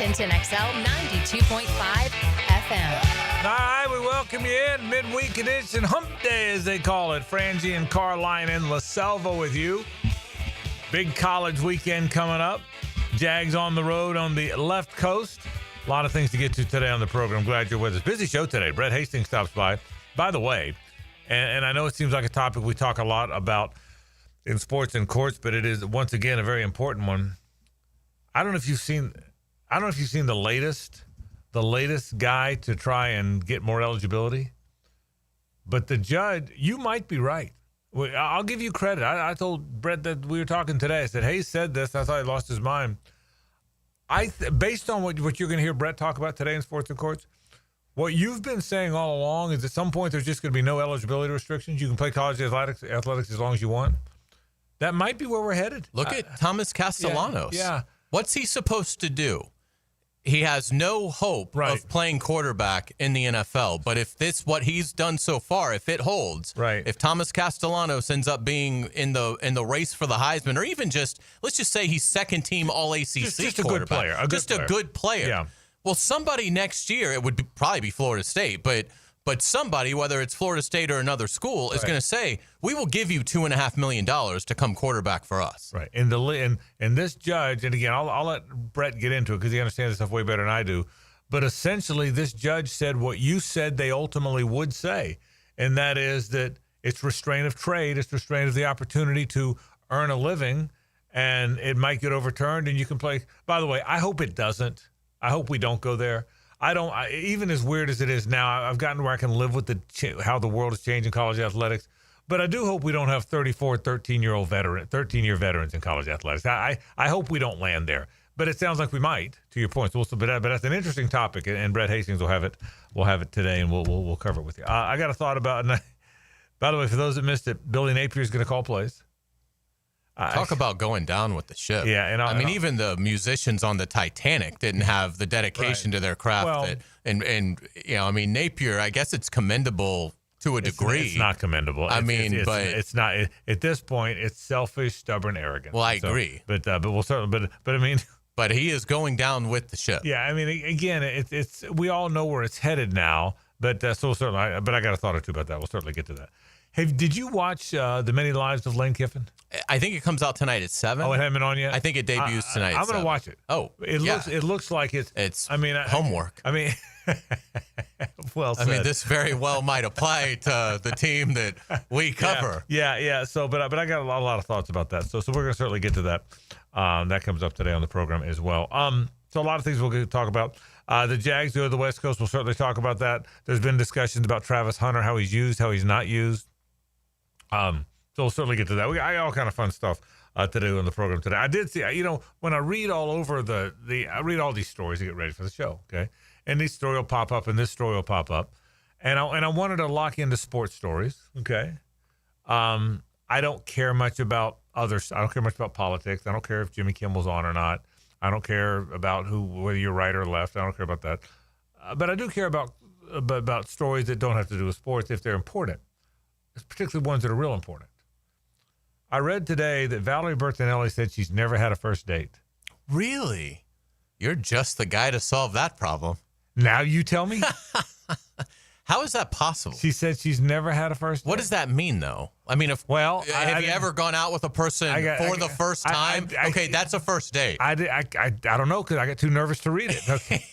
Edmonton XL 92.5 FM. All right, we welcome you in. Midweek edition, hump day as they call it. Frangie and Carline in La Selva with you. Big college weekend coming up. Jags on the road on the left coast. A lot of things to get to today on the program. Glad you're with us. Busy show today. Brett Hastings stops by. By the way, and I know it seems like a topic we talk a lot about in sports and courts, but it is once again a very important one. I don't know if you've seen the latest guy to try and get more eligibility. But the judge, you might be right. I'll give you credit. I told Brett that we were talking today. I said, Hayes said this. I thought he lost his mind. Based on what you're going to hear Brett talk about today in sports and courts, what you've been saying all along is at some point there's just going to be no eligibility restrictions. You can play college athletics as long as you want. That might be where we're headed. Look at Thomas Castellanos. Yeah. What's he supposed to do? He has no hope of playing quarterback in the NFL. But if what he's done so far, if it holds, if Thomas Castellanos ends up being in the race for the Heisman, or even let's just say he's second team All ACC just quarterback, a good player. Yeah. Well, somebody next year, it would probably be Florida State, but somebody, whether it's Florida State or another school, is going to say, we will give you $2.5 million to come quarterback for us. Right. And this judge, and again, I'll let Brett get into it because he understands this stuff way better than I do. But essentially, this judge said what you said they ultimately would say, and that is that it's restraint of trade. It's restraint of the opportunity to earn a living, and it might get overturned, and you can play. By the way, I hope it doesn't. I hope we don't go there. Even as weird as it is now, I've gotten where I can live with how the world is changing college athletics. But I do hope we don't have 34, 13-year veterans in college athletics. I hope we don't land there. But it sounds like we might, to your point. But that's an interesting topic, and Brett Hastings will have it. We'll have it today, and we'll cover it with you. I got a thought about. And by the way, for those that missed it, Billy Napier is going to call plays. Talk about going down with the ship. Yeah, and even the musicians on the Titanic didn't have the dedication to their craft. Napier, I guess it's commendable to a degree. It's not commendable. It's not. At this point, it's selfish, stubborn arrogance. Well, I agree. But we'll certainly. But I mean. But he is going down with the ship. Yeah, I mean, again, it's we all know where it's headed now. But so certainly, but I got a thought or two about that. We'll certainly get to that. Hey, did you watch The Many Lives of Lane Kiffin? I think it comes out tonight at 7. Oh, it hasn't been on yet? I think it debuts tonight at 7. I'm going to watch it. Oh, It looks like it's homework. Well said. This very well might apply to the team that we cover. Yeah. So, but I got a lot of thoughts about that. So we're going to certainly get to that. That comes up today on the program as well. So a lot of things we'll talk about. The Jags go to the West Coast. We'll certainly talk about that. There's been discussions about Travis Hunter, how he's used, how he's not used. So we'll certainly get to that. I got all kind of fun stuff to do on the program today. I did see, when I read all over I read all these stories to get ready for the show, okay? And this story will pop up, and this story will pop up. And I wanted to lock into sports stories, okay? I don't care much about others. I don't care much about politics. I don't care if Jimmy Kimmel's on or not. I don't care about whether you're right or left. I don't care about that. But I do care about stories that don't have to do with sports if they're important, particularly ones that are real important. I read today that Valerie Bertinelli said she's never had a first date. Really? You're just the guy to solve that problem. Now you tell me. How is that possible? She said she's never had a first date. What does that mean, though? I mean, have you ever gone out with a person for the first time? Okay, that's a first date. I don't know because I got too nervous to read it. Okay.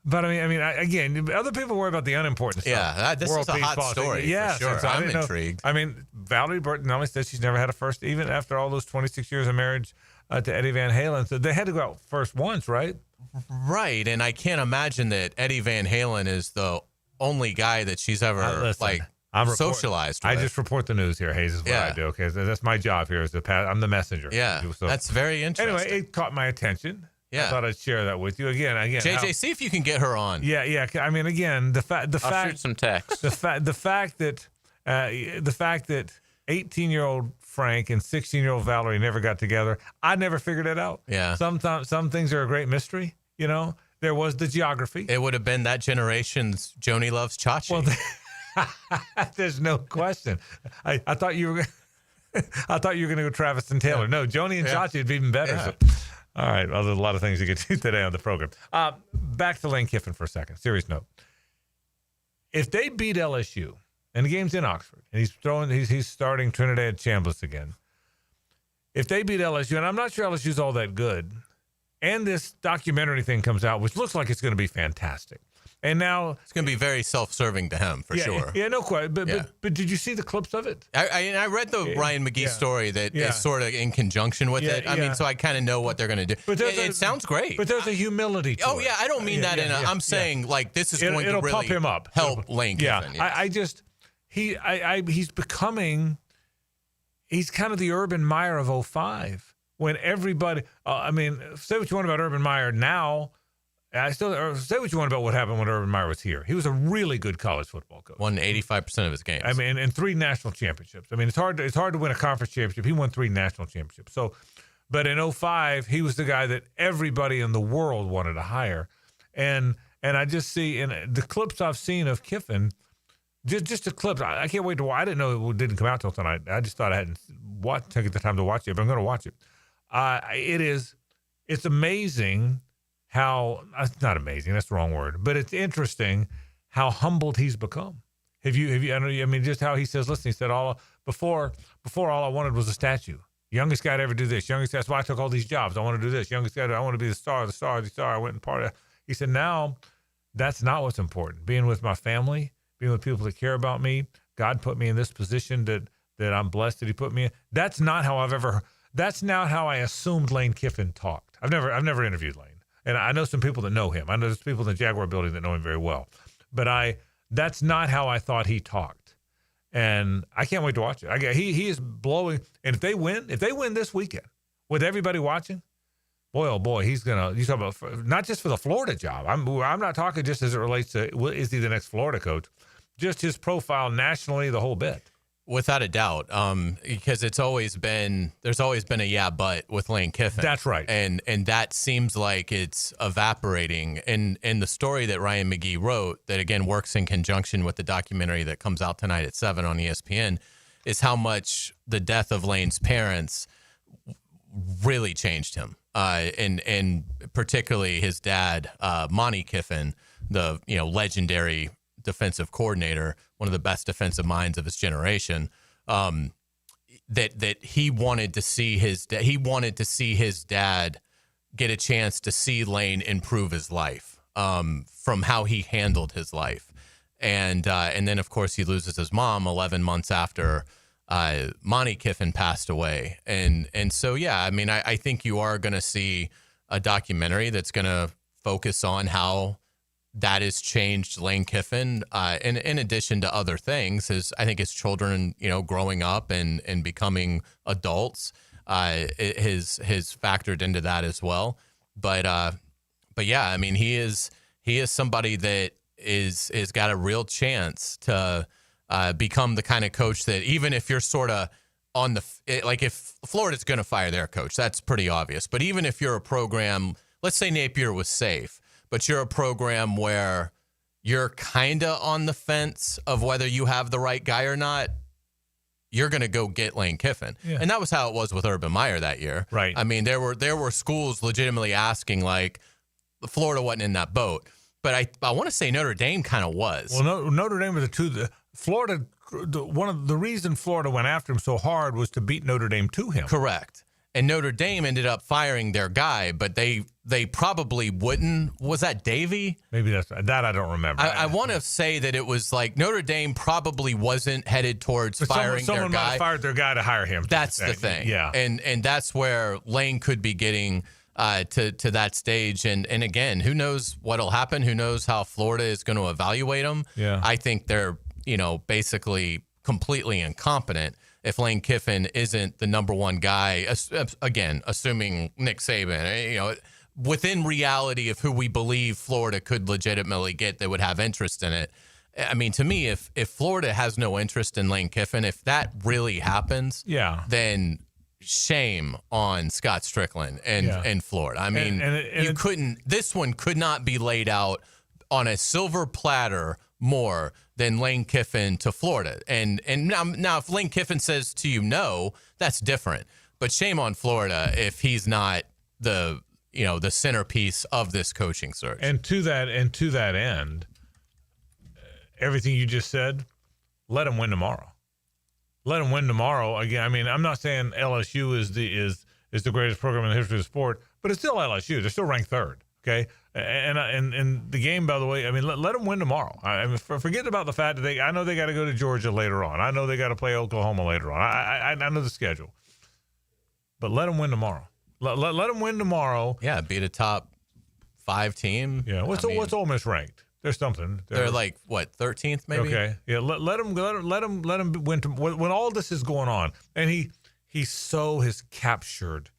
But again, other people worry about the unimportant stuff. Yeah, this is a hot story. Yeah, for sure. I'm intrigued. Valerie Bertinelli said she's never had a first, even after all those 26 years of marriage to Eddie Van Halen. So they had to go out first once, right? Right, and I can't imagine that Eddie Van Halen is the only guy that she's ever socialized with. I just report the news here, Hayes, is what I do. Okay, so that's my job here. I'm the messenger. Yeah, that's very interesting. Anyway, it caught my attention. Yeah, I thought I'd share that with you again. JJ, see if you can get her on. Yeah. Again, the fact. I'll shoot some text. The fact that 18-year-old Frank and 16-year-old Valerie never got together. I never figured it out. Yeah. Sometimes some things are a great mystery. There was the geography. It would have been that generation's Joni Loves Chachi. Well, there's no question. I thought you were. I thought you were going to go Travis and Taylor. No, Joni and Chachi would be even better. Yeah. All right. Well, there's a lot of things to get to today on the program. Back to Lane Kiffin for a second. Serious note. If they beat LSU, and the game's in Oxford, and he's starting Trinidad Chambliss again. If they beat LSU, and I'm not sure LSU's all that good, and this documentary thing comes out, which looks like it's going to be fantastic. And now it's going to be very self-serving to him for sure. Yeah, no question. But did you see the clips of it? I read the Ryan McGee story that is sort of in conjunction with it. I mean, so I kind of know what they're going to do. But it sounds great. But there's a humility to it. Oh, yeah. I don't mean that I'm saying, like, this is going to really pump him up. Help Lane Kiffin. He's becoming, he's kind of the Urban Meyer of 05. When everybody, say what you want about Urban Meyer now. Say what you want about what happened when Urban Meyer was here. He was a really good college football coach. Won 85% of his games. I mean, and 3 national championships. I mean, it's hard to win a conference championship. He won 3 national championships. So, but in 05, he was the guy that everybody in the world wanted to hire. And I just see in the clips I've seen of Kiffin, just the clips. I can't wait to watch. I didn't know it didn't come out till tonight. I just thought I hadn't taken the time to watch it, but I'm going to watch it. It's amazing. How it's not amazing, that's the wrong word, but it's interesting how humbled he's become. Have you I mean, just how he says, listen, he said before all I wanted was a statue. Youngest guy to ever do this. Youngest guy, that's why I took all these jobs. I want to do this. Youngest guy, I want to be the star. I went and part of. He said, now that's not what's important. Being with my family, being with people that care about me. God put me in this position that I'm blessed that he put me in. That's not how I assumed Lane Kiffin talked. I've never interviewed Lane. And I know some people that know him. I know there's people in the Jaguar building that know him very well. But that's not how I thought he talked. And I can't wait to watch it. He is blowing. And if they win this weekend with everybody watching, boy, oh boy, he's going to, you talk about, not just for the Florida job. I'm not talking just as it relates to, is he the next Florida coach? Just his profile nationally, the whole bit. Without a doubt, because there's always been a but with Lane Kiffin. That's right, and that seems like it's evaporating. And the story that Ryan McGee wrote, that again works in conjunction with the documentary that comes out tonight at 7 on ESPN, is how much the death of Lane's parents really changed him, and particularly his dad, Monty Kiffin, the legendary defensive coordinator, one of the best defensive minds of his generation, that he wanted to see his dad get a chance to see Lane improve his life, from how he handled his life. And then of course he loses his mom 11 months after Monty Kiffin passed away. And so, yeah, I mean, I think you are going to see a documentary that's going to focus on how that has changed Lane Kiffin, in addition to other things. I think his children, growing up and becoming adults, has factored into that as well. But yeah, I mean, he is somebody that is got a real chance to become the kind of coach that, even if you're sort of on if Florida's going to fire their coach, that's pretty obvious. But even if you're a program, let's say Napier was safe, but you're a program where you're kind of on the fence of whether you have the right guy or not, you're going to go get Lane Kiffin. Yeah. And that was how it was with Urban Meyer that year. Right. I mean, there were schools legitimately asking, like, Florida wasn't in that boat. But I want to say Notre Dame kind of was. Well, Notre Dame was Florida. One of the reason Florida went after him so hard was to beat Notre Dame to him. Correct. And Notre Dame ended up firing their guy, but they probably wouldn't. Was that Davey? Maybe that I don't remember. I want to say that it was like Notre Dame probably wasn't headed towards firing their guy. Someone might have fired their guy to hire him. That's the thing. Yeah. And that's where Lane could be getting to that stage. And again, who knows what'll happen? Who knows how Florida is going to evaluate him? Yeah. I think they're, basically completely incompetent if Lane Kiffin isn't the number one guy, again, assuming Nick Saban, within reality of who we believe Florida could legitimately get that would have interest in it. I mean, to me, if Florida has no interest in Lane Kiffin, if that really happens, then shame on Scott Strickland and Florida. I mean, this one could not be laid out on a silver platter more than Lane Kiffin to Florida. And now if Lane Kiffin says to you no, that's different. But shame on Florida if he's not the centerpiece of this coaching search. And to that end, everything you just said, let them win tomorrow. Let them win tomorrow. Again, I mean, I'm not saying LSU is the greatest program in the history of the sport, but it's still LSU. They're still ranked third. Okay, and the game, by the way, I mean, let them win tomorrow. I mean, forget about the fact that I know they got to go to Georgia later on. I know they got to play Oklahoma later on. I know the schedule, but let them win tomorrow. Let them win tomorrow. Yeah, beat a top 5 team. Yeah, what's Ole Miss ranked? There's something. They're like what, 13th maybe? Okay, yeah. Let them win. When all this is going on, and he has captured.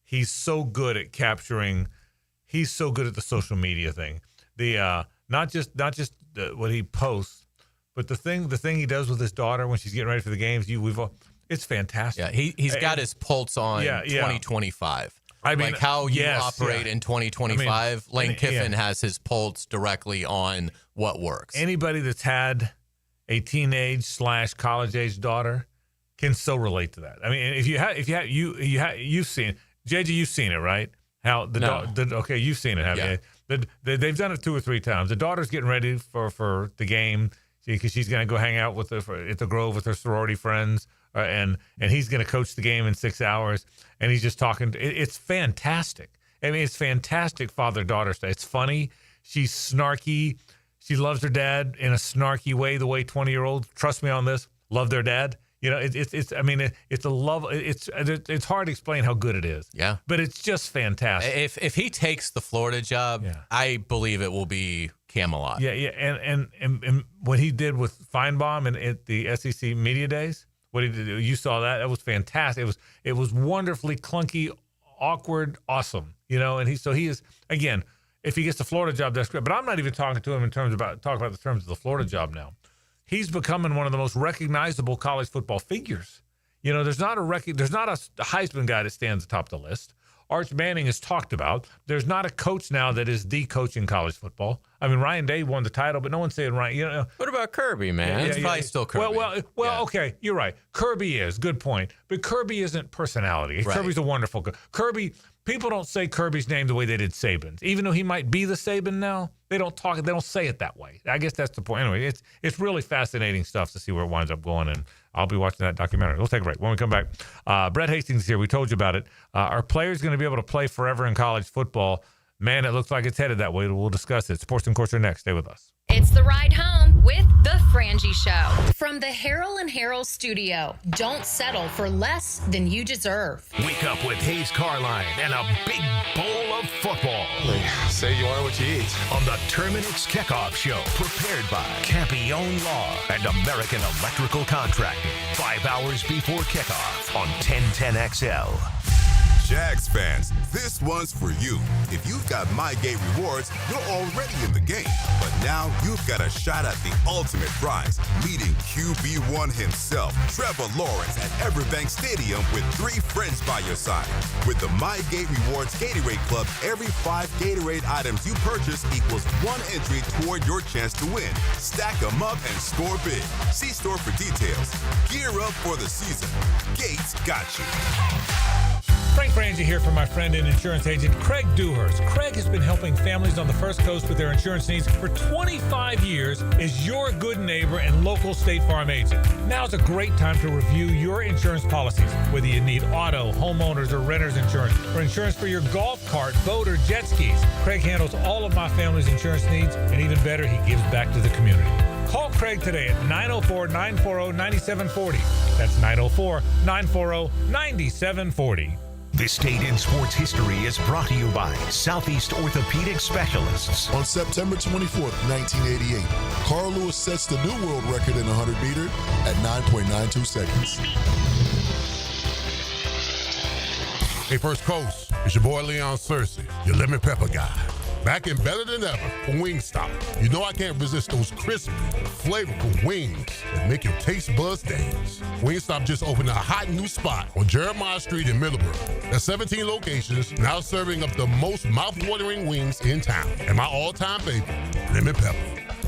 He's so good at capturing. He's so good at the social media thing. The not just what he posts, but the thing he does with his daughter when she's getting ready for the games. It's fantastic. Yeah, he's got his pulse on 2025. I mean, like how you operate in 2025. I mean, Lane Kiffin has his pulse directly on what works. Anybody that's had a teenage/college age daughter can so relate to that. I mean, you've seen JJ, you've seen it, right? How okay, you've seen it, haven't you? They've done it 2 or 3 times. The daughter's getting ready for the game because she's going to go hang out at the Grove with her sorority friends, and he's going to coach the game in 6 hours, and he's just talking. It's fantastic. I mean, it's fantastic father-daughter stuff. It's funny. She's snarky. She loves her dad in a snarky way, the way 20-year-olds, trust me on this, love their dad. You know, it's a love. It's hard to explain how good it is. Yeah, but it's just fantastic. If he takes the Florida job, I believe it will be Camelot. Yeah, and what he did with Feinbaum and at the SEC Media Days, what he did, you saw that. That was fantastic. It was wonderfully clunky, awkward, awesome. You know, and he is again. If he gets the Florida job, that's great. But I'm not even talking to him in terms about the terms of the Florida job now. He's becoming one of the most recognizable college football figures. You know, there's not a Heisman guy that stands atop the list. Arch Manning is talked about. There's not a coach now that is the coach in college football. I mean, Ryan Day won the title, but no one's saying Ryan. You know, what about Kirby, man? It's probably still Kirby. Well, okay, you're right. Kirby is good point, but Kirby isn't personality. Right. Kirby's a wonderful Kirby. People don't say Kirby's name the way they did Saban's, even though he might be the Saban now. They don't say it that way. I guess that's the point. Anyway, it's really fascinating stuff to see where it winds up going, and I'll be watching that documentary. We'll take a break. When we come back, Brett Hastings is here. We told you about it. Are players going to be able to play forever in college football? Man, it looks like it's headed that way. We'll discuss it. Sports and Culture next. Stay with us. It's the ride home with the Frangie Show. From the Harrell and Harrell studio, don't settle for less than you deserve. Wake up with Hayes Carline and a big bowl of football. Say you are what you eat. On the Terminix Kickoff Show, prepared by Campione Law and American Electrical Contracting. 5 hours before kickoff on 1010XL. Jags fans, this one's for you. If you've got MyGate rewards, you're already in the game. But now you've got a shot at the ultimate prize, meeting QB1 himself, Trevor Lawrence, at Everbank Stadium with 3 friends by your side. With the MyGate Rewards Gatorade Club, every 5 Gatorade items you purchase equals 1 entry toward your chance to win. Stack them up and score big. See store for details. Gear up for the season. Gates got you. Frank Frangie here for my friend and insurance agent, Craig Dewhurst. Craig has been helping families on the First Coast with their insurance needs for 25 years as your good neighbor and local State Farm agent. Now's a great time to review your insurance policies, whether you need auto, homeowners, or renter's insurance, or insurance for your golf cart, boat, or jet skis. Craig handles all of my family's insurance needs, and even better, he gives back to the community. Call Craig today at 904-940-9740. That's 904-940-9740. This Day in Sports History is brought to you by Southeast Orthopedic Specialists. On September 24th, 1988, Carl Lewis sets the new world record in the 100-meter at 9.92 seconds. Hey, First Coast, it's your boy Leon Searcy, your lemon pepper guy. Back and better than ever for Wingstop. You know I can't resist those crispy, flavorful wings that make your taste buds dance. Wingstop just opened a hot new spot on Jeremiah Street in Middleborough. There's 17 locations now serving up the most mouth-watering wings in town. And my all-time favorite, lemon pepper.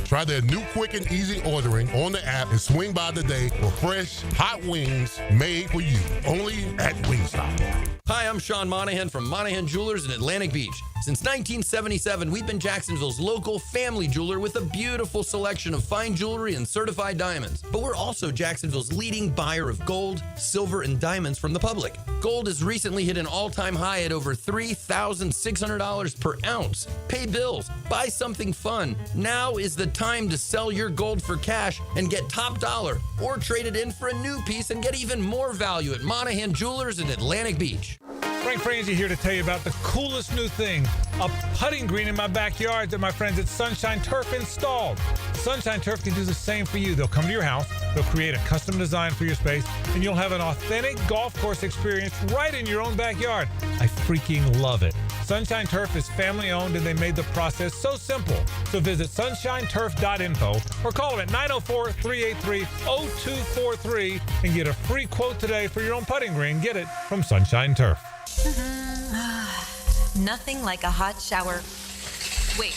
Try their new quick and easy ordering on the app and swing by today for fresh, hot wings made for you. Only at Wingstop. Hi, I'm Sean Monahan from Monahan Jewelers in Atlantic Beach. Since 1977, we've been Jacksonville's local family jeweler with a beautiful selection of fine jewelry and certified diamonds. But we're also Jacksonville's leading buyer of gold, silver, and diamonds from the public. Gold has recently hit an all-time high at over $3,600 per ounce. Pay bills, buy something fun. Now is the time to sell your gold for cash and get top dollar, or trade it in for a new piece and get even more value at Monahan Jewelers in Atlantic Beach. Frank Frangie here to tell you about the coolest new thing, a putting green in my backyard that my friends at Sunshine Turf installed. Sunshine Turf can do the same for you. They'll come to your house, they'll create a custom design for your space, and you'll have an authentic golf course experience right in your own backyard. I freaking love it. Sunshine Turf is family owned and they made the process so simple. So visit sunshineturf.info or call them at 904-383-0243 and get a free quote today for your own putting green. Get it from Sunshine Turf. Nothing like a hot shower. Wait,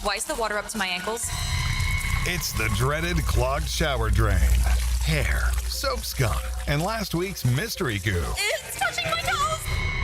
why is the water up to my ankles? It's the dreaded clogged shower drain. Hair, soap scum, and last week's mystery goo. It's touching my toes!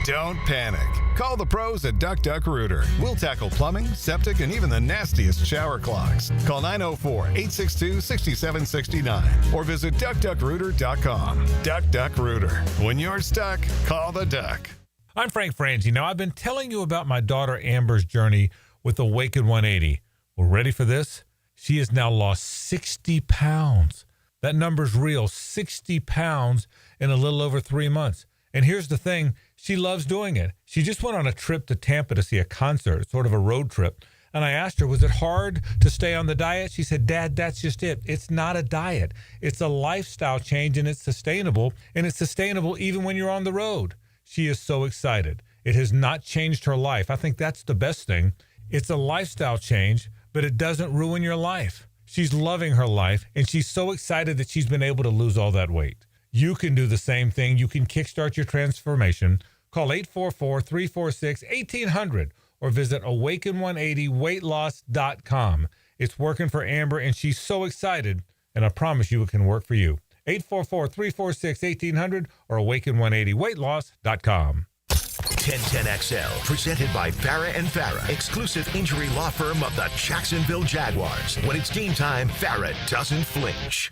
Don't panic. Call the pros at Duck Duck Rooter. We'll tackle plumbing, septic, and even the nastiest shower clogs. Call 904-862-6769 or visit duckduckrooter.com. Duck Duck Rooter. When you're stuck, call the duck. I'm Frank Frangie. Now, I've been telling you about my daughter Amber's journey with Awaken 180. Well, ready for this? She has now lost 60 pounds. That number's real, 60 pounds in a little over 3 months. And here's the thing, she loves doing it. She just went on a trip to Tampa to see a concert, sort of a road trip. And I asked her, was it hard to stay on the diet? She said, Dad, that's just it. It's not a diet. It's a lifestyle change, and it's sustainable. And it's sustainable even when you're on the road. She is so excited. It has not changed her life. I think that's the best thing. It's a lifestyle change, but it doesn't ruin your life. She's loving her life, and she's so excited that she's been able to lose all that weight. You can do the same thing. You can kickstart your transformation. Call 844-346-1800 or visit awaken180weightloss.com. It's working for Amber, and she's so excited, and I promise you it can work for you. 844-346-1800 or awaken180weightloss.com. 1010XL, presented by Farah and Farah, exclusive injury law firm of the Jacksonville Jaguars. When it's game time, Farah doesn't flinch.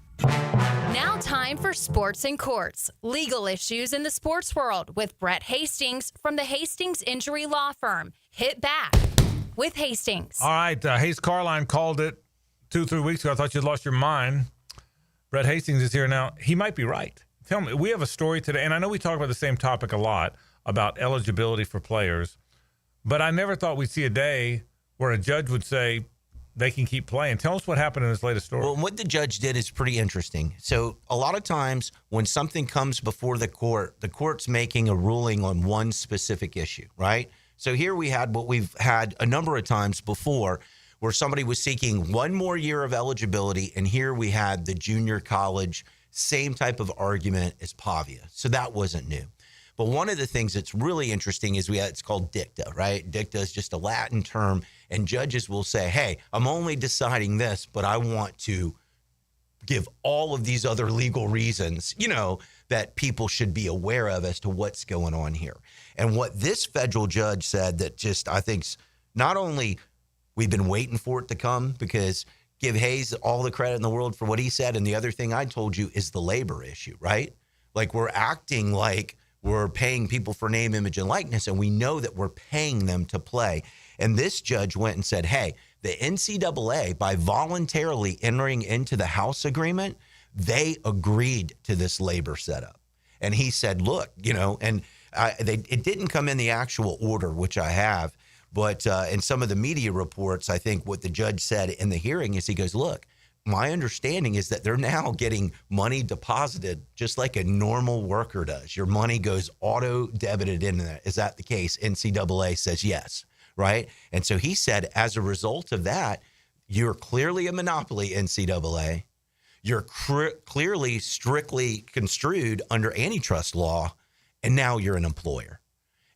Now time for Sports and Courts, legal issues in the sports world with Brett Hastings from the Hastings Injury Law Firm. Hit back with Hastings. All right, Hayes Carline called it 2-3 weeks ago. I thought you'd lost your mind. Brett Hastings is here now. He might be right. Tell me, we have a story today, and I know we talk about the same topic a lot, about eligibility for players, but I never thought we'd see a day where a judge would say they can keep playing. Tell us what happened in this latest story. Well, what the judge did is pretty interesting. So a lot of times when something comes before the court's making a ruling on one specific issue, right? So here we had what we've had a number of times before where somebody was seeking one more year of eligibility, and here we had the junior college, same type of argument as Pavia. So that wasn't new. But one of the things that's really interesting is it's called dicta, right? Dicta is just a Latin term, and judges will say, hey, I'm only deciding this, but I want to give all of these other legal reasons, that people should be aware of as to what's going on here. And what this federal judge said that just, I think, not only we've been waiting for it to come, because give Hayes all the credit in the world for what he said, and the other thing I told you is the labor issue, right? Like we're acting like we're paying people for name, image, and likeness, and we know that we're paying them to play. And this judge went and said, hey, the NCAA, by voluntarily entering into the House agreement, they agreed to this labor setup. And he said, look, it didn't come in the actual order, which I have, but in some of the media reports, I think what the judge said in the hearing is he goes, look, my understanding is that they're now getting money deposited just like a normal worker does. Your money goes auto-debited in there. Is that the case? NCAA says yes, right? And so he said, as a result of that, you're clearly a monopoly, NCAA. You're clearly strictly construed under antitrust law, and now you're an employer.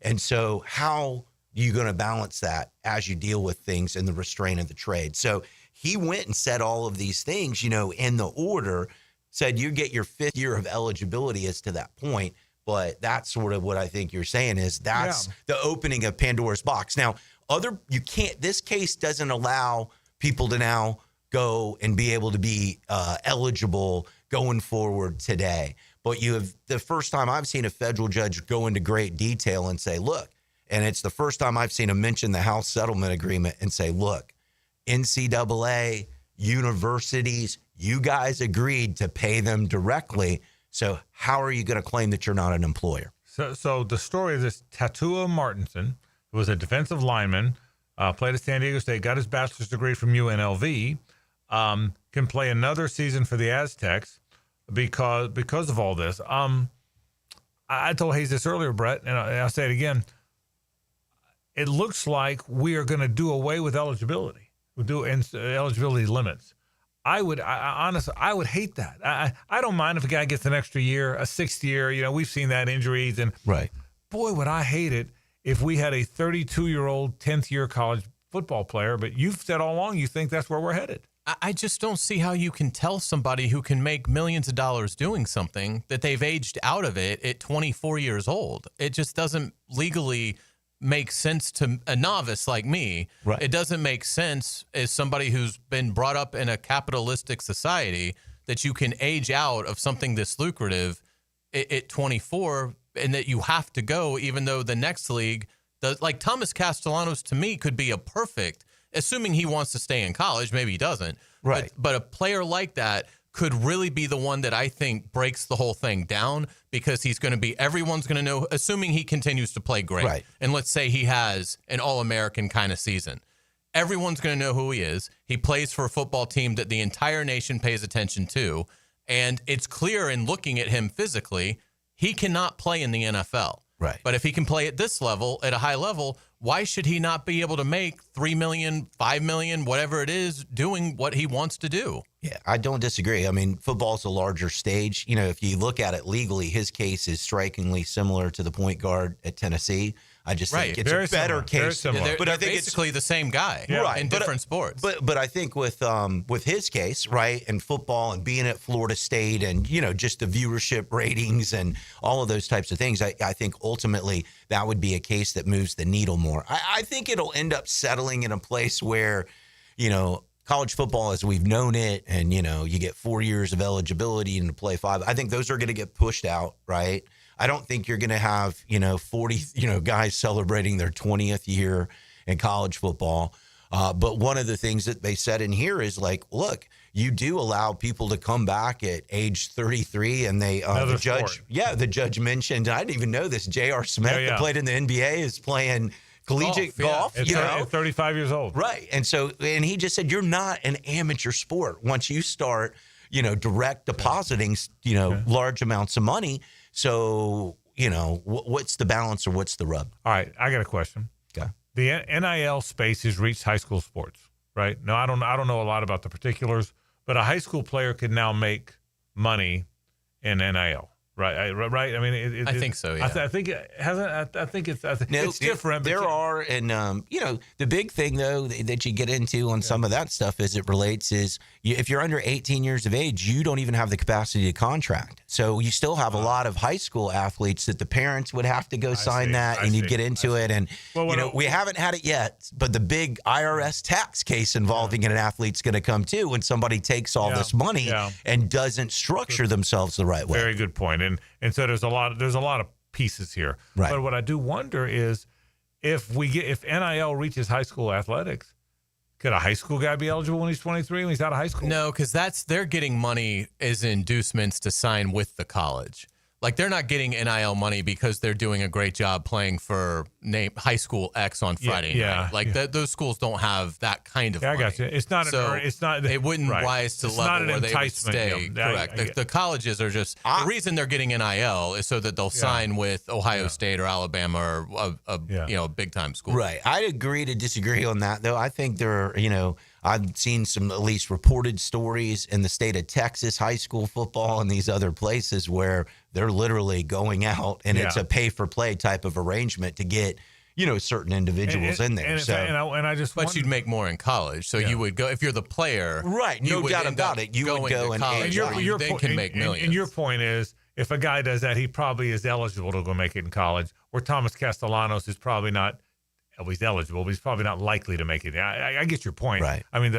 And so how are you going to balance that as you deal with things in the restraint of the trade? So he went and said all of these things, in the order, said you get your 5th year of eligibility as to that point. But that's sort of what I think you're saying is that's the opening of Pandora's box. Now, this case doesn't allow people to now go and be able to be eligible going forward today. But you have the first time I've seen a federal judge go into great detail and say, look, and it's the first time I've seen him mention the House Settlement Agreement and say, look, NCAA, universities, you guys agreed to pay them directly. So how are you going to claim that you're not an employer? So the story is this: Tatua Martinson, who was a defensive lineman, played at San Diego State, got his bachelor's degree from UNLV, can play another season for the Aztecs because of all this. I told Hayes this earlier, Brett, and I'll say it again. It looks like we are going to do away with eligibility. We'll do eligibility limits. Honestly, I would hate that. I don't mind if a guy gets an extra year, a sixth year. You know, we've seen that injuries, and boy, would I hate it if we had a 32-year-old 10th-year college football player. But you've said all along you think that's where we're headed. I just don't see how you can tell somebody who can make millions of dollars doing something that they've aged out of it at 24 years old. It just doesn't legally make sense to a novice like me. Right. It doesn't make sense as somebody who's been brought up in a capitalistic society that you can age out of something this lucrative at 24 and that you have to go even though the next league does. Like Thomas Castellanos to me could be a perfect, assuming he wants to stay in college, maybe he doesn't. Right. But a player like that could really be the one that I think breaks the whole thing down because he's going to be, everyone's going to know, assuming he continues to play great. Right. And let's say he has an All-American kind of season. Everyone's going to know who he is. He plays for a football team that the entire nation pays attention to. And it's clear in looking at him physically, he cannot play in the NFL. Right. But if he can play at this level, at a high level, why should he not be able to make $3 million, $5 million, whatever it is, doing what he wants to do? Yeah, I don't disagree. I mean, football's a larger stage. You know, if you look at it legally, his case is strikingly similar to the point guard at Tennessee. I just think it's a better case. But I think basically it's the same guy in different sports. But I think with his case, right, and football and being at Florida State and, you know, just the viewership ratings and all of those types of things, I think ultimately that would be a case that moves the needle more. I think it'll end up settling in a place where, you know, college football as we've known it and, you know, you get 4 years of eligibility and to play 5. I think those are going to get pushed out, right? I don't think you're going to have, 40, guys celebrating their 20th year in college football. But one of the things that they said in here is like, look, you do allow people to come back at age 33 and they, the judge mentioned, I didn't even know this, J.R. Smith that played in the NBA is playing collegiate golf, at 35 years old. Right. And he just said, you're not an amateur sport. Once you start, direct depositing, large amounts of money. So, what's the balance or what's the rub? All right. I got a question. Okay. The NIL space has reached high school sports, right? Now, I don't know a lot about the particulars, but a high school player could now make money in NIL. Right. I mean, I think so. Yeah. I think it hasn't. I think it's different. There are, and the big thing though that you get into on some of that stuff as it relates is if you're under 18 years of age, you don't even have the capacity to contract. So you still have a lot of high school athletes that the parents would have to go sign that, and you'd get into it. And we haven't had it yet, but the big IRS tax case involving an athlete's going to come too when somebody takes all this money and doesn't structure themselves the right way. Very good point. And so there's a lot of pieces here. Right. But what I do wonder is if NIL reaches high school athletics, could a high school guy be eligible when he's 23 when he's out of high school? No, because they're getting money as inducements to sign with the college. Like they're not getting NIL money because they're doing a great job playing for high school X on Friday night. Like those schools don't have that kind of money. I got you. It's not. It wouldn't rise to the level where they would stay. Yeah. Correct. The colleges are just the reason they're getting NIL is so that they'll sign with Ohio State or Alabama or a big time school. Right. I agree to disagree on that though. I think there are I've seen some at least reported stories in the state of Texas, high school football and these other places where they're literally going out and it's a pay-for-play type of arrangement to get, certain individuals in there. But you'd make more in college. So you would go, if you're the player. Right. No doubt about it. You would go and college. Your can make millions. And your point is, if a guy does that, he probably is eligible to go make it in college. Or Thomas Castellanos is probably not. Well, he's eligible, but he's probably not likely to make it. I get your point. Right. I mean,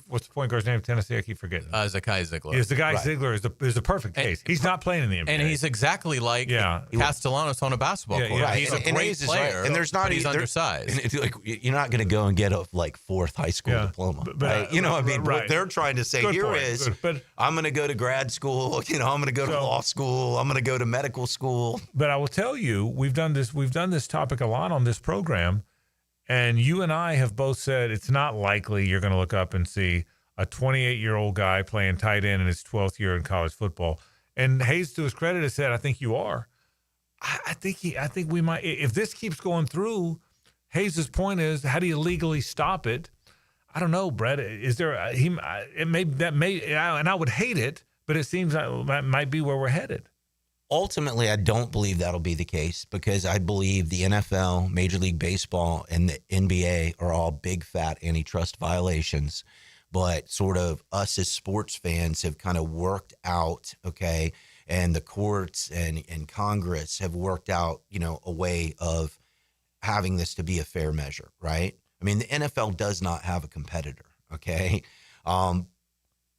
what's the point guard's name in Tennessee? I keep forgetting. Zakai Ziegler. Yes, the guy Ziegler is the perfect case. He's not playing in the NBA. And he's exactly like Castellanos on a basketball court. Right. He's a great player, and there's not but he's undersized. And like, you're not going to go and get a fourth high school diploma. Right? You know what I mean? Right. What they're trying to say I'm going to go to grad school. I'm going to go to law school. I'm going to go to medical school. But I will tell you, we've done this topic a lot on this program. And you and I have both said it's not likely you're going to look up and see a 28-year-old guy playing tight end in his 12th year in college football. And Hayes, to his credit, has said, I think you are. I think we might. If this keeps going through, Hayes' point is, how do you legally stop it? I don't know, Brett. Is there and I would hate it, but it seems like that might be where we're headed. Ultimately, I don't believe that'll be the case because I believe the NFL, Major League Baseball, and the NBA are all big, fat antitrust violations. But sort of us as sports fans have kind of worked out, okay, and the courts and Congress have worked out, a way of having this to be a fair measure, right? I mean, the NFL does not have a competitor, okay?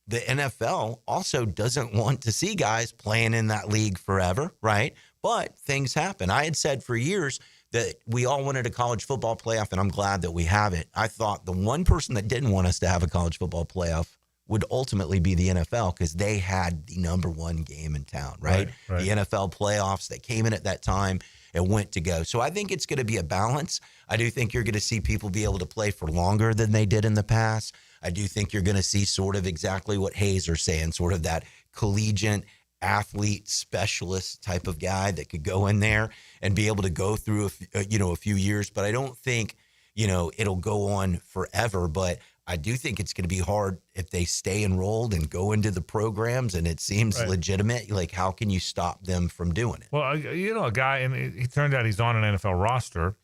The NFL also doesn't want to see guys playing in that league forever, right? But things happen. I had said for years that we all wanted a college football playoff, and I'm glad that we have it. I thought the one person that didn't want us to have a college football playoff would ultimately be the NFL because they had the number one game in town, right? The NFL playoffs that came in at that time and went to go. So I think it's going to be a balance. I do think you're going to see people be able to play for longer than they did in the past. I do think you're going to see sort of exactly what Hayes are saying, sort of that collegiate athlete specialist type of guy that could go in there and be able to go through a few years. But I don't think, it'll go on forever. But I do think it's going to be hard if they stay enrolled and go into the programs and it seems legitimate. Like, how can you stop them from doing it? Well, a guy, and it turned out he's on an NFL roster.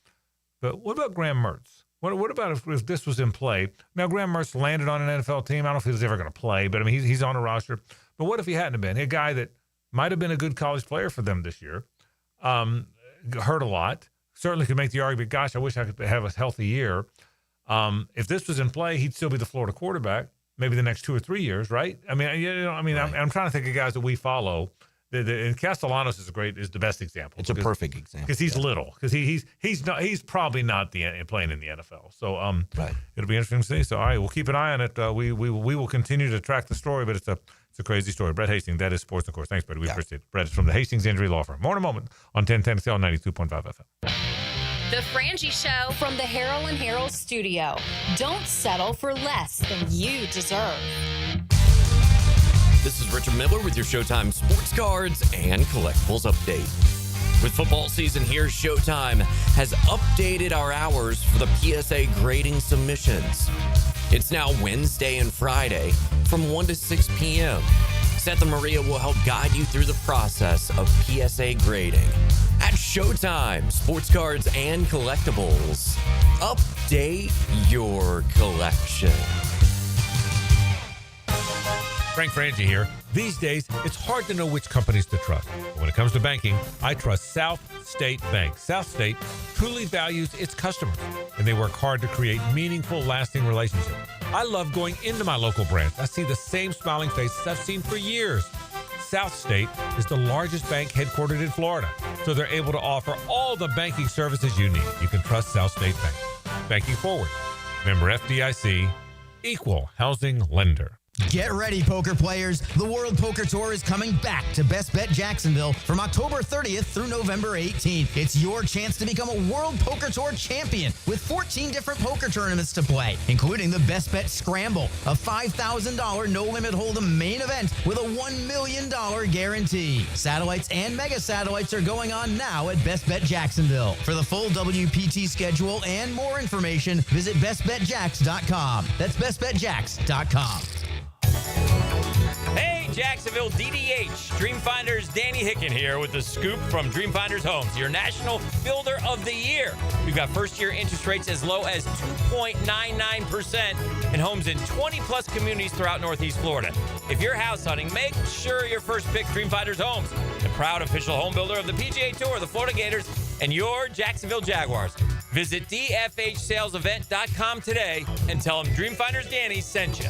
But what about Graham Mertz? What about if this was in play? Now, Graham Mertz landed on an NFL team. I don't know if he was ever going to play, but I mean, he's on a roster. But what if he hadn't been? A guy that might have been a good college player for them this year, hurt a lot, certainly could make the argument, gosh, I wish I could have a healthy year. If this was in play, he'd still be the Florida quarterback, maybe the next 2 or 3 years, right? I mean, I'm trying to think of guys that we follow. And Castellanos is the best example. It's a perfect example because he's little. Because he's probably not playing in the NFL. So it'll be interesting to see. So all right, we'll keep an eye on it. We will continue to track the story, but it's a crazy story. Brett Hastings, that is Sports and Course. Thanks, Brett. We appreciate it. Brett is from the Hastings Injury Law Firm. More in a moment on 1010 XL 92.5 FM. The Frangie Show from the Harrell and Harrell studio. Don't settle for less than you deserve. This is Richard Miller with your Showtime Sports Cards and Collectibles Update. With football season here, Showtime has updated our hours for the PSA grading submissions. It's now Wednesday and Friday from 1 to 6 p.m. Seth and Maria will help guide you through the process of PSA grading. At Showtime, Sports Cards and Collectibles. Update your collection. Frank Frangie here. These days, it's hard to know which companies to trust. But when it comes to banking, I trust South State Bank. South State truly values its customers, and they work hard to create meaningful, lasting relationships. I love going into my local branch. I see the same smiling faces I've seen for years. South State is the largest bank headquartered in Florida, so they're able to offer all the banking services you need. You can trust South State Bank. Banking forward. Member FDIC, equal housing lender. Get ready, poker players. The World Poker Tour is coming back to Best Bet Jacksonville from October 30th through November 18th. It's your chance to become a World Poker Tour champion with 14 different poker tournaments to play, including the Best Bet Scramble, a $5,000 no-limit hold'em main event with a $1 million guarantee. Satellites and mega satellites are going on now at Best Bet Jacksonville. For the full WPT schedule and more information, visit bestbetjacks.com. That's bestbetjacks.com. Hey, Jacksonville DDH. Dreamfinders Danny Hicken here with the scoop from Dreamfinders Homes, your national builder of the year. We've got first-year interest rates as low as 2.99% and homes in 20-plus communities throughout Northeast Florida. If you're house hunting, make sure your first pick Dreamfinders Homes. the proud official home builder of the PGA Tour, the Florida Gators, and your Jacksonville Jaguars. Visit dfhsalesevent.com today and tell them Dreamfinders Danny sent you.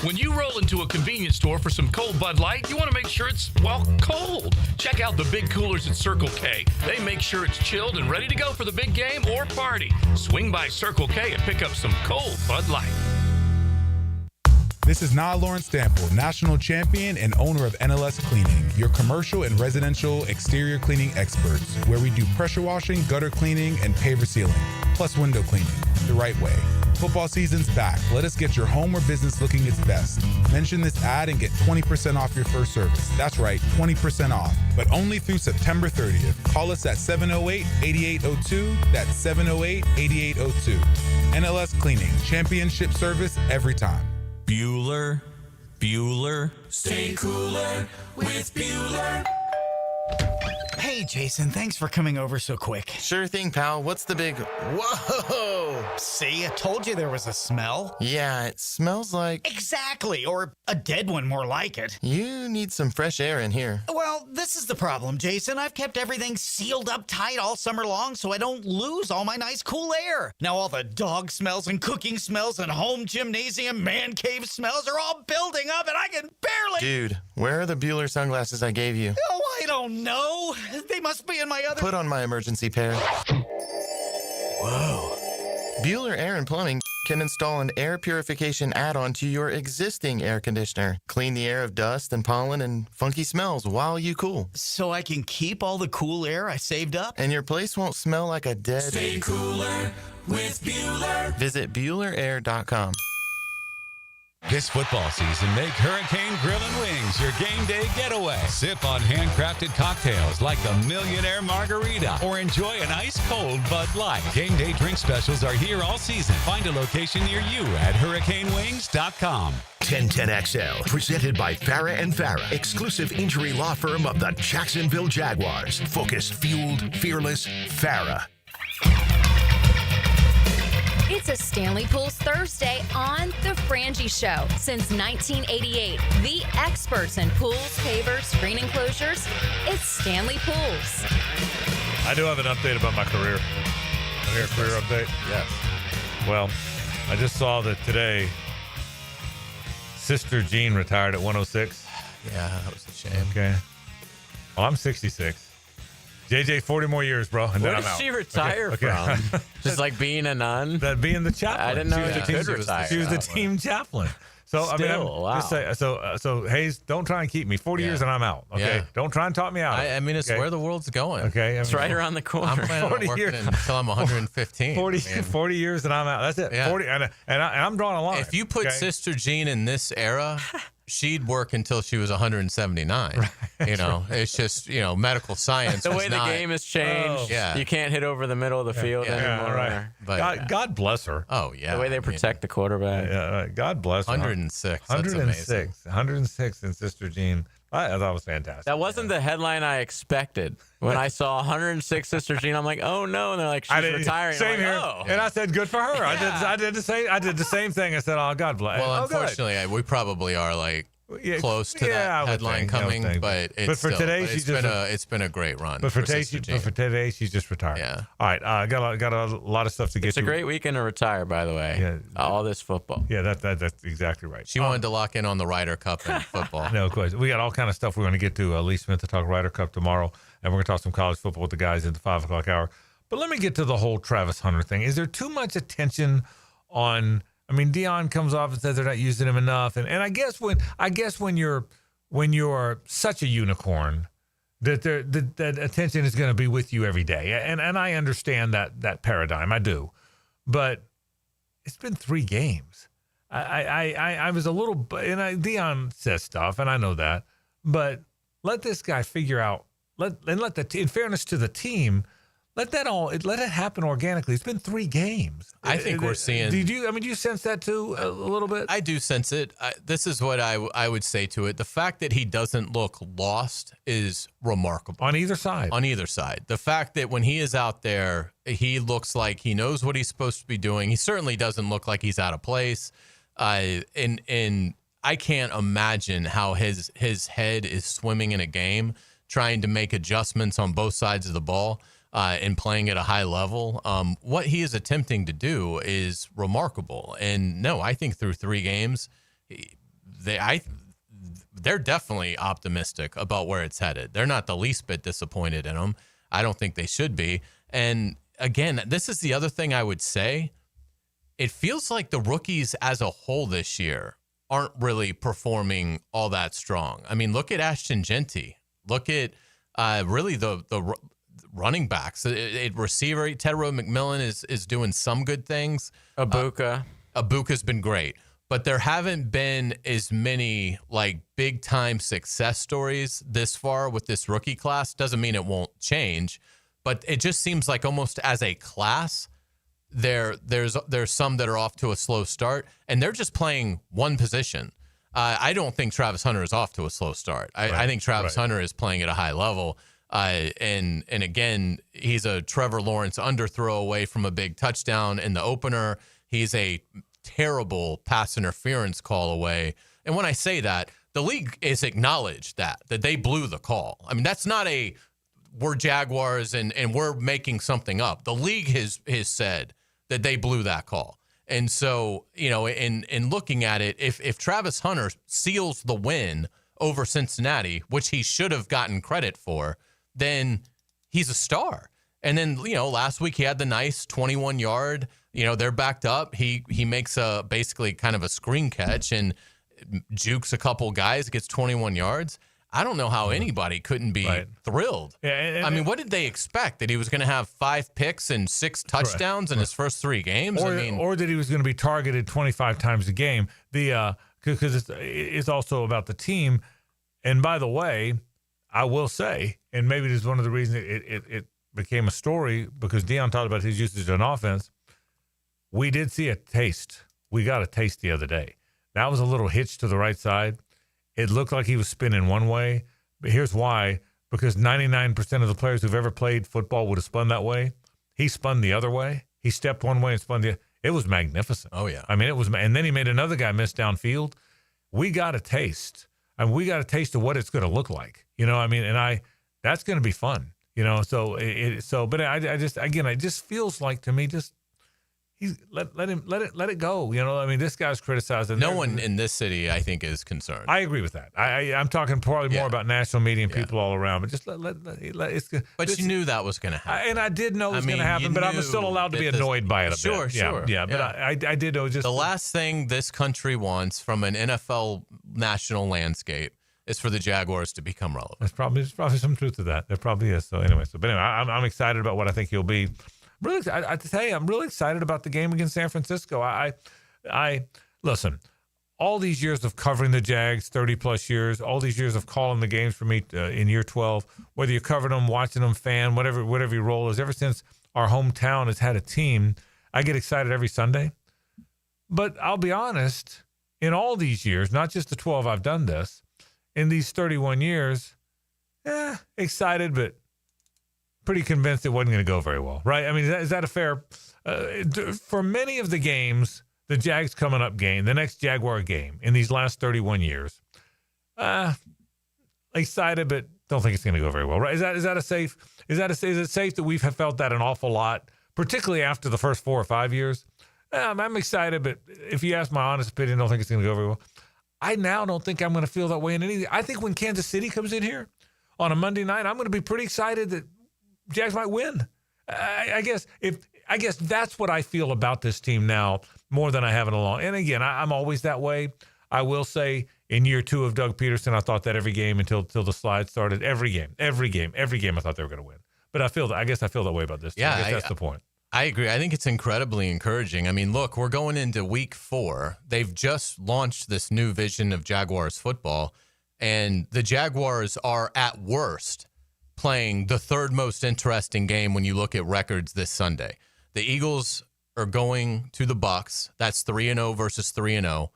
When you roll into a convenience store for some cold Bud Light, you want to make sure it's, well, cold. Check out the big coolers at Circle K. They make sure it's chilled and ready to go for the big game or party. Swing by Circle K and pick up some cold Bud Light. This is Lawrence Stample, national champion and owner of NLS Cleaning, your commercial and residential exterior cleaning experts, where we do pressure washing, gutter cleaning, and paver sealing, plus window cleaning, the right way. Football season's back. Let us get your home or business looking its best. Mention this ad and get 20% off your first service. That's right, 20% off, but only through September 30th. Call us at 708-8802. That's 708-8802. NLS Cleaning, championship service every time. Bueller. Stay cooler with Bueller. Hey, Jason, thanks for coming over so quick. Sure thing, pal. What's the big... Whoa! See, I told you there was a smell. Yeah, it smells like... Exactly, or a dead one more like it. You need some fresh air in here. Well, this is the problem, Jason. I've kept everything sealed up tight all summer long so I don't lose all my nice cool air. Now all the dog smells and cooking smells and home gymnasium man cave smells are all building up and I can barely... Dude, where are the Bueller sunglasses I gave you? Oh, I don't know. They must be in my other... Put on my emergency pair. Whoa. Bueller Air and Plumbing can install an air purification add-on to your existing air conditioner. Clean the air of dust and pollen and funky smells while you cool. So I can keep all the cool air I saved up? And your place won't smell like a dead... Stay cooler with Bueller. Visit BuellerAir.com. This football season, make Hurricane Grill and Wings your game day getaway. Sip on handcrafted cocktails like the Millionaire Margarita or enjoy an ice-cold Bud Light. Game day drink specials are here all season. Find a location near you at hurricanewings.com. 1010XL, presented by Farah and Farah, exclusive injury law firm of the Jacksonville Jaguars. Focused, fueled, fearless, Farah. It's a Stanley Pools Thursday on The Frangie Show. Since 1988, the experts in pools, pavers, screen enclosures, it's Stanley Pools. I do have an update about my career. Want to hear a career update? Yes. Well, I just saw that today, Sister Jean retired at 106. Yeah, that was a shame. Okay. Well, I'm 66. JJ, 40 more years, bro. And Where then did I'm out. she retire from? Just like being a nun? That being the chaplain. I didn't know she could retire. She was the team chaplain. So Still, wow. Just say, so Hayes, don't try and keep me. 40 years and I'm out. Okay, don't try and talk me out. I mean, it's where the world's going. Okay, it's right around the corner. I'm planning on working until I'm 115. 40 years and I'm out. That's it. Yeah. 40, and I'm drawing a line. If you put Sister Jean in this era, she'd work until she was 179. Right. You know, it's just, medical science. The way the game has changed. Yeah. You can't hit over the middle of the field anymore. Right. But God bless her. Oh, yeah. The way they protect the quarterback. Yeah, God bless her. 106. 106 in Sister Jean. I thought it was fantastic. That wasn't the headline I expected. When I saw 106 Sister Jean, I'm like, oh no, and they're like, she's retiring. Same here. Oh. And I said, good for her. Yeah. I did the same thing. I said, oh, God bless. Well, unfortunately, we probably are close to that headline coming, but it's been a great run. But for today, she's just retired. Yeah. All right. Got a lot of stuff to get to. It's a great weekend to retire, by the way. Yeah. All this football. Yeah, that's exactly right. She wanted to lock in on the Ryder Cup in football. No, of course. We got all kind of stuff we're going to get to. Lee Smith to talk Ryder Cup tomorrow, and we're going to talk some college football with the guys at the 5 o'clock hour. But let me get to the whole Travis Hunter thing. Is there too much attention on? I mean, Deion comes off and says they're not using him enough, and I guess when you're such a unicorn, that attention is going to be with you every day, and I understand that paradigm, I do, but it's been 3 games. I was a little, and Deion says stuff, and I know that, but let this guy figure out. In fairness to the team. Let it happen organically. It's been 3 games. I think we're seeing. Do you sense that too a little bit? I do sense it. This is what I would say to it. The fact that he doesn't look lost is remarkable. On either side. The fact that when he is out there, he looks like he knows what he's supposed to be doing. He certainly doesn't look like he's out of place. And I can't imagine how his head is swimming in a game, trying to make adjustments on both sides of the ball and playing at a high level. What he is attempting to do is remarkable. And no, I think through 3 games, they're definitely optimistic about where it's headed. They're not the least bit disappointed in him. I don't think they should be. And again, this is the other thing I would say. It feels like the rookies as a whole this year aren't really performing all that strong. I mean, look at Ashton Genty. Look at really the running backs. Receiver, Tedrow McMillan is doing some good things. Abuka's been great. But there haven't been as many like big time success stories this far with this rookie class. Doesn't mean it won't change, but it just seems like almost as a class, there's some that are off to a slow start, and they're just playing one position. I don't think Travis Hunter is off to a slow start. I think Travis Hunter is playing at a high level. And again, he's a Trevor Lawrence underthrow away from a big touchdown in the opener. He's a terrible pass interference call away. And when I say that, the league is acknowledged that they blew the call. I mean, that's not we're Jaguars and we're making something up. The league has said that they blew that call. And so, in looking at it, if Travis Hunter seals the win over Cincinnati, which he should have gotten credit for, then he's a star. And then, last week he had the nice 21-yard, they're backed up. He makes basically kind of a screen catch and jukes a couple guys, gets 21 yards. I don't know how anybody couldn't be thrilled. Yeah, I mean, what did they expect? That he was going to have 5 picks and 6 touchdowns in his first 3 games? Or that he was going to be targeted 25 times a game. Because it's also about the team. And by the way, I will say, and maybe this is one of the reasons it became a story, because Deion talked about his usage on offense. We did see a taste. We got a taste the other day. That was a little hitch to the right side. It looked like he was spinning one way, but here's why. Because 99% of the players who've ever played football would have spun that way. He spun the other way. He stepped one way and spun the other. It was magnificent. Oh, yeah. I mean, it was. And then he made another guy miss downfield. We got a taste. And we got a taste of what it's going to look like. That's going to be fun. But it just feels like to me, let it go. This guy's criticized. No one in this city, I think, is concerned. I agree with that. I'm talking probably more about national media and people all around, but just let it's. But you knew that was going to happen, and I did know it was going to happen. But I'm still allowed to be annoyed by it a bit. Sure. Yeah. But I did know just the last thing this country wants from an NFL national landscape is for the Jaguars to become relevant. There's probably some truth to that. There probably is. But anyway, I'm excited about what I think he'll be. Really, I tell you, I'm really excited about the game against San Francisco. I listen. All these years of covering the Jags, 30-plus years, all these years of calling the games for me in year 12, whether you covered them, watching them, fan, whatever your role is, ever since our hometown has had a team, I get excited every Sunday. But I'll be honest, in all these years, not just the 12 I've done this, in these 31 years, excited, but pretty convinced it wasn't going to go very well, right? I mean, is that a fair for many of the games, the Jags coming up game, the next Jaguar game in these last 31 years, excited, but don't think it's going to go very well, right? Is it safe that we've felt that an awful lot, particularly after the first 4 or 5 years? I'm excited, but if you ask my honest opinion, I don't think it's going to go very well. I now don't think I'm going to feel that way in any. I think when Kansas City comes in here on a Monday night, I'm going to be pretty excited that Jags might win. I guess that's what I feel about this team now more than I have in a long. And again, I'm always that way. I will say in year 2 of Doug Peterson, I thought that every game until the slide started. Every game, I thought they were going to win. But I guess I feel that way about this team. Yeah, I guess that's the point. I agree. I think it's incredibly encouraging. I mean, look, we're going into week 4. They've just launched this new vision of Jaguars football, and the Jaguars are at worst playing the 3rd most interesting game when you look at records this Sunday. The Eagles are going to the Bucs. That's 3-0 versus 3-0.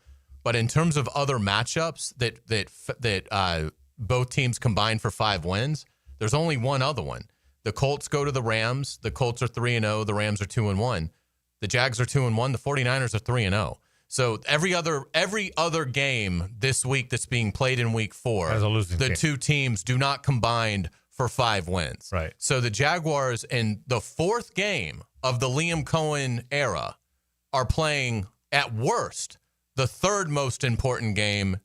But in terms of other matchups that both teams combined for 5 wins, there's only one other one. The Colts go to the Rams. The Colts are 3-0. The Rams are 2-1. The Jags are 2-1. The 49ers are 3-0. So every other game this week that's being played in week 4, has a losing team. two teams do not combine for 5 wins. Right. So the Jaguars in the 4th game of the Liam Cohen era are playing at worst the 3rd most important game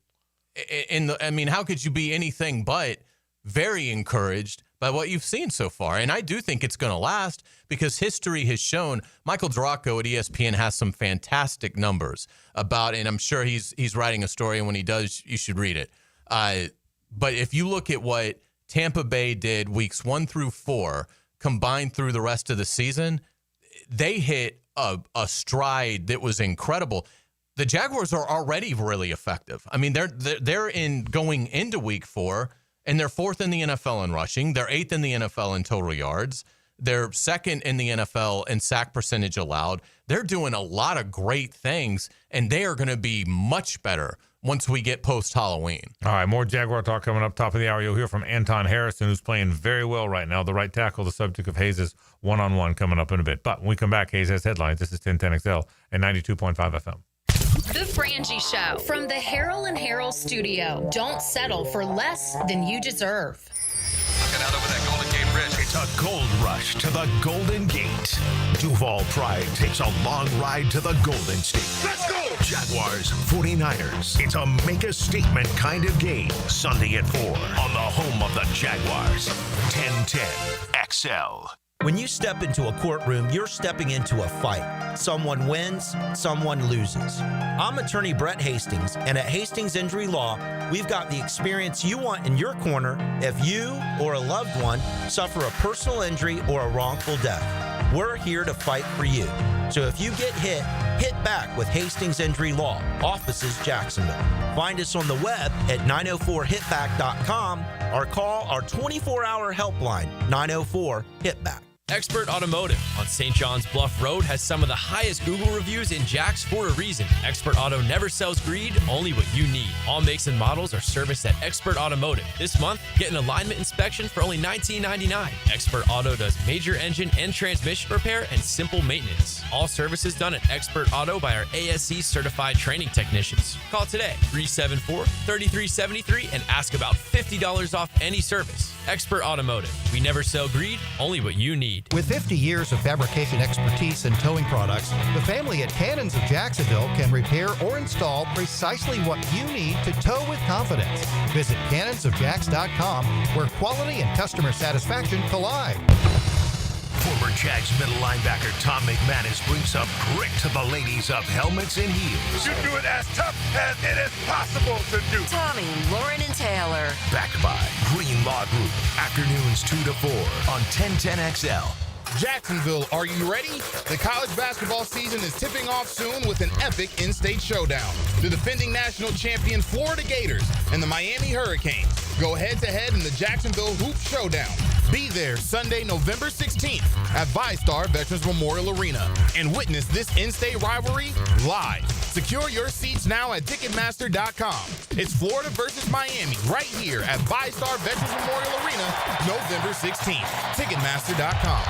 how could you be anything but very encouraged by what you've seen so far? And I do think it's going to last because history has shown. Michael Duraco at ESPN has some fantastic numbers about, and I'm sure he's writing a story, and when he does, you should read it. But if you look at what Tampa Bay did weeks 1 through 4 combined through the rest of the season, they hit a stride that was incredible. The Jaguars are already really effective. I mean, they're in going into week 4, and they're 4th in the NFL in rushing. They're 8th in the NFL in total yards. They're 2nd in the NFL in sack percentage allowed. They're doing a lot of great things, and they are going to be much better once we get post-Halloween. All right, more Jaguar talk coming up. Top of the hour, you'll hear from Anton Harrison, who's playing very well right now. The right tackle, the subject of Hayes' one-on-one coming up in a bit. But when we come back, Hayes has headlines. This is 1010XL and 92.5 FM. The Frangie Show from the Harrell and Harrell studio. Don't settle for less than you deserve. Looking out over that Golden Gate Bridge. It's a gold rush to the Golden Gate. Duval Pride takes a long ride to the Golden State. Let's go! Jaguars, 49ers. It's a make-a-statement kind of game. Sunday at 4 on the home of the Jaguars. 1010 XL. When you step into a courtroom, you're stepping into a fight. Someone wins, someone loses. I'm attorney Brett Hastings, and at Hastings Injury Law, we've got the experience you want in your corner if you or a loved one suffer a personal injury or a wrongful death. We're here to fight for you. So if you get hit, hit back with Hastings Injury Law, offices Jacksonville. Find us on the web at 904hitback.com or call our 24-hour helpline, 904-HITBACK. Expert Automotive on St. John's Bluff Road has some of the highest Google reviews in Jax for a reason. Expert Auto never sells greed, only what you need. All makes and models are serviced at Expert Automotive. This month, get an alignment inspection for only $19.99. Expert Auto does major engine and transmission repair and simple maintenance. All services done at Expert Auto by our ASC certified training technicians. Call today, 374-3373, and ask about $50 off any service. Expert Automotive. We never sell greed, only what you need. With 50 years of fabrication expertise in towing products, the family at Cannons of Jacksonville can repair or install precisely what you need to tow with confidence. Visit cannonsofjax.com, where quality and customer satisfaction collide. Former Jags middle linebacker Tom McManus brings some grit to the ladies of helmets and heels. You do it as tough as it is possible to do. Tommy, Lauren, and Taylor. Backed by Green Law Group. Afternoons 2 to 4 on 1010XL. Jacksonville, are you ready? The college basketball season is tipping off soon with an epic in-state showdown. The defending national champion Florida Gators and the Miami Hurricanes go head-to-head in the Jacksonville Hoop Showdown. Be there Sunday, November 16th at VyStar Veterans Memorial Arena and witness this in-state rivalry live. Secure your seats now at Ticketmaster.com. It's Florida versus Miami right here at VyStar Veterans Memorial Arena, November 16th. Ticketmaster.com.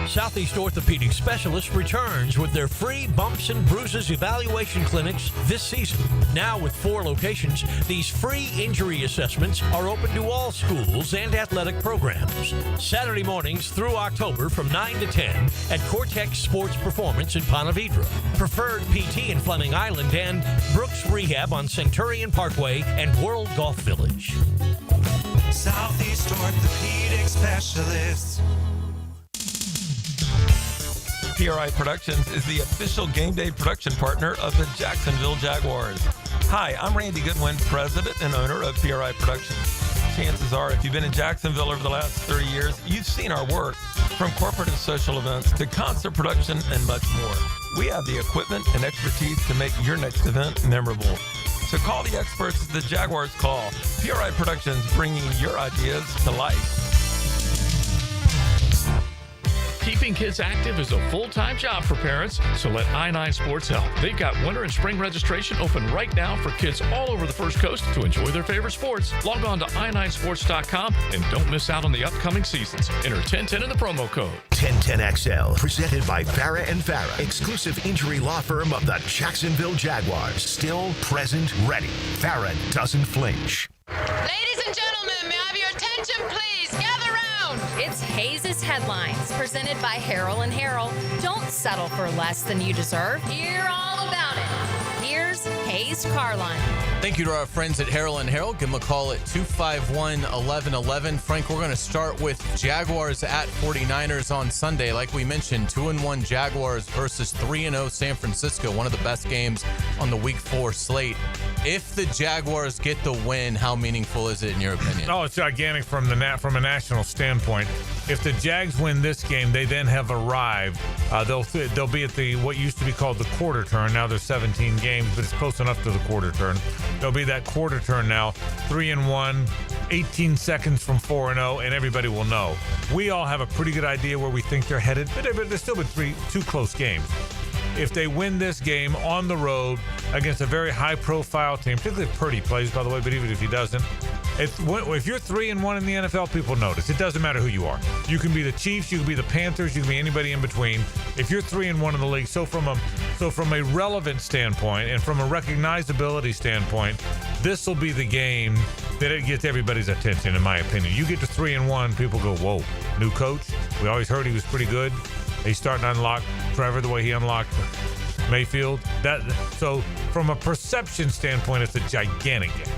Southeast Orthopedic Specialists returns with their free bumps and bruises evaluation clinics this season. Now with 4 locations, these free injury assessments are open to all schools and athletic programs. Saturday mornings through October from 9 to 10 at Cortex Sports Performance in Ponte Vedra. Preferred PT in Fleming Island and Brooks Rehab on Centurion Parkway and World Golf Village. Southeast Orthopedic Specialists. PRI Productions is the official game day production partner of the Jacksonville Jaguars. Hi, I'm Randy Goodwin, president and owner of PRI Productions. Chances are, if you've been in Jacksonville over the last 30 years, you've seen our work, from corporate and social events to concert production and much more. We have the equipment and expertise to make your next event memorable. So call the experts the Jaguars call. PRI Productions, bringing your ideas to life. Keeping kids active is a full-time job for parents, so let I-9 Sports help. They've got winter and spring registration open right now for kids all over the First Coast to enjoy their favorite sports. Log on to i9sports.com and don't miss out on the upcoming seasons. Enter 1010 in the promo code. 1010XL, presented by Farah & Farah, exclusive injury law firm of the Jacksonville Jaguars. Still, present, ready. Farah doesn't flinch. Ladies and gentlemen, may I have your attention, please? Gather round. It's Hayes' Headlines, presented by Harrell & Harrell. Don't settle for less than you deserve. Hear all about it. Here's Hayes Carline. Thank you to our friends at Harrell & Harrell. Give them a call at 251-1111. Frank, we're going to start with Jaguars at 49ers on Sunday. Like we mentioned, 2-1 Jaguars versus 3-0 San Francisco, one of the best games on the Week 4 slate. If the Jaguars get the win, how meaningful is it in your opinion? Oh, it's gigantic from a national standpoint. If the Jags win this game, they then have arrived. They'll be at what used to be called the quarter turn. Now there's 17 games, but it's close enough to the quarter turn. They'll be that quarter turn now, 3-1, 18 seconds from 4-0, and everybody will know. We all have a pretty good idea where we think they're headed, but there's still been two close games. If they win this game on the road against a very high-profile team, particularly if Purdy plays, by the way, but even if he doesn't, if you're 3-1 in the NFL, people notice. It doesn't matter who you are. You can be the Chiefs, you can be the Panthers, you can be anybody in between. If you're 3-1 in the league, so from a relevant standpoint and from a recognizability standpoint, this will be the game that it gets everybody's attention, in my opinion. You get to 3-1, people go, whoa, new coach. We always heard he was pretty good. He's starting to unlock Trevor the way he unlocked Mayfield. So from a perception standpoint, it's a gigantic game.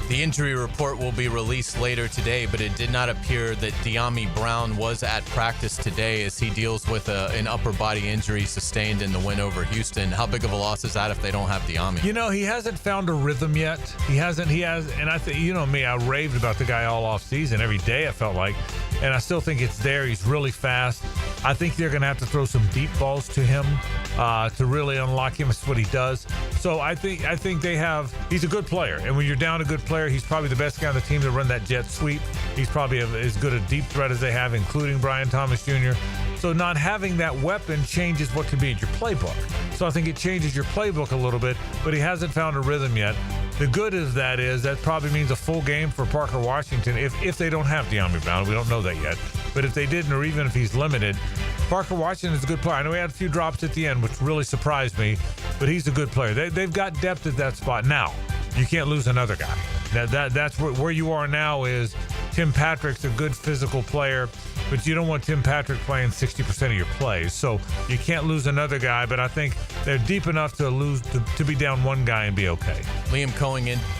The injury report will be released later today, but it did not appear that De'Ami Brown was at practice today as he deals with an upper body injury sustained in the win over Houston. How big of a loss is that if they don't have De'Ami? He hasn't found a rhythm yet. He has, and I think, me, I raved about the guy all off season. Every day I felt like, and I still think it's there. He's really fast. I think they're going to have to throw some deep balls to him to really unlock him. That's what he does. So I think he's a good player. And when you're down a good player, he's probably the best guy on the team to run that jet sweep. He's probably as good a deep threat as they have, including Brian Thomas Jr. So not having that weapon changes what can be in your playbook. So I think it changes your playbook a little bit, but he hasn't found a rhythm yet. The good is that probably means a full game for Parker Washington if they don't have De'Ami Brown. We don't know that yet. But if they didn't, or even if he's limited, Parker Washington is a good player. I know he had a few drops at the end, which really surprised me, but he's a good player. They've got depth at that spot. Now, you can't lose another guy. That's where you are now is Tim Patrick's a good physical player, but you don't want Tim Patrick playing 60% of your plays. So you can't lose another guy, but I think they're deep enough to be down one guy and be okay. Liam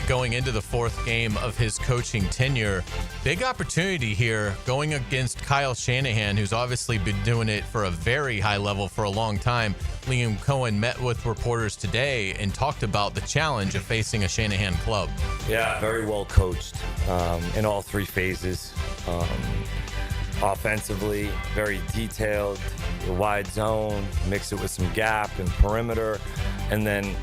going into the fourth game of his coaching tenure. Big opportunity here going against Kyle Shanahan, who's obviously been doing it for a very high level for a long time. Liam Cohen met with reporters today and talked about the challenge of facing a Shanahan club. Yeah, very well coached in all three phases. Offensively, very detailed, the wide zone, mix it with some gap and perimeter, and then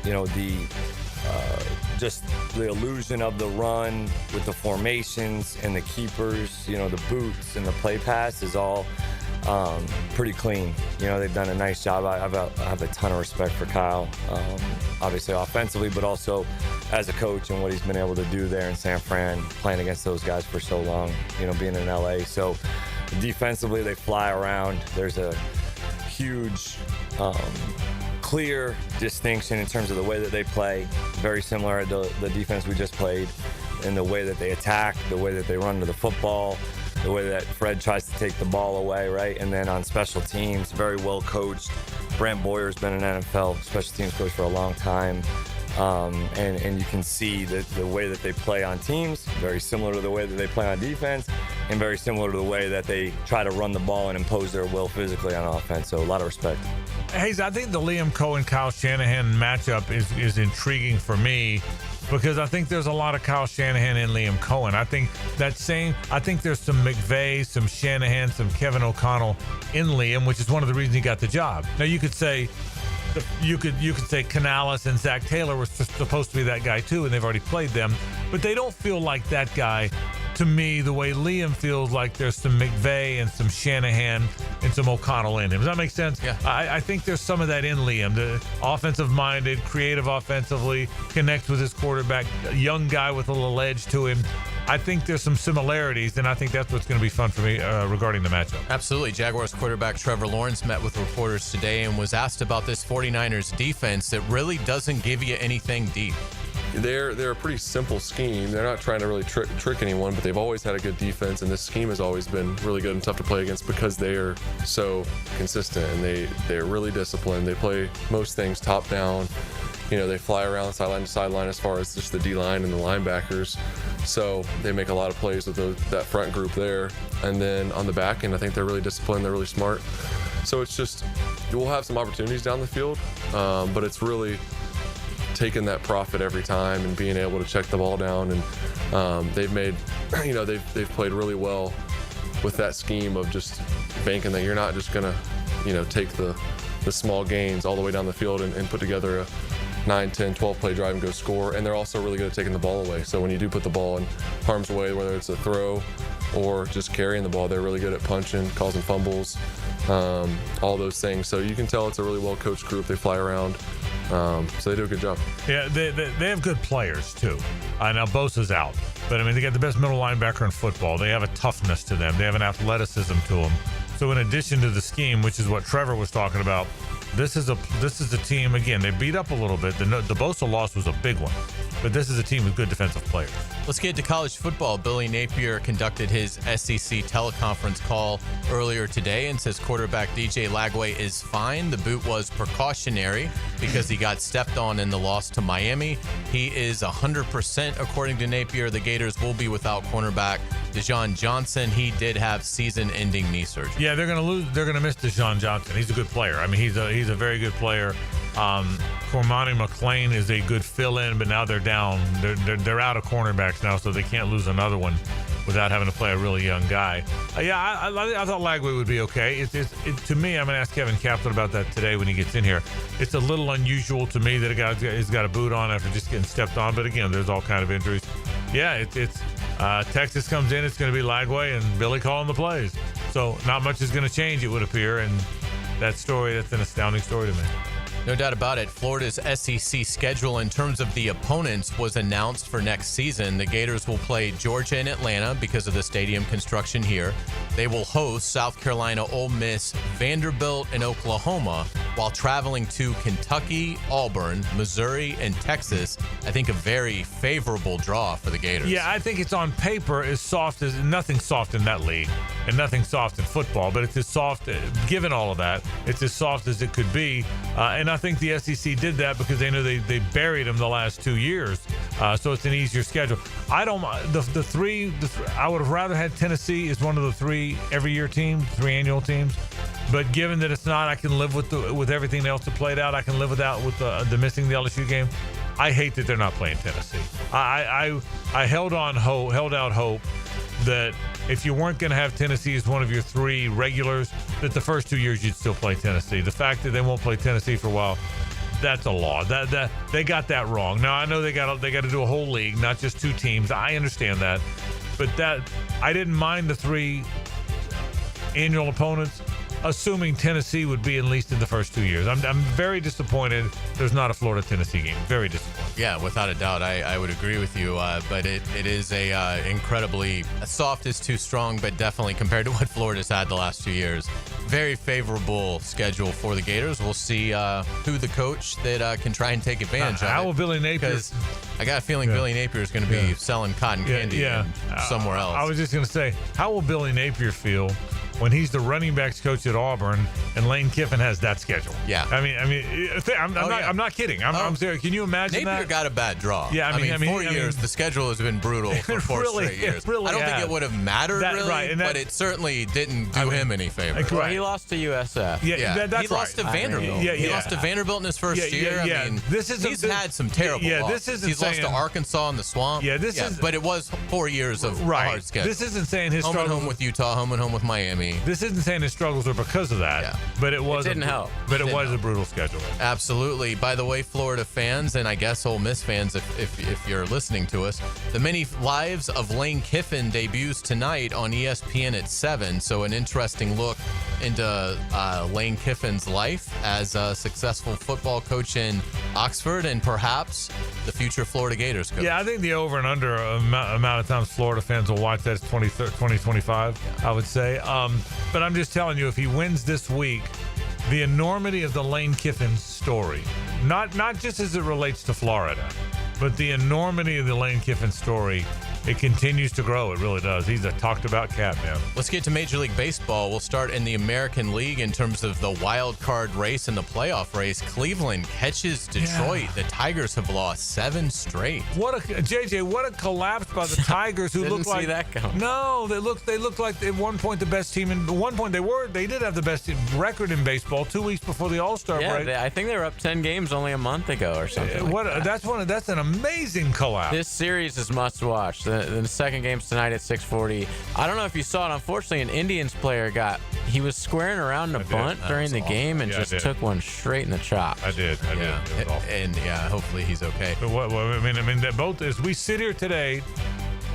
just the illusion of the run with the formations and the keepers, the boots and the play pass is all pretty clean. They've done a nice job. I have a ton of respect for Kyle, obviously offensively, but also as a coach and what he's been able to do there in San Fran, playing against those guys for so long, being in LA. So defensively, they fly around. There's a huge, clear distinction in terms of the way that they play. Very similar to the defense we just played, in the way that they attack, the way that they run to the football, the way that Fred tries to take the ball away, right? And then on special teams, very well coached. Brant Boyer's been an NFL special teams coach for a long time. And you can see that the way that they play on teams, very similar to the way that they play on defense, and very similar to the way that they try to run the ball and impose their will physically on offense. So a lot of respect. Hayes, I think the Liam Cohen, Kyle Shanahan matchup is intriguing for me, because I think there's a lot of Kyle Shanahan and Liam Cohen. I think there's some McVay, some Shanahan, some Kevin O'Connell in Liam, which is one of the reasons he got the job. Now you could say Canales and Zach Taylor were supposed to be that guy too, and they've already played them, but they don't feel like that guy to me the way Liam feels like there's some McVay and some Shanahan and some O'Connell in him. Does that make sense? Yeah. I think there's some of that in Liam. The offensive-minded, creative offensively, connects with his quarterback, a young guy with a little edge to him. I think there's some similarities, and I think that's what's going to be fun for me regarding the matchup. Absolutely. Jaguars quarterback Trevor Lawrence met with reporters today and was asked about this 49ers defense that really doesn't give you anything deep. They're a pretty simple scheme. They're not trying to really trick anyone, but they've always had a good defense, and this scheme has always been really good and tough to play against because they are so consistent and they're really disciplined. They play most things top down. They fly around sideline to sideline as far as just the D-line and the linebackers. So they make a lot of plays with that front group there. And then on the back end, I think they're really disciplined. They're really smart. So it's just, we'll have some opportunities down the field, but it's really taking that profit every time and being able to check the ball down. And they've made, they've played really well with that scheme of just banking that you're not just going to, take the small gains all the way down the field and put together a 9, 10, 12 play drive and go score. And they're also really good at taking the ball away. So when you do put the ball in harm's way, whether it's a throw or just carrying the ball, they're really good at punching, causing fumbles, all those things. So you can tell it's a really well-coached group. They fly around. So they do a good job. Yeah, they have good players, too. Now Bosa's out. But, they got the best middle linebacker in football. They have a toughness to them. They have an athleticism to them. So in addition to the scheme, which is what Trevor was talking about, this is a team, again, they beat up a little bit. The Bosa loss was a big one. But this is a team with good defensive players. Let's get to college football. Billy Napier conducted his SEC teleconference call earlier today and says quarterback DJ Lagway is fine. The boot was precautionary because he got stepped on in the loss to Miami. He is 100% according to Napier. The Gators will be without cornerback Deshaun Johnson. He did have season-ending knee surgery. Yeah, they're going to lose. They're going to miss Deshaun Johnson. He's a good player. He's a very good player. Cormani McClain is a good fill-in, but now they're down. They're out of cornerbacks now, so they can't lose another one without having to play a really young guy. I thought Lagway would be okay. To me, I'm going to ask Kevin Kaplan about that today when he gets in here. It's a little unusual to me that a guy has got a boot on after just getting stepped on, but again, there's all kind of injuries. Yeah, Texas comes in, it's going to be Lagway and Billy calling the plays. So not much is going to change, it would appear, and that's an astounding story to me. No doubt about it. Florida's SEC schedule in terms of the opponents was announced for next season. The Gators will play Georgia and Atlanta because of the stadium construction here. They will host South Carolina, Ole Miss, Vanderbilt, and Oklahoma while traveling to Kentucky, Auburn, Missouri, and Texas. I think a very favorable draw for the Gators. Yeah, I think it's on paper as soft as nothing soft in that league and nothing soft in football, but it's as soft, given all of that, it's as soft as it could be. And I think the SEC did that because they knew they buried them the last 2 years. So it's an easier schedule. I would have rather had Tennessee as one of the 3 every year teams, 3 annual teams. But given that it's not, I can live with everything else that played out. I can live with the missing the LSU game. I hate that they're not playing Tennessee. I held out hope that if you weren't going to have Tennessee as one of your 3 regulars, that the first 2 years you'd still play Tennessee. The fact that they won't play Tennessee for a while, that's a law. That they got that wrong. Now I know they got to do a whole league, not just 2 teams. I understand that, but I didn't mind the 3 annual opponents, assuming Tennessee would be at least in the first 2 years. I'm very disappointed there's not a Florida-Tennessee game. Very disappointed. Yeah, without a doubt. I would agree with you. But it is a incredibly soft is too strong, but definitely compared to what Florida's had the last 2 years. Very favorable schedule for the Gators. We'll see who the coach that can try and take advantage of it. How will Billy Napier? Because I got a feeling Billy Napier is going to be selling cotton candy somewhere else. I was just going to say, how will Billy Napier feel when he's the running backs coach at Auburn and Lane Kiffin has that schedule? Yeah. I'm not kidding. I'm serious. Can you imagine Napier that? got a bad draw. Yeah, 4 years, the schedule has been brutal for 4 straight years. I don't think it would have mattered, but it certainly didn't do him any favor. Well, he lost to USF. That's he lost to Vanderbilt. He lost to Vanderbilt in his first year. He's had some terrible losses. He's lost to Arkansas in the swamp. But it was 4 years of a hard schedule. This isn't saying his home and home with Utah, home and home with Miami. me. This isn't saying his struggles were because of that, but it was. It didn't help. But it was a brutal schedule. Absolutely. By the way, Florida fans, and I guess Ole Miss fans, if you're listening to us, the many lives of Lane Kiffin debuts tonight on ESPN at 7. So an interesting look into Lane Kiffin's life as a successful football coach in Oxford and perhaps the future Florida Gators coach. Yeah, I think the over and under amount of times Florida fans will watch that is 20-25, I would say. But I'm just telling you, if he wins this week, the enormity of the Lane Kiffin story, not just as it relates to Florida, but the enormity of the Lane Kiffin story, it continues to grow. It really does. He's a talked about cat, man. Let's get to Major League Baseball. We'll start in the American League in terms of the wild card race and the playoff race. Cleveland catches Detroit. Yeah. The Tigers have lost 7 straight. What a collapse by the Tigers, who looked like that coming. No, they looked like at one point the best team. At one point they did have the best record in baseball 2 weeks before the All-Star break. I think they were up 10 games only a month ago or something. That's an amazing collapse. This series is must watch. The second game's tonight at 6:40. I don't know if you saw it. Unfortunately, an Indians player he was squaring around a bunt during the game and just took one straight in the chops. I did. And hopefully he's okay. But I mean, that both as we sit here today,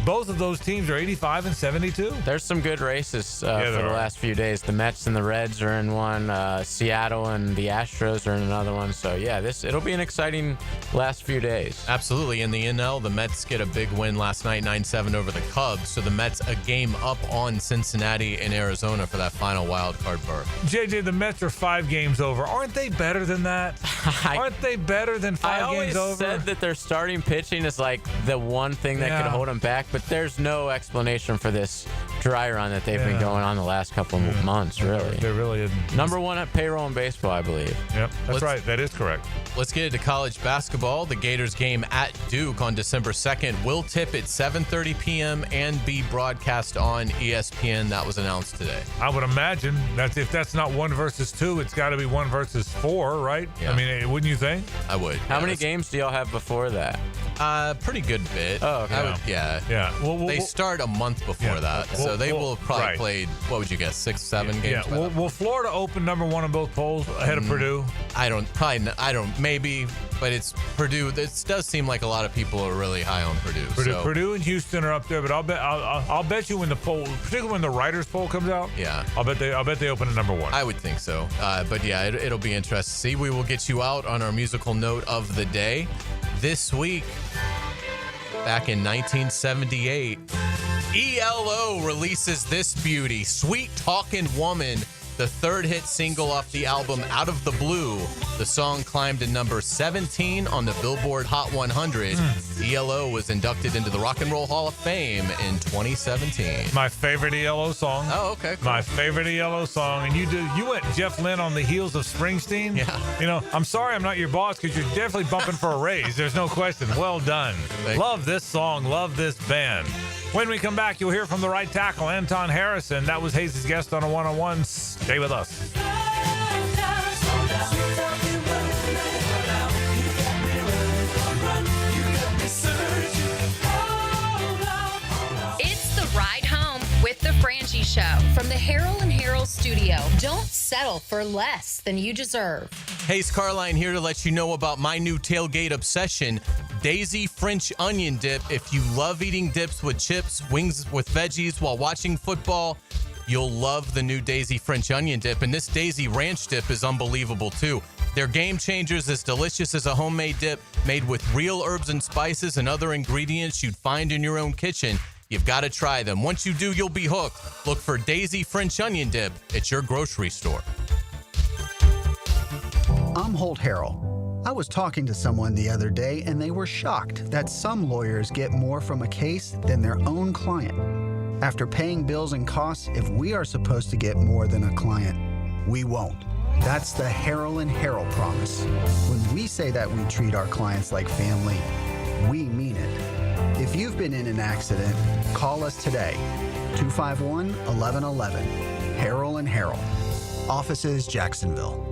both of those teams are 85 and 72. There's some good races for the last few days. The Mets and the Reds are in one. Seattle and the Astros are in another one. So, it'll be an exciting last few days. Absolutely. In the NL, the Mets get a big win last night, 9-7 over the Cubs. So the Mets a game up on Cincinnati and Arizona for that final wild card berth. JJ, the Mets are 5 games over. Aren't they better than that? Aren't they better than 5 games over? I always said that their starting pitching is like the one thing that could hold them back. But there's no explanation for this dry run that they've been going on the last couple of months, really. There really isn't. Number 1 at payroll in baseball, I believe. Yep, that's right. That is correct. Let's get into college basketball. The Gators game at Duke on December 2nd will tip at 7:30 p.m. and be broadcast on ESPN. That was announced today. I would imagine that if that's not 1 versus 2, it's got to be 1 versus 4, right? Yeah. I mean, wouldn't you think? I would. How many games do y'all have before that? Pretty good bit. Oh, okay. Yeah. Well, they start a month before that, so they will have probably played, what would you guess, 6-7 games? Yeah. Will Florida open number 1 in both polls ahead of Purdue? Maybe, but it's Purdue. It does seem like a lot of people are really high on Purdue. Purdue and Houston are up there, but I'll bet you when the poll, particularly when the writers' poll comes out, I'll bet they open at number 1. I would think so. But it'll be interesting to see. We will get you out on our musical note of the day. This week, back in 1978, ELO releases this beauty, Sweet Talkin' Woman, the 3rd hit single off the album Out of the Blue. The song climbed to number 17 on the Billboard Hot 100. ELO was inducted into the Rock and Roll Hall of Fame in 2017. My favorite ELO song. Oh, okay. Cool. My favorite ELO song. And you went Jeff Lynne on the heels of Springsteen. Yeah. I'm sorry I'm not your boss because you're definitely bumping for a raise. There's no question. Well done. Love this song. Love this band. When we come back, you'll hear from the right tackle, Anton Harrison. That was Hayes' guest on a one-on-one. Stay with us. It's the ride home with the Frangie Show from the Harold and Harold studio. Don't settle for less than you deserve. Hayes Carline here to let you know about my new tailgate obsession, Daisy French Onion Dip. If you love eating dips with chips, wings with veggies while watching football, you'll love the new Daisy French Onion Dip. And this Daisy Ranch Dip is unbelievable, too. They're game changers, as delicious as a homemade dip made with real herbs and spices and other ingredients you'd find in your own kitchen. You've got to try them. Once you do, you'll be hooked. Look for Daisy French Onion Dip at your grocery store. I'm Holt Harrell. I was talking to someone the other day, and they were shocked that some lawyers get more from a case than their own client. After paying bills and costs, if we are supposed to get more than a client, we won't. That's the Harrell and Harrell promise. When we say that we treat our clients like family, we mean it. If you've been in an accident, call us today. 251-1111. Harrell and Harrell. Offices, Jacksonville.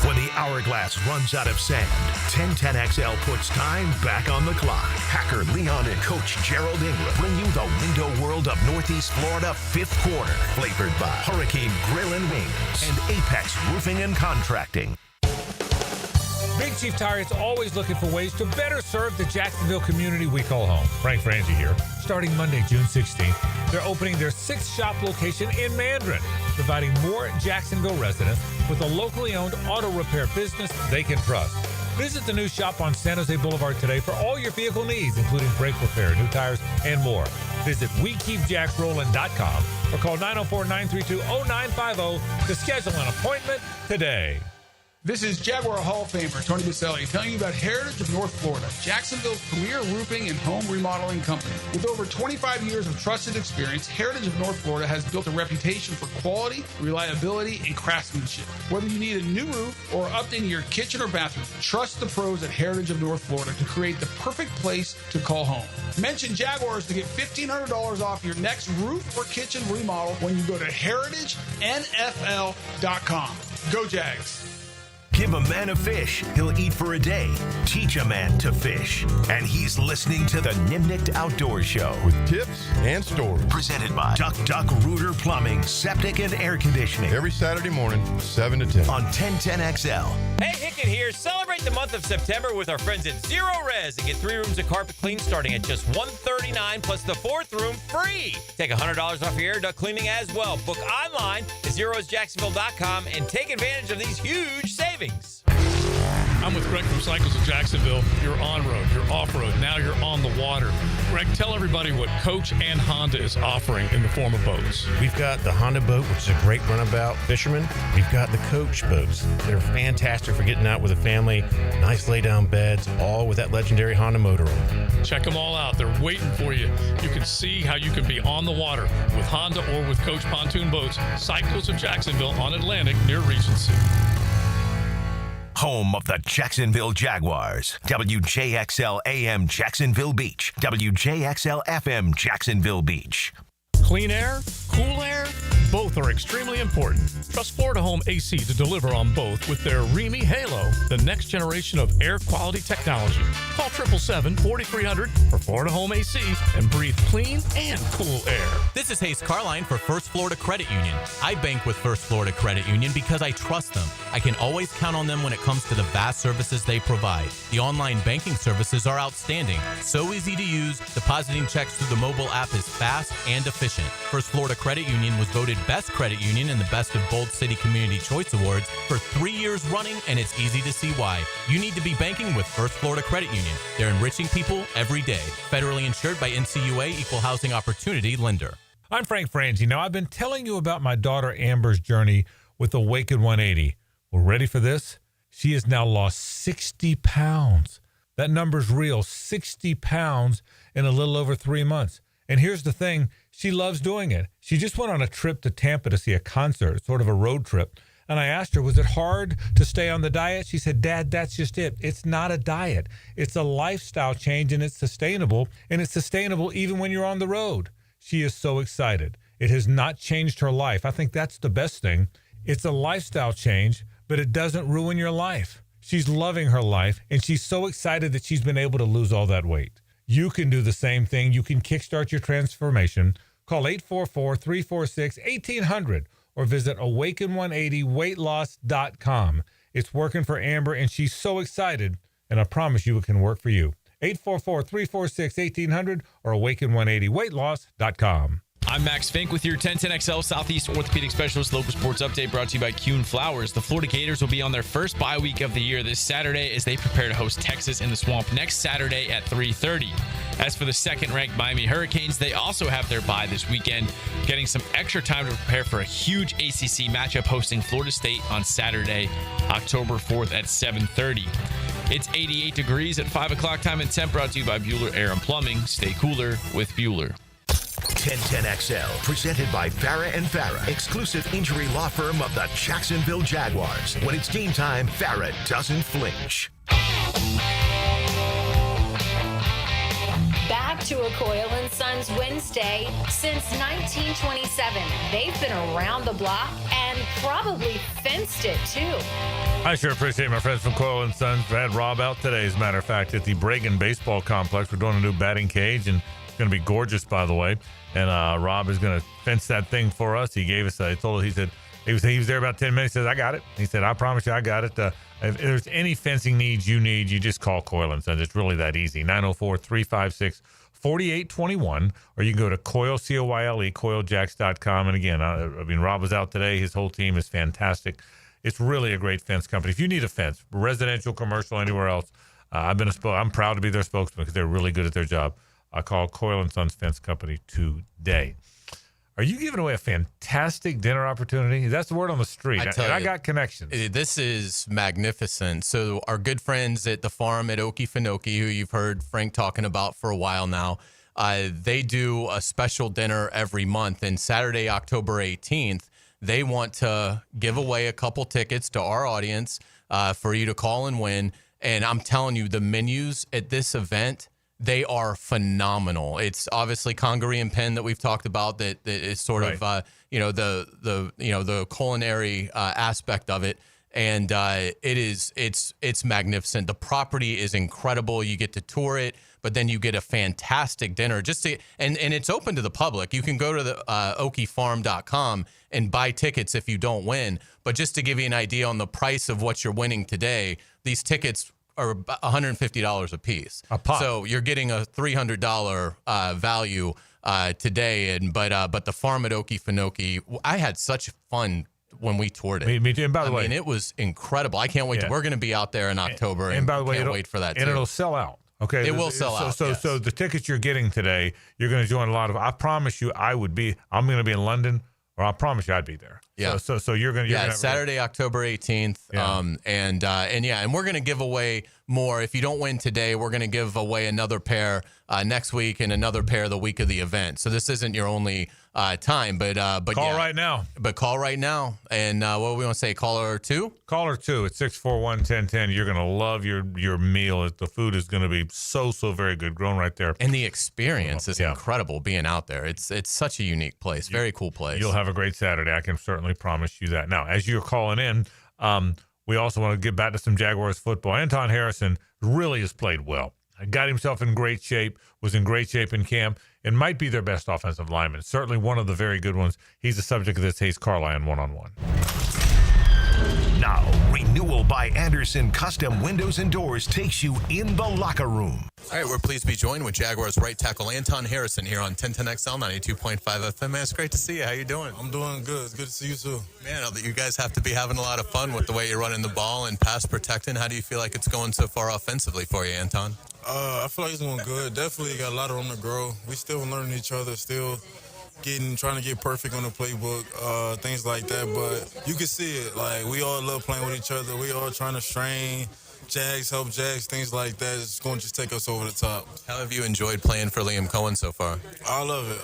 When the hourglass runs out of sand, 1010XL puts time back on the clock. Hacker Leon and Coach Gerald Ingram bring you the window world of Northeast Florida 5th quarter, flavored by Hurricane Grill and Wings and Apex Roofing and Contracting. Big Chief Tire is always looking for ways to better serve the Jacksonville community we call home. Frank Frangie here. Starting Monday, June 16th, they're opening their 6th shop location in Mandarin, providing more Jacksonville residents with a locally owned auto repair business they can trust. Visit the new shop on San Jose Boulevard today for all your vehicle needs, including brake repair, new tires, and more. Visit WeKeepJacksRollin.com or call 904-932-0950 to schedule an appointment today. This is Jaguar Hall of Famer Tony Baselli telling you about Heritage of North Florida, Jacksonville's premier roofing and home remodeling company. With over 25 years of trusted experience, Heritage of North Florida has built a reputation for quality, reliability, and craftsmanship. Whether you need a new roof or updating your kitchen or bathroom, trust the pros at Heritage of North Florida to create the perfect place to call home. Mention Jaguars to get $1,500 off your next roof or kitchen remodel when you go to heritagenfl.com. Go Jags! Give a man a fish, he'll eat for a day. Teach a man to fish. And he's listening to the Nimnicht Outdoor Show. With tips and stories. Presented by Duck Rooter Plumbing, Septic and Air Conditioning. Every Saturday morning, 7 to 10. On 1010XL. Hey, Hickett here. Celebrate the month of September with our friends at Zero Res and get 3 rooms of carpet clean starting at just $139 plus the 4th room free. Take $100 off your air duct cleaning as well. Book online at ZeroResJacksonville.com and take advantage of these huge savings. I'm with Greg from Cycles of Jacksonville. You're on-road, you're off-road, now you're on the water. Greg, tell everybody what Coach and Honda is offering in the form of boats. We've got the Honda boat, which is a great runabout fisherman. We've got the Coach boats. They're fantastic for getting out with a family. Nice lay-down beds, all with that legendary Honda motor on them. Check them all out. They're waiting for you. You can see how you can be on the water with Honda or with Coach pontoon boats. Cycles of Jacksonville on Atlantic near Regency. Home of the Jacksonville Jaguars. WJXL AM Jacksonville Beach. WJXL FM Jacksonville Beach. Clean air, cool air, both are extremely important. Trust Florida Home AC to deliver on both with their Remy Halo, the next generation of air quality technology. Call 777-4300 for Florida Home AC and breathe clean and cool air. This is Hayes Carline for First Florida Credit Union. I bank with First Florida Credit Union because I trust them. I can always count on them when it comes to the vast services they provide. The online banking services are outstanding, so easy to use. Depositing checks through the mobile app is fast and efficient. First Florida Credit Union was voted Best Credit Union in the Best of Bold City Community Choice Awards for 3 years running, and it's easy to see why. You need to be banking with First Florida Credit Union. They're enriching people every day. Federally insured by NCUA, Equal Housing Opportunity Lender. I'm Frank Frangie. Now, I've been telling you about my daughter Amber's journey with Awaken 180. Well, ready for this? She has now lost 60 pounds. That number's real, 60 pounds in a little over 3 months. And here's the thing, she loves doing it. She just went on a trip to Tampa to see a concert, sort of a road trip. And I asked her, was it hard to stay on the diet? She said, Dad, that's just it. It's not a diet. It's a lifestyle change, and it's sustainable. And it's sustainable even when you're on the road. She is so excited. It has not changed her life. I think that's the best thing. It's a lifestyle change, but it doesn't ruin your life. She's loving her life, and she's so excited that she's been able to lose all that weight. You can do the same thing. You can kickstart your transformation. Call 844-346-1800 or visit awaken180weightloss.com. It's working for Amber, and she's so excited, and I promise you it can work for you. 844-346-1800 or awaken180weightloss.com. I'm Max Fink with your 1010XL Southeast Orthopedic Specialist Local Sports Update brought to you by Kuhn Flowers. The Florida Gators will be on their first bye week of the year this Saturday as they prepare to host Texas in the Swamp next Saturday at 3:30. As for the second-ranked Miami Hurricanes, they also have their bye this weekend, getting some extra time to prepare for a huge ACC matchup hosting Florida State on Saturday, October 4th at 7:30. It's 88 degrees at 5 o'clock time and temp brought to you by Bueller Air and Plumbing. Stay cooler with Bueller. 1010XL, presented by Farah & Farah, exclusive injury law firm of the Jacksonville Jaguars. When it's game time, Farah doesn't flinch. Back to a Coyle & Sons Wednesday. Since 1927, they've been around the block and probably fenced it too. I sure appreciate my friends from Coyle & Sons. We had Rob out today, as a matter of fact, at the Bregan Baseball Complex. We're doing a new batting cage, and it's going to be gorgeous, by the way. And Rob is going to fence that thing for us. He gave us, he said, he was there about 10 minutes. He says, I got it. He said, I promise you, I got it. If there's any fencing needs you need, you just call Coyle & Sons. It's really that easy. 904-356-4821, or you can go to Coyle, C-O-Y-L-E, CoyleJacks.com. And again, Rob was out today. His whole team is fantastic. It's really a great fence company. If you need a fence, residential, commercial, anywhere else, I'm proud to be their spokesman because they're really good at their job. I call Coyle & Sons Fence Company today. Are you giving away a fantastic dinner opportunity? That's the word on the street. I got connections. This is magnificent. So our good friends at the farm at Okefenokee, who you've heard Frank talking about for a while now, they do a special dinner every month. And Saturday, October 18th, they want to give away a couple tickets to our audience for you to call and win. And I'm telling you, the menus at this event, they are phenomenal. It's obviously Congaree and Penn that we've talked about that is sort of the culinary aspect of it. And it's magnificent. The property is incredible. You get to tour it, but then you get a fantastic dinner. And it's open to the public. You can go to the okiefarm.com and buy tickets if you don't win. But just to give you an idea on the price of what you're winning today, these tickets are $150 a piece. A pop. So you're getting a $300 value today. But the farm at Okefenokee, I had such fun when we toured it. Me too. And by the way, it was incredible. I can't wait. We're going to be out there in October. And by the way, can't wait for that too. And it'll sell out. Okay, it will sell out. So the tickets you're getting today, you're going to join a lot of. I promise you, I'm going to be in London, or I promise you, I'd be there. Yeah. So you're going to. Yeah, it's Saturday, October 18th. Yeah. And we're going to give away more. If you don't win today, we're going to give away another pair next week and another pair the week of the event. So this isn't your only time, but call right now. But call right now. And what do we want to say? Caller 2? Caller 2 at 641-1010. You're going to love your meal. The food is going to be so very good, grown right there. And the experience is incredible being out there. It's such a unique place. Very cool place. You'll have a great Saturday. I can certainly promise you that. Now, as you're calling in, we also want to get back to some Jaguars football. Anton Harrison really has played well. Got himself in great shape, was in great shape in camp, and might be their best offensive lineman. Certainly one of the very good ones. He's the subject of this Hayes Carline one-on-one. Now, Renewal by Anderson Custom Windows and Doors takes you in the locker room. All right, we're pleased to be joined with Jaguars right tackle Anton Harrison here on 1010XL 92.5 FM. Man, it's great to see you. How you doing? I'm doing good. It's good to see you too. Man, you guys have to be having a lot of fun with the way you're running the ball and pass protecting. How do you feel like it's going so far offensively for you, Anton? I feel like it's going good. Definitely got a lot of room to grow. We still learning each other, still trying to get perfect on the playbook, things like that. But you can see it. Like, we all love playing with each other. We all trying to strain. Jags help Jags, things like that. It's going to just take us over the top. How have you enjoyed playing for Liam Cohen so far? I love it.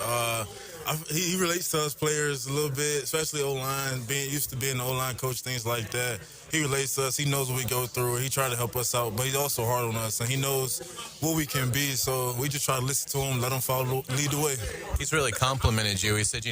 He relates to us players a little bit, especially O-line, being used to being the O-line coach, things like that. He relates to us. He knows what we go through. He tried to help us out, but he's also hard on us, and he knows what we can be. So we just try to listen to him, let him lead the way. He's really complimented you. He said,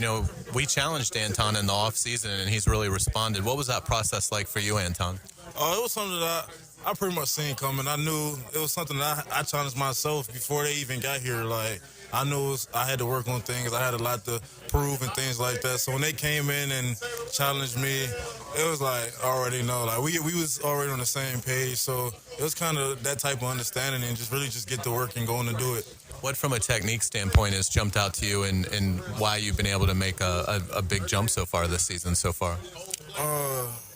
we challenged Anton in the offseason, and he's really responded. What was that process like for you, Anton? It was something that I pretty much seen coming. I knew it was something that I challenged myself before they even got here. Like, I knew I had to work on things. I had a lot to prove and things like that. So when they came in and challenged me, it was like, I already know. Like, we was already on the same page. So it was kind of that type of understanding and just get to work and going to do it. What, from a technique standpoint, has jumped out to you and why you've been able to make a big jump so far this season so far?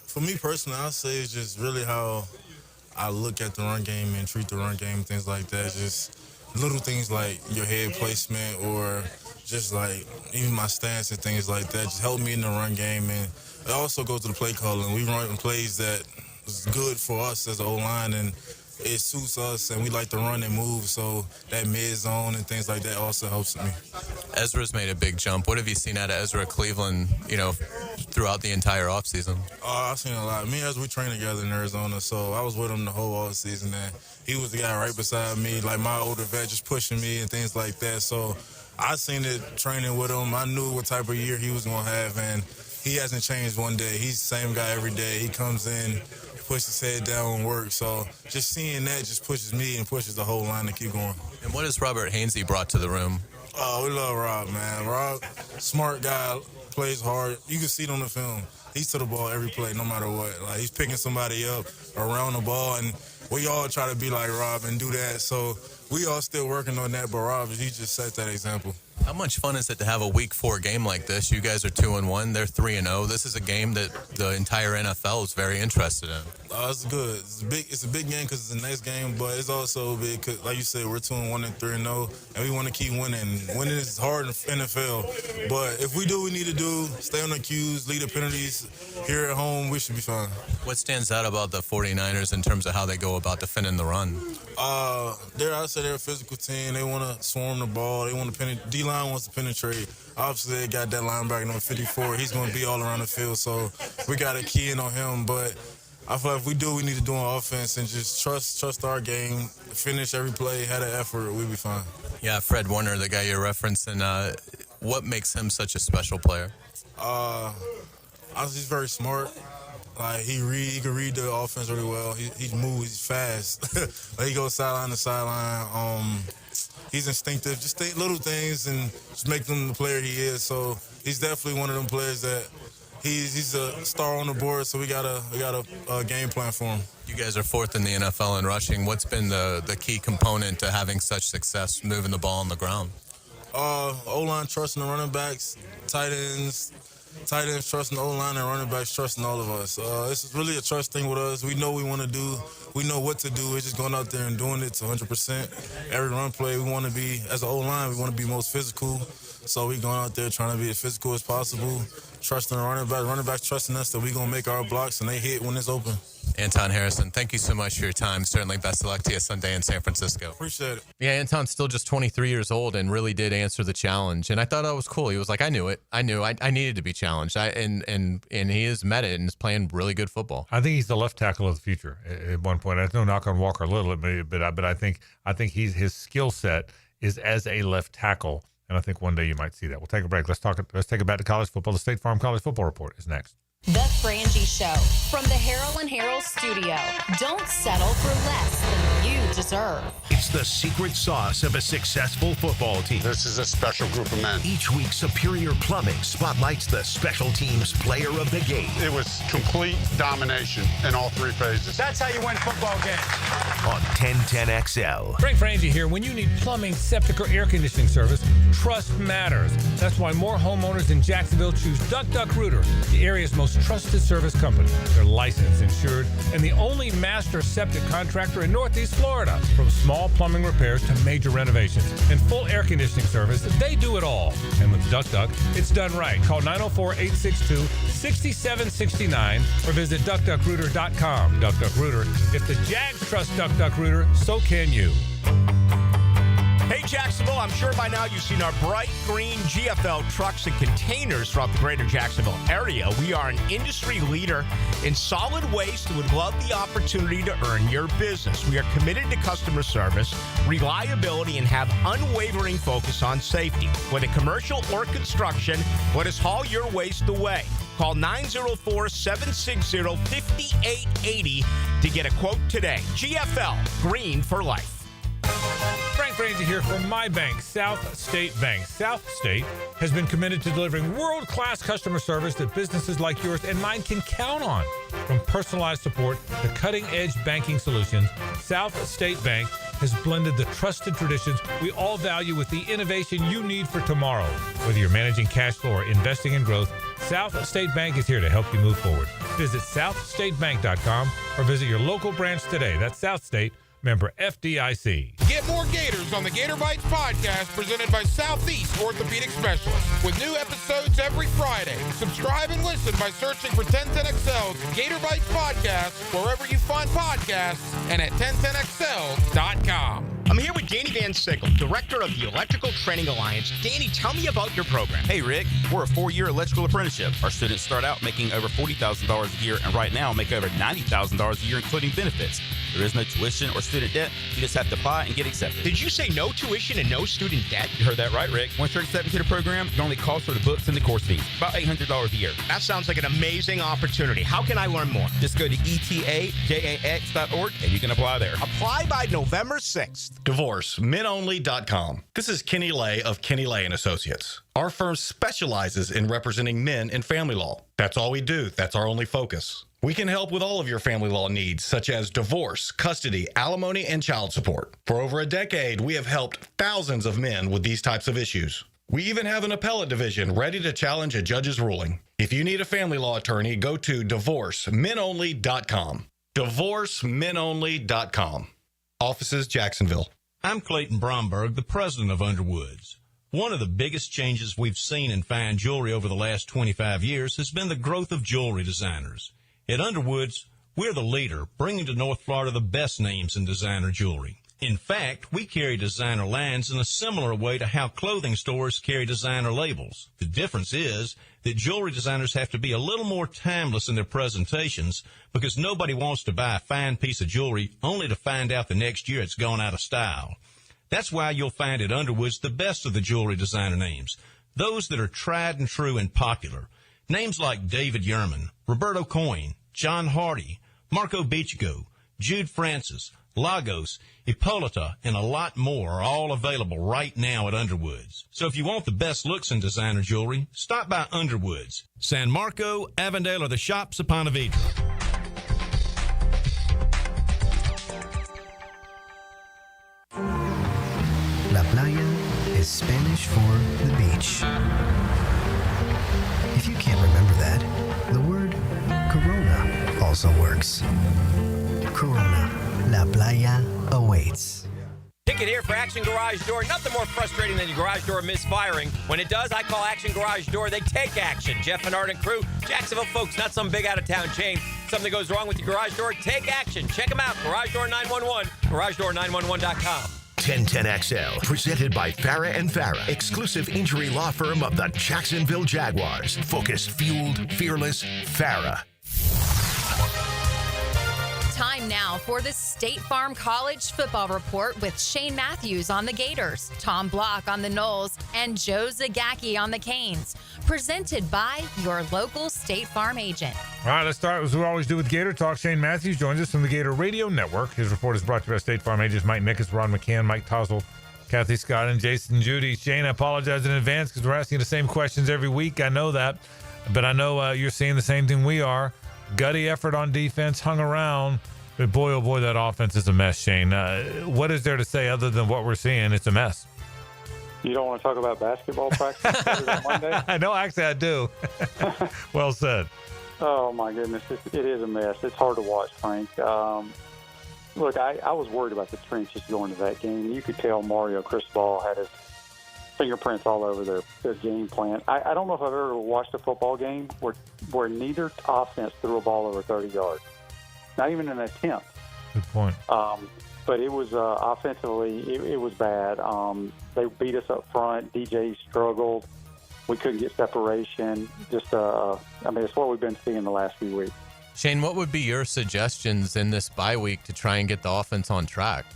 For me personally, I'd say it's just really how I look at the run game and treat the run game, things like that. Just little things like your head placement or just like even my stance and things like that just help me in the run game. And it also goes to the play calling. We run plays that is good for us as an O-line, and it suits us, and we like to run and move, so that mid-zone and things like that also helps me. Ezra's made a big jump. What have you seen out of Ezra Cleveland, throughout the entire offseason? I've seen a lot. Me and Ezra, we trained together in Arizona, so I was with him the whole offseason, and he was the guy right beside me, like my older vet, just pushing me and things like that. So I seen it training with him. I knew what type of year he was going to have, and he hasn't changed one day. He's the same guy every day. He comes in, pushes his head down and works. So just seeing that just pushes me and pushes the whole line to keep going. And what has Robert Hainsey brought to the room? Oh, we love Rob, man. Rob, smart guy, plays hard. You can see it on the film. He's to the ball every play, no matter what. Like, he's picking somebody up around the ball, and we all try to be like Rob and do that. So we all still working on that, but Rob, he just set that example. How much fun is it to have a Week 4 game like this? You guys are 2-1. They're 3-0. This is a game that the entire NFL is very interested in. It's good. It's a big game because it's the next game, but it's also big because, like you said, we're 2-1 and 3-0, and we want to keep winning. Winning is hard in the NFL, but if we do what we need to do, stay on the cues, lead the penalties here at home, we should be fine. What stands out about the 49ers in terms of how they go about defending the run? I'd say they're a physical team. They want to swarm the ball. They want to penetrate. D-line wants to penetrate. Obviously, they got that linebacker number 54. He's going to be all around the field, so we got to key in on him. But I feel like if we do what we need to do on offense and just trust our game, finish every play, have an effort, we'll be fine. Yeah, Fred Warner, the guy you're referencing, what makes him such a special player? He's very smart. Like, he can read the offense really well. He moves, he's fast. Like, he goes sideline to sideline. He's instinctive. Just think little things and just make him the player he is. So he's definitely one of them players that he's a star on the board. So we got a game plan for him. You guys are 4th in the NFL in rushing. What's been the key component to having such success moving the ball on the ground? O-line trusting the running backs, tight ends trusting the O-line, and running backs trusting all of us. It's really a trust thing with us. We know what we want to do. We know what to do. We're just going out there and doing it to 100%. Every run play, we want to be, as an O-line, we want to be most physical. So we going out there trying to be as physical as possible, trusting the running backs trusting us that we're going to make our blocks, and they hit when it's open. Anton Harrison, thank you so much for your time. Certainly best of luck to you Sunday in San Francisco. Appreciate it. Yeah, Anton's still just 23 years old and really did answer the challenge. And I thought that was cool. He was like, I knew it. I knew I needed to be challenged. And he has met it and is playing really good football. I think he's the left tackle of the future at one point. I don't knock on Walker a little bit, but I think his skill set is as a left tackle. And I think one day you might see that. We'll take a break. Let's take it back to college football. The State Farm College Football Report is next. The Frangie Show from the Harrell and Harrell studio. Don't settle for less than you deserve. It's the secret sauce of a successful football team. This is a special group of men. Each week, Superior Plumbing spotlights the special teams player of the game. It was complete domination in all 3 phases. That's how you win football games. On 1010XL. Frank Frangie here. When you need plumbing, septic, or air conditioning service, trust matters. That's why more homeowners in Jacksonville choose Duck Duck Rooter, the area's most trusted service company. They're licensed, insured, and the only master septic contractor in Northeast Florida. From small plumbing repairs to major renovations and full air conditioning service, they do it all. And with Duck Duck, it's done right. Call 904-862-6769 or visit duckduckrooter.com. Duck Duck Rooter. If the Jags trust Duck Duck Rooter, so can you. Hey, Jacksonville, I'm sure by now you've seen our bright green GFL trucks and containers throughout the greater Jacksonville area. We are an industry leader in solid waste and would love the opportunity to earn your business. We are committed to customer service, reliability, and have unwavering focus on safety. Whether commercial or construction, let us haul your waste away. Call 904-760-5880 to get a quote today. GFL, green for life. Frank Frangie here from my bank, South State Bank. South State has been committed to delivering world-class customer service that businesses like yours and mine can count on. From personalized support to cutting-edge banking solutions, South State Bank has blended the trusted traditions we all value with the innovation you need for tomorrow. Whether you're managing cash flow or investing in growth, South State Bank is here to help you move forward. Visit southstatebank.com or visit your local branch today. That's South State, member FDIC. Get more Gators on the Gator Bites podcast presented by Southeast Orthopedic Specialists with new episodes every Friday. Subscribe and listen by searching for 1010XL's Gator Bites podcast wherever you find podcasts and at 1010XL.com. I'm here with Danny Van Sickle, Director of the Electrical Training Alliance. Danny, tell me about your program. Hey, Rick, we're a 4-year electrical apprenticeship. Our students start out making over $40,000 a year, and right now make over $90,000 a year, including benefits. There is no tuition or student debt. You just have to apply and get accepted. Did you say no tuition and no student debt? You heard that right, Rick. Once you're accepted to the program, your only cost for the books and the course fees, about $800 a year. That sounds like an amazing opportunity. How can I learn more? Just go to etajax.org and you can apply there. Apply by November 6th. DivorceMenOnly.com. This is Kenny Lay of Kenny Lay & Associates. Our firm specializes in representing men in family law. That's all we do. That's our only focus. We can help with all of your family law needs, such as divorce, custody, alimony, and child support. For over a decade, we have helped thousands of men with these types of issues. We even have an appellate division ready to challenge a judge's ruling. If you need a family law attorney, go to DivorceMenOnly.com. DivorceMenOnly.com. Offices, Jacksonville. I'm Clayton Bromberg, the president of Underwoods. One of the biggest changes we've seen in fine jewelry over the last 25 years has been the growth of jewelry designers. At Underwoods, we're the leader, bringing to North Florida the best names in designer jewelry. In fact, we carry designer lines in a similar way to how clothing stores carry designer labels. The difference is that jewelry designers have to be a little more timeless in their presentations because nobody wants to buy a fine piece of jewelry only to find out the next year it's gone out of style. That's why you'll find at Underwoods the best of the jewelry designer names, those that are tried and true and popular. Names like David Yerman, Roberto Coin, John Hardy, Marco Bichigo, Jude Francis, Lagos, Hippolyta, and a lot more are all available right now at Underwoods. So if you want the best looks in designer jewelry, stop by Underwoods, San Marco, Avondale, or the shops of Ponte Vedra. La playa is Spanish for the beach. If you can't remember that, the word Corona also works. Corona, La Playa awaits. Ticket here for Action Garage Door. Nothing more frustrating than your garage door misfiring. When it does, I call Action Garage Door. They take action. Jeff and Art and crew, Jacksonville folks, not some big out-of-town chain. Something goes wrong with your garage door, take action. Check them out. Garage Door 911, garagedoor911.com. 1010XL, presented by Farah & Farah, exclusive injury law firm of the Jacksonville Jaguars. Focused, fueled, fearless, Farah. Time now for the State Farm College Football Report with Shane Matthews on the Gators, Tom Block on the Noles, and Joe Zagacki on the Canes. Presented by your local State Farm agent. All right, let's start as we always do with Gator Talk. Shane Matthews joins us from the Gator Radio Network. His report is brought to you by State Farm agents Mike Nickus, Ron McCann, Mike Tozzle, Kathy Scott, and Jason Judy. Shane, I apologize in advance because we're asking the same questions every week. I know that, but I know you're seeing the same thing we are. Gutty effort on defense, hung around, but boy, oh boy, that offense is a mess, Shane. What is there to say other than what we're seeing? It's a mess. You don't want to talk about basketball practice on Monday? I know, actually, I do. Well said. Oh, my goodness. It is a mess. It's hard to watch, Frank. Look, I was worried about the trenches going to that game. You could tell Mario Cristobal had his fingerprints all over their game plan. I don't know if I've ever watched a football game where neither offense threw a ball over 30 yards. Not even an attempt. Good point. But it was offensively, it was bad. They beat us up front. DJ struggled. We couldn't get separation. Just, it's what we've been seeing the last few weeks. Shane, what would be your suggestions in this bye week to try and get the offense on track?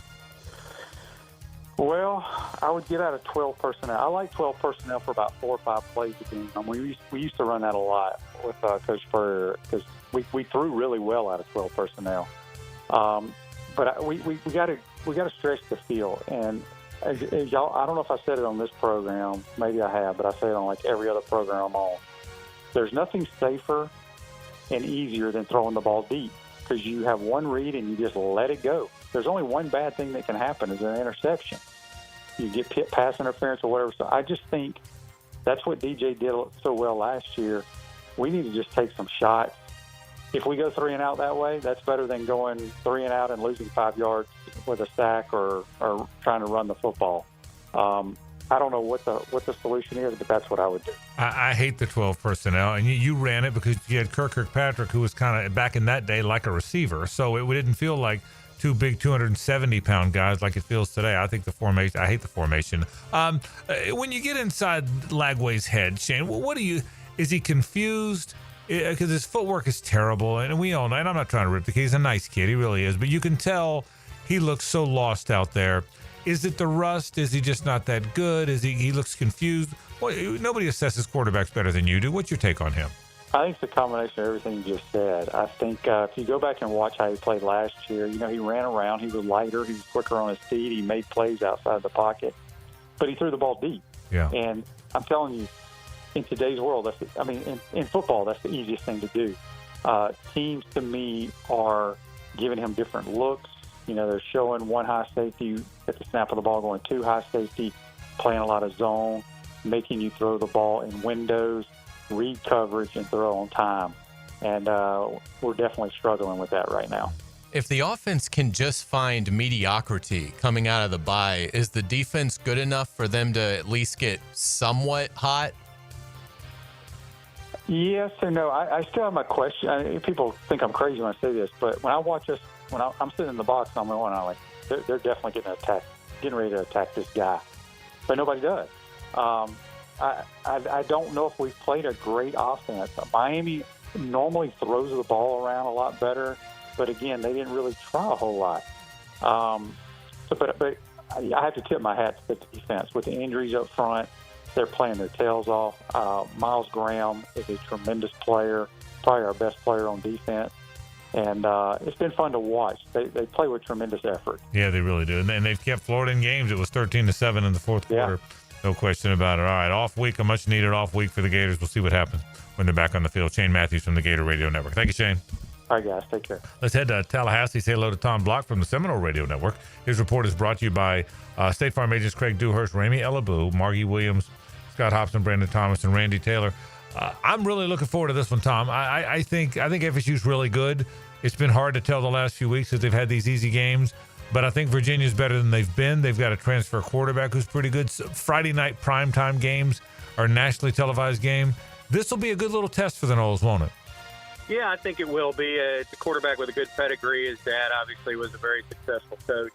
Well, I would get out of 12 personnel. I like 12 personnel for about 4 or 5 plays a game. We used to run that a lot with Coach Furrier because we threw really well out of 12 personnel. But we got to stretch the field. And as y'all, I don't know if I said it on this program. Maybe I have, but I say it on like every other program I'm on. There's nothing safer and easier than throwing the ball deep because you have one read and you just let it go. There's only one bad thing that can happen is an interception. You get pass interference or whatever. So I just think that's what DJ did so well last year. We need to just take some shots. If we go 3 and out that way, that's better than going 3 and out and losing 5 yards with a sack or trying to run the football. I don't know what the solution is, but that's what I would do. I hate the 12 personnel, and you ran it because you had Kirkpatrick, who was kind of back in that day like a receiver, so it didn't feel like two big 270-pound guys like it feels today. I hate the formation. When you get inside Lagway's head, Shane, is he confused? Because his footwork is terrible, and we all know, and I'm not trying to rip the kid. He's a nice kid. He really is. But you can tell he looks so lost out there. Is it the rust? Is he just not that good? He looks confused? Well, nobody assesses quarterbacks better than you do. What's your take on him? I think it's a combination of everything you just said. I think if you go back and watch how he played last year, he ran around. He was lighter. He was quicker on his feet. He made plays outside the pocket. But he threw the ball deep. Yeah. And I'm telling you, in today's world, in football, that's the easiest thing to do. Teams, to me, are giving him different looks. They're showing one high safety at the snap of the ball, going two high safety, playing a lot of zone, making you throw the ball in windows, read coverage, and throw on time. And we're definitely struggling with that right now. If the offense can just find mediocrity coming out of the bye, is the defense good enough for them to at least get somewhat hot? Yes and no. I still have my question. People think I'm crazy when I say this, but when I watch us, when I'm sitting in the box, I'm like, they're definitely getting ready to attack this guy, but nobody does. I don't know if we've played a great offense. Miami normally throws the ball around a lot better, but again, they didn't really try a whole lot. But I have to tip my hat to the defense with the injuries up front. They're playing their tails off. Miles Graham is a tremendous player, probably our best player on defense. And it's been fun to watch. They play with tremendous effort. Yeah, they really do. And they've kept Florida in games. It was 13-7 in the fourth quarter. No question about it. All right, off week, a much-needed off week for the Gators. We'll see what happens when they're back on the field. Shane Matthews from the Gator Radio Network. Thank you, Shane. All right, guys. Take care. Let's head to Tallahassee. Say hello to Tom Block from the Seminole Radio Network. His report is brought to you by State Farm agents Craig Dewhurst, Ramey Elabu, Margie Williams, Scott Hobson, Brandon Thomas, and Randy Taylor. I'm really looking forward to this one, Tom. I think FSU's really good. It's been hard to tell the last few weeks as they've had these easy games, but I think Virginia's better than they've been. They've got a transfer quarterback who's pretty good. Friday night primetime games are nationally televised game. This will be a good little test for the Noles, won't it? Yeah, I think it will be. It's a quarterback with a good pedigree. His dad obviously was a very successful coach.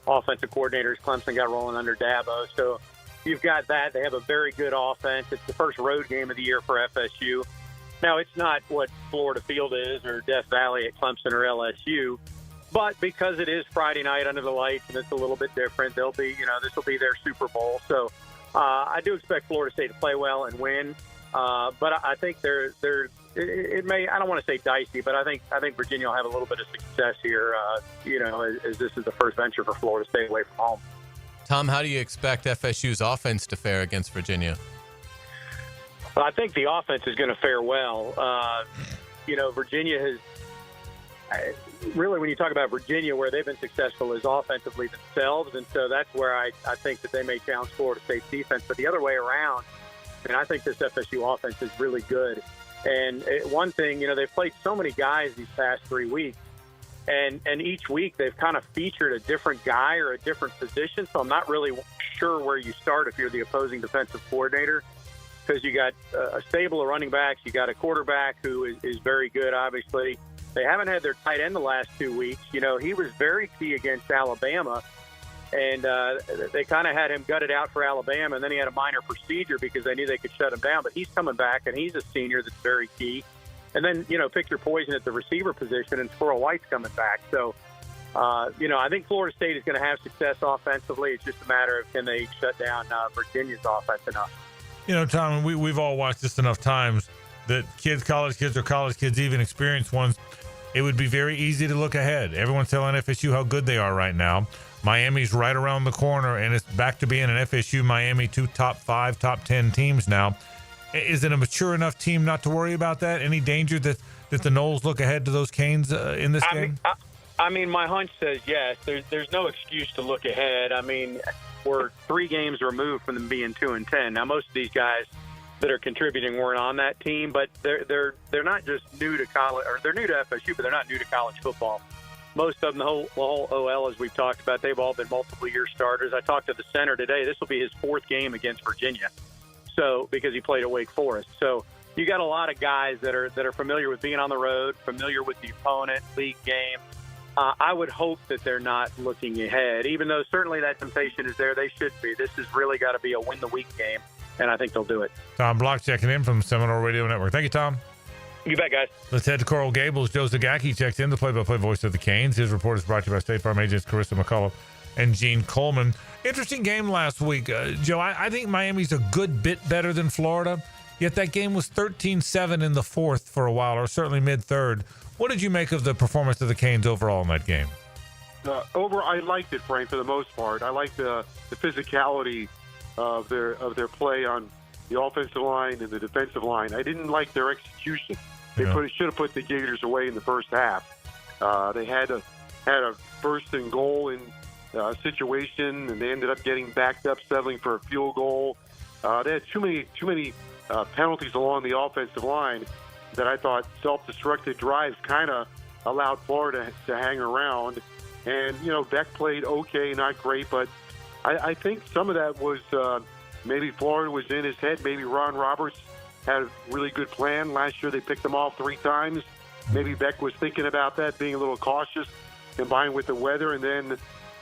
Offensive coordinators, Clemson got rolling under Dabo. So you've got that. They have a very good offense. It's the first road game of the year for FSU. Now, it's not what Florida Field is or Death Valley at Clemson or LSU, but because it is Friday night under the lights and it's a little bit different, they'll be, this will be their Super Bowl. So I do expect Florida State to play well and win. But I think it may, I don't want to say dicey, but I think Virginia will have a little bit of success here, as this is the first venture for Florida State away from home. Tom, how do you expect FSU's offense to fare against Virginia? Well, I think the offense is going to fare well. Virginia has really, when you talk about Virginia, where they've been successful is offensively themselves. And so that's where I think that they may challenge Florida State's defense. But the other way around, I think this FSU offense is really good. And one thing, they've played so many guys these past 3 weeks. And each week they've kind of featured a different guy or a different position. So I'm not really sure where you start if you're the opposing defensive coordinator. Because you got a stable of running backs, you got a quarterback who is very good, obviously. They haven't had their tight end the last 2 weeks. He was very key against Alabama, and they kind of had him gutted out for Alabama, and then he had a minor procedure because they knew they could shut him down. But he's coming back, and he's a senior that's very key. And then, pick your poison at the receiver position, and Squirrel White's coming back. So, I think Florida State is going to have success offensively. It's just a matter of can they shut down Virginia's offense enough. Tom, we've all watched this enough times that college kids or college kids, even experienced ones, it would be very easy to look ahead. Everyone's telling FSU how good they are right now. Miami's right around the corner, and it's back to being an FSU, Miami, 2 top 5, top 10 teams now. Is it a mature enough team not to worry about that? Any danger that the Noles look ahead to those Canes in this game? My hunch says yes. There's no excuse to look ahead. We're 3 games removed from them being 2-10. Now, most of these guys that are contributing weren't on that team, but they're not just new to college, or they're new to FSU, but they're not new to college football. Most of them, the whole OL, as we've talked about, they've all been multiple-year starters. I talked to the center today. This will be his 4th game against Virginia, so because he played at Wake Forest. So you got a lot of guys that are familiar with being on the road, familiar with the opponent, league game. I would hope that they're not looking ahead, even though certainly that temptation is there. They should be. This has really got to be a win-the-week game, and I think they'll do it. Tom Block checking in from Seminole Radio Network. Thank you, Tom. You bet, guys. Let's head to Coral Gables. Joe Zagacki checks in, the play-by-play voice of the Canes. His report is brought to you by State Farm agents Carissa McCullough and Gene Coleman. Interesting game last week. Joe, I think Miami's a good bit better than Florida, yet that game was 13-7 in the fourth for a while, or certainly mid-third. What did you make of the performance of the Canes overall in that game? I liked it, Frank, for the most part. I liked the physicality of their play on the offensive line and the defensive line. I didn't like their execution. They should have put the Gators away in the first half. They had a first and goal in situation, and they ended up getting backed up, settling for a field goal. They had too many penalties along the offensive line that I thought self-destructive drives kind of allowed Florida to hang around. And, Beck played okay, not great, but I think some of that was maybe Florida was in his head. Maybe Ron Roberts had a really good plan. Last year they picked them off 3 times. Maybe Beck was thinking about that, being a little cautious, combined with the weather. And then,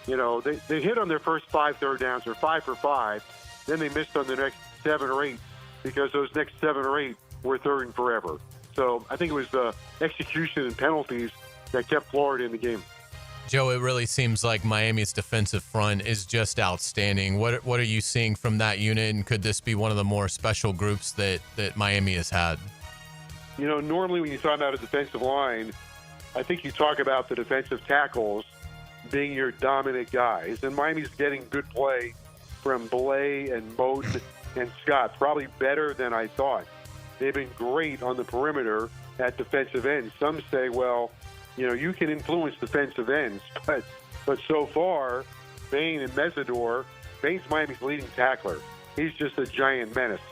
they hit on their first 5 third downs, or 5 for 5. Then they missed on the next 7 or 8 because those next 7 or 8 were third and forever. So I think it was the execution and penalties that kept Florida in the game. Joe, it really seems like Miami's defensive front is just outstanding. What are you seeing from that unit, and could this be one of the more special groups that Miami has had? Normally when you talk about a defensive line, I think you talk about the defensive tackles being your dominant guys. And Miami's getting good play from Belay and Bowden and Scott, probably better than I thought. They've been great on the perimeter at defensive ends. Some say, well, you can influence defensive ends, but so far, Bain and Mesidor, Bain's Miami's leading tackler. He's just a giant menace.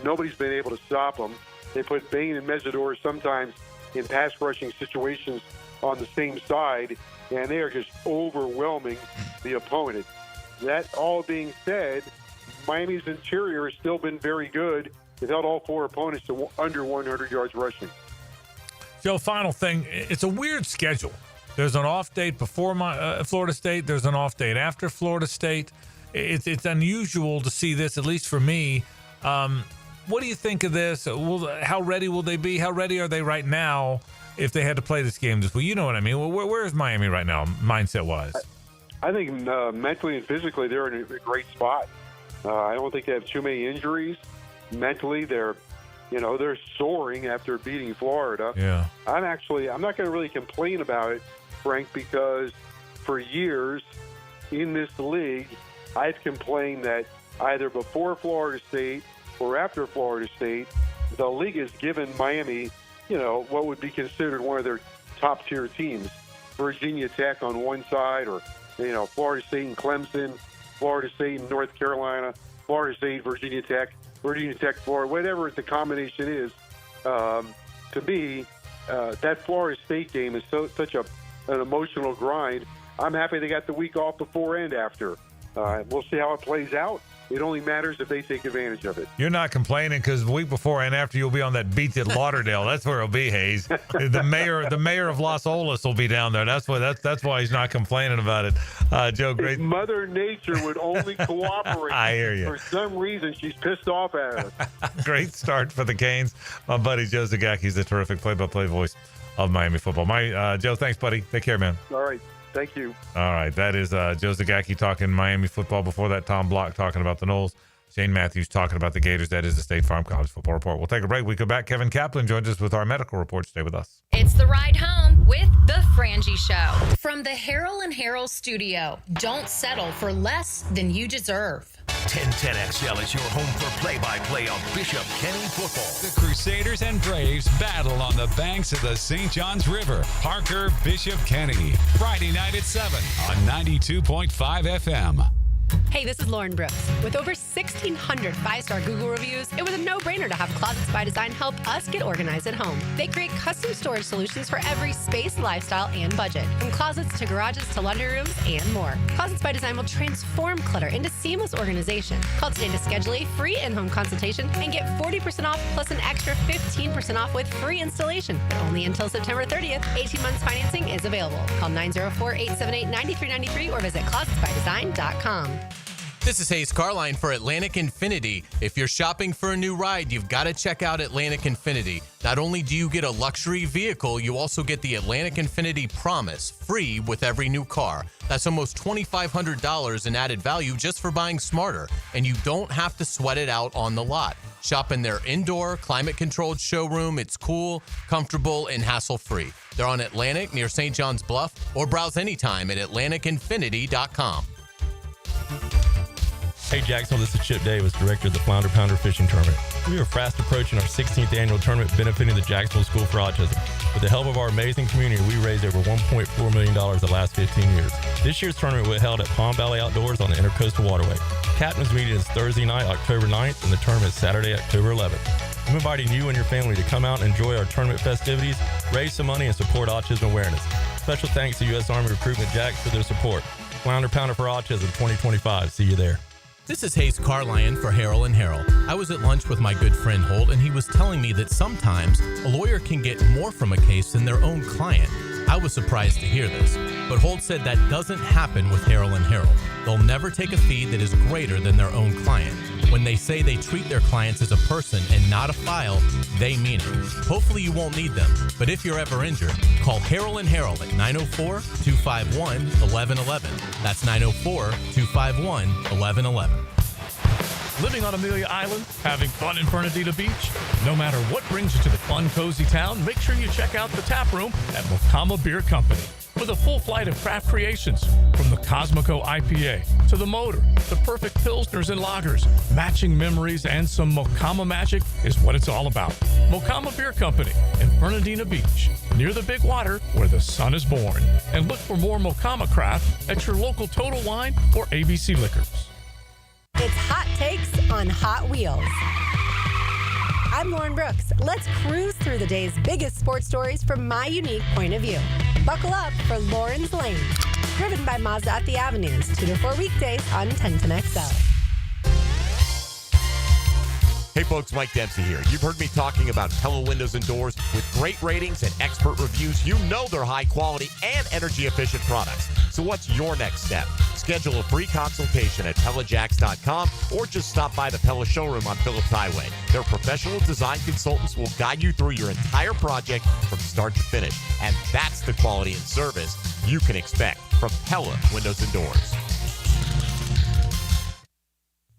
Nobody's been able to stop him. They put Bain and Mesidor sometimes in pass rushing situations on the same side, and they are just overwhelming the opponent. That all being said, Miami's interior has still been very good. They've held all 4 opponents to under 100 yards rushing. Joe, final thing. It's a weird schedule. There's an off date before Florida State. There's an off date after Florida State. It's unusual to see this, at least for me. What do you think of this? How ready will they be? How ready are they right now if they had to play this game this week? You know what I mean. Where is Miami right now, mindset-wise? I think mentally and physically they're in a great spot. I don't think they have too many injuries. Mentally, they're soaring after beating Florida. Yeah. I'm not going to really complain about it, Frank, because for years in this league, I've complained that either before Florida State or after Florida State, the league has given Miami, what would be considered one of their top-tier teams. Virginia Tech on one side, or, Florida State and Clemson, Florida State and North Carolina, Florida State, Virginia Tech, Florida, whatever the combination is. To me, that Florida State game is such an emotional grind. I'm happy they got the week off before and after. We'll see how it plays out. It only matters if they take advantage of it. You're not complaining because the week before and after you'll be on that beach at Lauderdale. That's where it'll be, Hayes. The mayor of Los Olas will be down there. That's why he's not complaining about it. Joe, great. If Mother Nature would only cooperate. I hear you. For some reason, she's pissed off at us. Great start for the Canes. My buddy Joe Zagacki is a terrific play-by-play voice of Miami football. Joe, thanks, buddy. Take care, man. All right. Thank you. All right. That is Joe Zagacki talking Miami football. Before that, Tom Block talking about the Noles. Shane Matthews talking about the Gators. That is the State Farm College Football Report. We'll take a break. We come back. Kevin Kaplan joins us with our medical report. Stay with us. It's the ride home with the Frangie Show. From the Harrell and Harrell studio. Don't settle for less than you deserve. 1010XL is your home for play-by-play of Bishop Kenny football. The Crusaders and Braves battle on the banks of the St. Johns River. Parker Bishop Kenny. Friday night at 7 on 92.5 FM. Hey, this is Lauren Brooks. With over 1,600 five-star Google reviews, it was a no-brainer to have Closets by Design help us get organized at home. They create custom storage solutions for every space, lifestyle, and budget. From closets to garages to laundry rooms and more. Closets by Design will transform clutter into seamless organization. Call today to schedule a free in-home consultation and get 40% off plus an extra 15% off with free installation. But only until September 30th. 18 months financing is available. Call 904-878-9393 or visit closetsbydesign.com. This is Hayes Carline for Atlantic Infinity. If you're shopping for a new ride, you've got to check out Atlantic Infinity. Not only do you get a luxury vehicle, you also get the Atlantic Infinity Promise, free with every new car. That's almost $2,500 in added value just for buying smarter, and you don't have to sweat it out on the lot. Shop in their indoor, climate-controlled showroom. It's cool, comfortable, and hassle-free. They're on Atlantic near St. John's Bluff, or browse anytime at AtlanticInfinity.com. Hey Jacksonville, this is Chip Davis, director of the Flounder Pounder Fishing Tournament. We are fast approaching our 16th annual tournament benefiting the Jacksonville School for Autism. With the help of our amazing community, we raised over $1.4 million the last 15 years. This year's tournament will be held at Palm Valley Outdoors on the Intercoastal Waterway. Captain's meeting is Thursday night, October 9th, and the tournament is Saturday, October 11th. I'm inviting you and your family to come out and enjoy our tournament festivities, raise some money, and support autism awareness. Special thanks to U.S. Army Recruitment Jacks for their support. Flounder Pounder for Autism 2025. See you there. This is Hayes Carline for Harrell & Harrell. I was at lunch with my good friend Holt, and he was telling me that sometimes a lawyer can get more from a case than their own client. I was surprised to hear this, but Holt said that doesn't happen with Harrell & Harrell. They'll never take a fee that is greater than their own client. When they say they treat their clients as a person and not a file, they mean it. Hopefully you won't need them, but if you're ever injured, call Harrell & Harrell at 904-251-1111. That's 904-251-1111. Living on Amelia Island? Having fun in Fernandina Beach? No matter what brings you to the fun, cozy town, make sure you check out the tap room at Mocama Beer Company. With a full flight of craft creations, from the Cosmico IPA to the Motor, the perfect Pilsners and Lagers, matching memories and some Mocama magic is what it's all about. Mocama Beer Company in Fernandina Beach, near the big water where the sun is born. And look for more Mocama craft at your local Total Wine or ABC Liquors. It's Hot Takes on Hot Wheels. I'm Lauren Brooks. Let's cruise through the day's biggest sports stories from my unique point of view. Buckle up for Lauren's Lane, driven by Mazda at the Avenues, 2 to 4 weekdays on 1010XL. Hey folks, Mike Dempsey here. You've heard me talking about Pella Windows and Doors. With great ratings and expert reviews, you know they're high quality and energy efficient products. So what's your next step? Schedule a free consultation at PellaJacks.com or just stop by the Pella showroom on Phillips Highway. Their professional design consultants will guide you through your entire project from start to finish. And that's the quality and service you can expect from Pella Windows and Doors.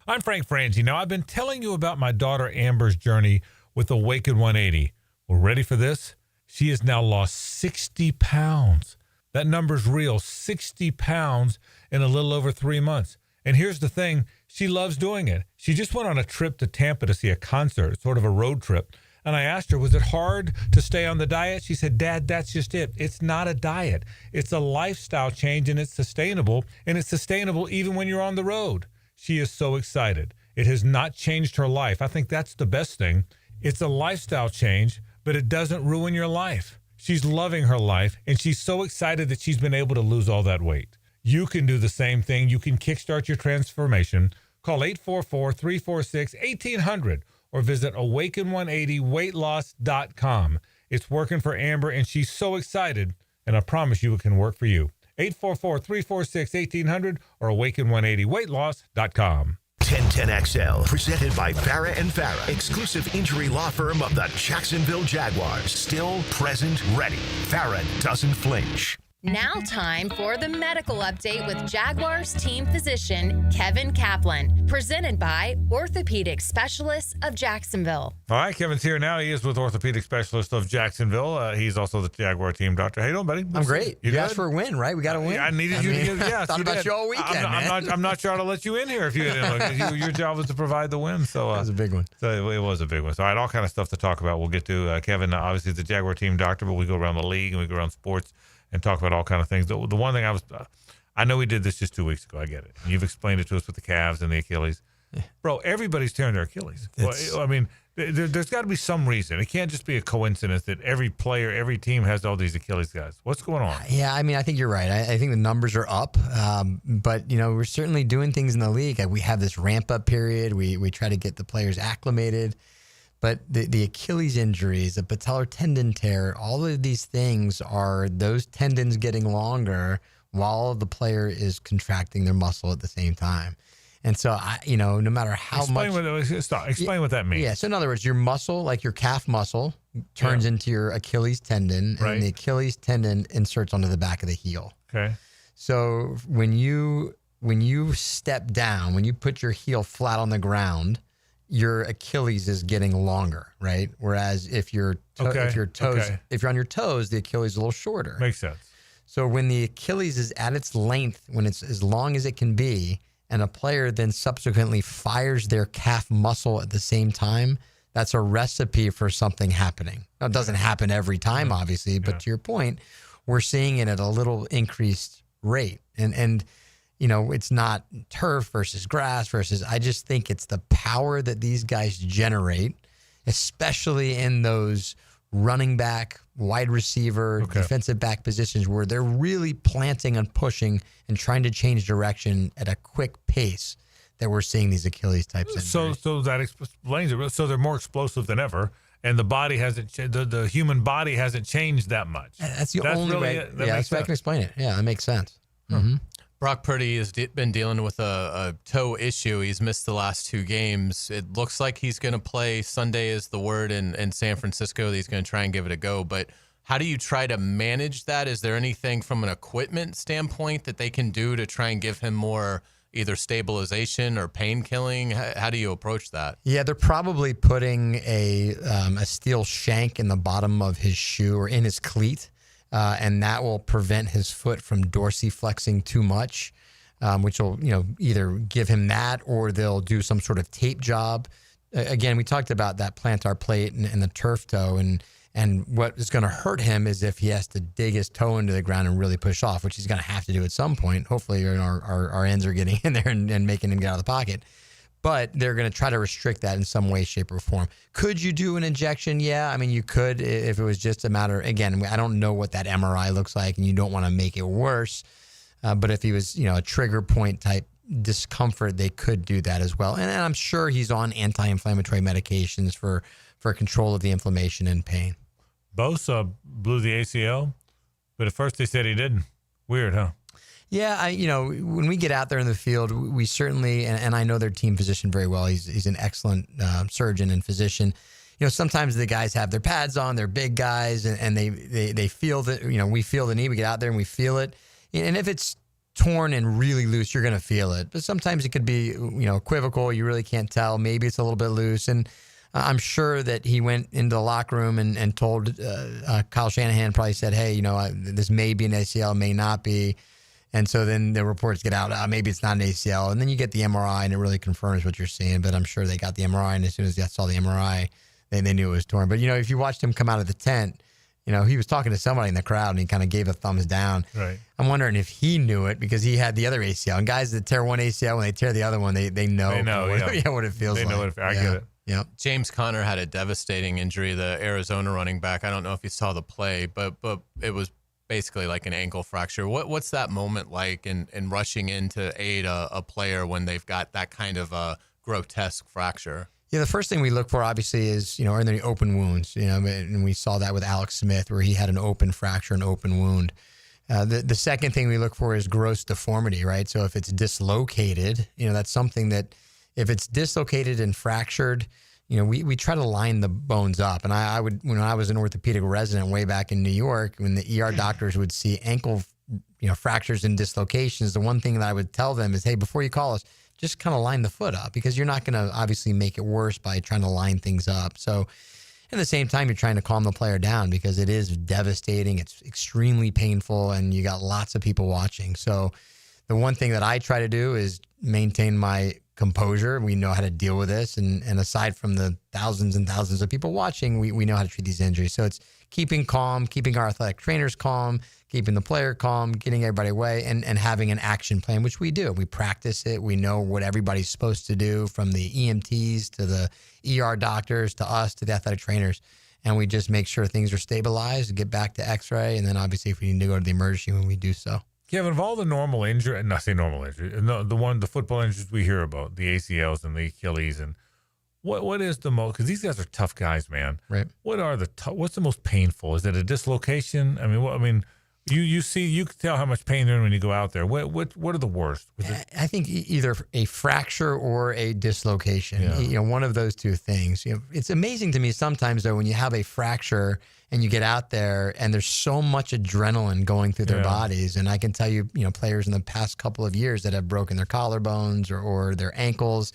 I'm Frank Frangie. Now, I've been telling you about my daughter Amber's journey with Awaken 180. Well, ready for this? She has now lost 60 pounds. That number's real, 60 pounds in a little over 3 months. And here's the thing, she loves doing it. She just went on a trip to Tampa to see a concert, sort of a road trip. And I asked her, was it hard to stay on the diet? She said, Dad, that's just it. It's not a diet. It's a lifestyle change, and it's sustainable. And it's sustainable even when you're on the road. She is so excited. It has not changed her life. I think that's the best thing. It's a lifestyle change, but it doesn't ruin your life. She's loving her life, and she's so excited that she's been able to lose all that weight. You can do the same thing. You can kickstart your transformation. Call 844-346-1800 or visit awaken180weightloss.com. It's working for Amber, and she's so excited, and I promise you it can work for you. 844-346-1800 or awaken180weightloss.com. 1010XL, presented by Farah & Farah, exclusive injury law firm of the Jacksonville Jaguars. Still, present, ready. Farah doesn't flinch. Now time for the medical update with Jaguars team physician Kevin Kaplan, presented by Orthopedic Specialists of Jacksonville. All right, Kevin's here now. He is with Orthopedic Specialist of Jacksonville. He's also the Jaguar team doctor. How you doing, buddy? I'm great. You asked for a win, right? We got to win. I needed you to get yes, thought about you all weekend, I'm not sure how to let you in here if you didn't look. Your job was to provide the win. So it was a big one. So it was a big one. So all right, all kind of stuff to talk about. We'll get to Kevin. Obviously, the Jaguar team doctor, but we go around the league and we go around sports and talk about all kind of things. The one thing I I know we did this just 2 weeks ago. I get it. You've explained it to us with the calves and the Achilles. Bro, everybody's tearing their Achilles. Well, I mean, there's got to be some reason. It can't just be a coincidence that every player, every team has all these Achilles guys. What's going on? Yeah, I mean, I think you're right. I think the numbers are up, but, we're certainly doing things in the league. We have this ramp-up period. We try to get the players acclimated. But the Achilles injuries, the patellar tendon tear, all of these things are those tendons getting longer while the player is contracting their muscle at the same time. And so, no matter how Explain what that means. Yeah, so in other words, your muscle, like your calf muscle, turns into your Achilles tendon, and the Achilles tendon inserts onto the back of the heel. Okay. So when you step down, when you put your heel flat on the ground, your Achilles is getting longer, right? Whereas if you're on your toes, the Achilles is a little shorter. Makes sense. So when the Achilles is at its length, when it's as long as it can be, and a player then subsequently fires their calf muscle at the same time, that's a recipe for something happening. Now, it doesn't happen every time, obviously, but to your point, we're seeing it at a little increased rate. And it's not turf versus grass versus, I just think it's the power that these guys generate, especially in those running back, wide receiver, defensive back positions where they're really planting and pushing and trying to change direction at a quick pace, that we're seeing these Achilles types injuries. So that explains it. So they're more explosive than ever, and the body hasn't. The human body hasn't changed that much. That's the only way. That's the way I can explain it. Yeah, that makes sense. Mm-hmm. Brock Purdy has been dealing with a toe issue. He's missed the last 2 games. It looks like he's going to play. Sunday is the word in San Francisco that he's going to try and give it a go. But how do you try to manage that? Is there anything from an equipment standpoint that they can do to try and give him more either stabilization or pain killing? How do you approach that? Yeah, they're probably putting a steel shank in the bottom of his shoe or in his cleat. And that will prevent his foot from dorsiflexing too much, which will, either give him that or they'll do some sort of tape job. Again, we talked about that plantar plate and the turf toe, and what is going to hurt him is if he has to dig his toe into the ground and really push off, which he's going to have to do at some point. Hopefully our ends are getting in there and making him get out of the pocket. But they're going to try to restrict that in some way, shape, or form. Could you do an injection? Yeah, I mean, you could if it was just a matter. Again, I don't know what that MRI looks like, and you don't want to make it worse. But if he was, a trigger point type discomfort, they could do that as well. And I'm sure he's on anti-inflammatory medications for control of the inflammation and pain. Bosa blew the ACL, but at first they said he didn't. Weird, huh? Yeah, when we get out there in the field, we certainly, and I know their team physician very well. He's an excellent surgeon and physician. Sometimes the guys have their pads on, they're big guys, and they feel that, we feel the knee. We get out there and we feel it. And if it's torn and really loose, you're going to feel it. But sometimes it could be, equivocal. You really can't tell. Maybe it's a little bit loose. And I'm sure that he went into the locker room and told Kyle Shanahan, probably said, hey, this may be an ACL, may not be. And so then the reports get out, maybe it's not an ACL. And then you get the MRI, and it really confirms what you're seeing. But I'm sure they got the MRI, and as soon as they saw the MRI, they knew it was torn. But, if you watched him come out of the tent, he was talking to somebody in the crowd, and he kind of gave a thumbs down. Right. I'm wondering if he knew it because he had the other ACL. And guys that tear one ACL, when they tear the other one, they know, what it feels like. They know I get it. Yep. James Conner had a devastating injury, the Arizona running back. I don't know if you saw the play, but it was basically like an ankle fracture. What's that moment like in rushing in to aid a player when they've got that kind of a grotesque fracture? Yeah, the first thing we look for, obviously, is, are there any open wounds? And we saw that with Alex Smith, where he had an open fracture, an open wound. The second thing we look for is gross deformity, right? So if it's dislocated, that's something that if it's dislocated and fractured, we try to line the bones up. And I would, when I was an orthopedic resident way back in New York, when the ER doctors would see ankle, fractures and dislocations, the one thing that I would tell them is, hey, before you call us, just kind of line the foot up, because you're not going to obviously make it worse by trying to line things up. So at the same time, you're trying to calm the player down because it is devastating. It's extremely painful, and you got lots of people watching. So the one thing that I try to do is maintain my composure. We know how to deal with this. And aside from the thousands and thousands of people watching, we know how to treat these injuries. So it's keeping calm, keeping our athletic trainers calm, keeping the player calm, getting everybody away, and having an action plan, which we do. We practice it. We know what everybody's supposed to do, from the EMTs to the ER doctors to us to the athletic trainers. And we just make sure things are stabilized, get back to x-ray, and then obviously if we need to go to the emergency room, we do so. Kevin, of all the normal injury, not say normal injury, the football injuries we hear about, the ACLs and the Achilles, and what is the most? Because these guys are tough guys, man. Right. What's the most painful? Is it a dislocation? You can tell how much pain they're in when you go out there. What are the worst? I think either a fracture or a dislocation. Yeah. One of those two things. It's amazing to me sometimes though when you have a fracture and you get out there and there's so much adrenaline going through their bodies. And I can tell you, players in the past couple of years that have broken their collarbones or their ankles.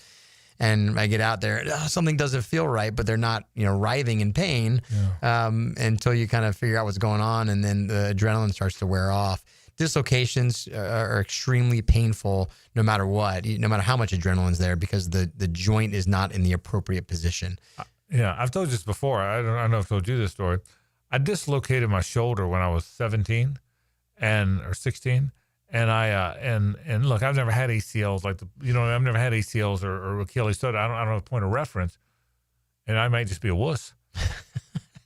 And I get out there, something doesn't feel right, but they're not, writhing in pain until you kind of figure out what's going on, and then the adrenaline starts to wear off. Dislocations are extremely painful no matter what, no matter how much adrenaline's there, because the joint is not in the appropriate position. Yeah, I've told you this before. I don't know if I've told you this story. I dislocated my shoulder when I was 17 or 16. And and look, I've never had ACLs I've never had ACLs or Achilles, so I don't have a point of reference, and I might just be a wuss,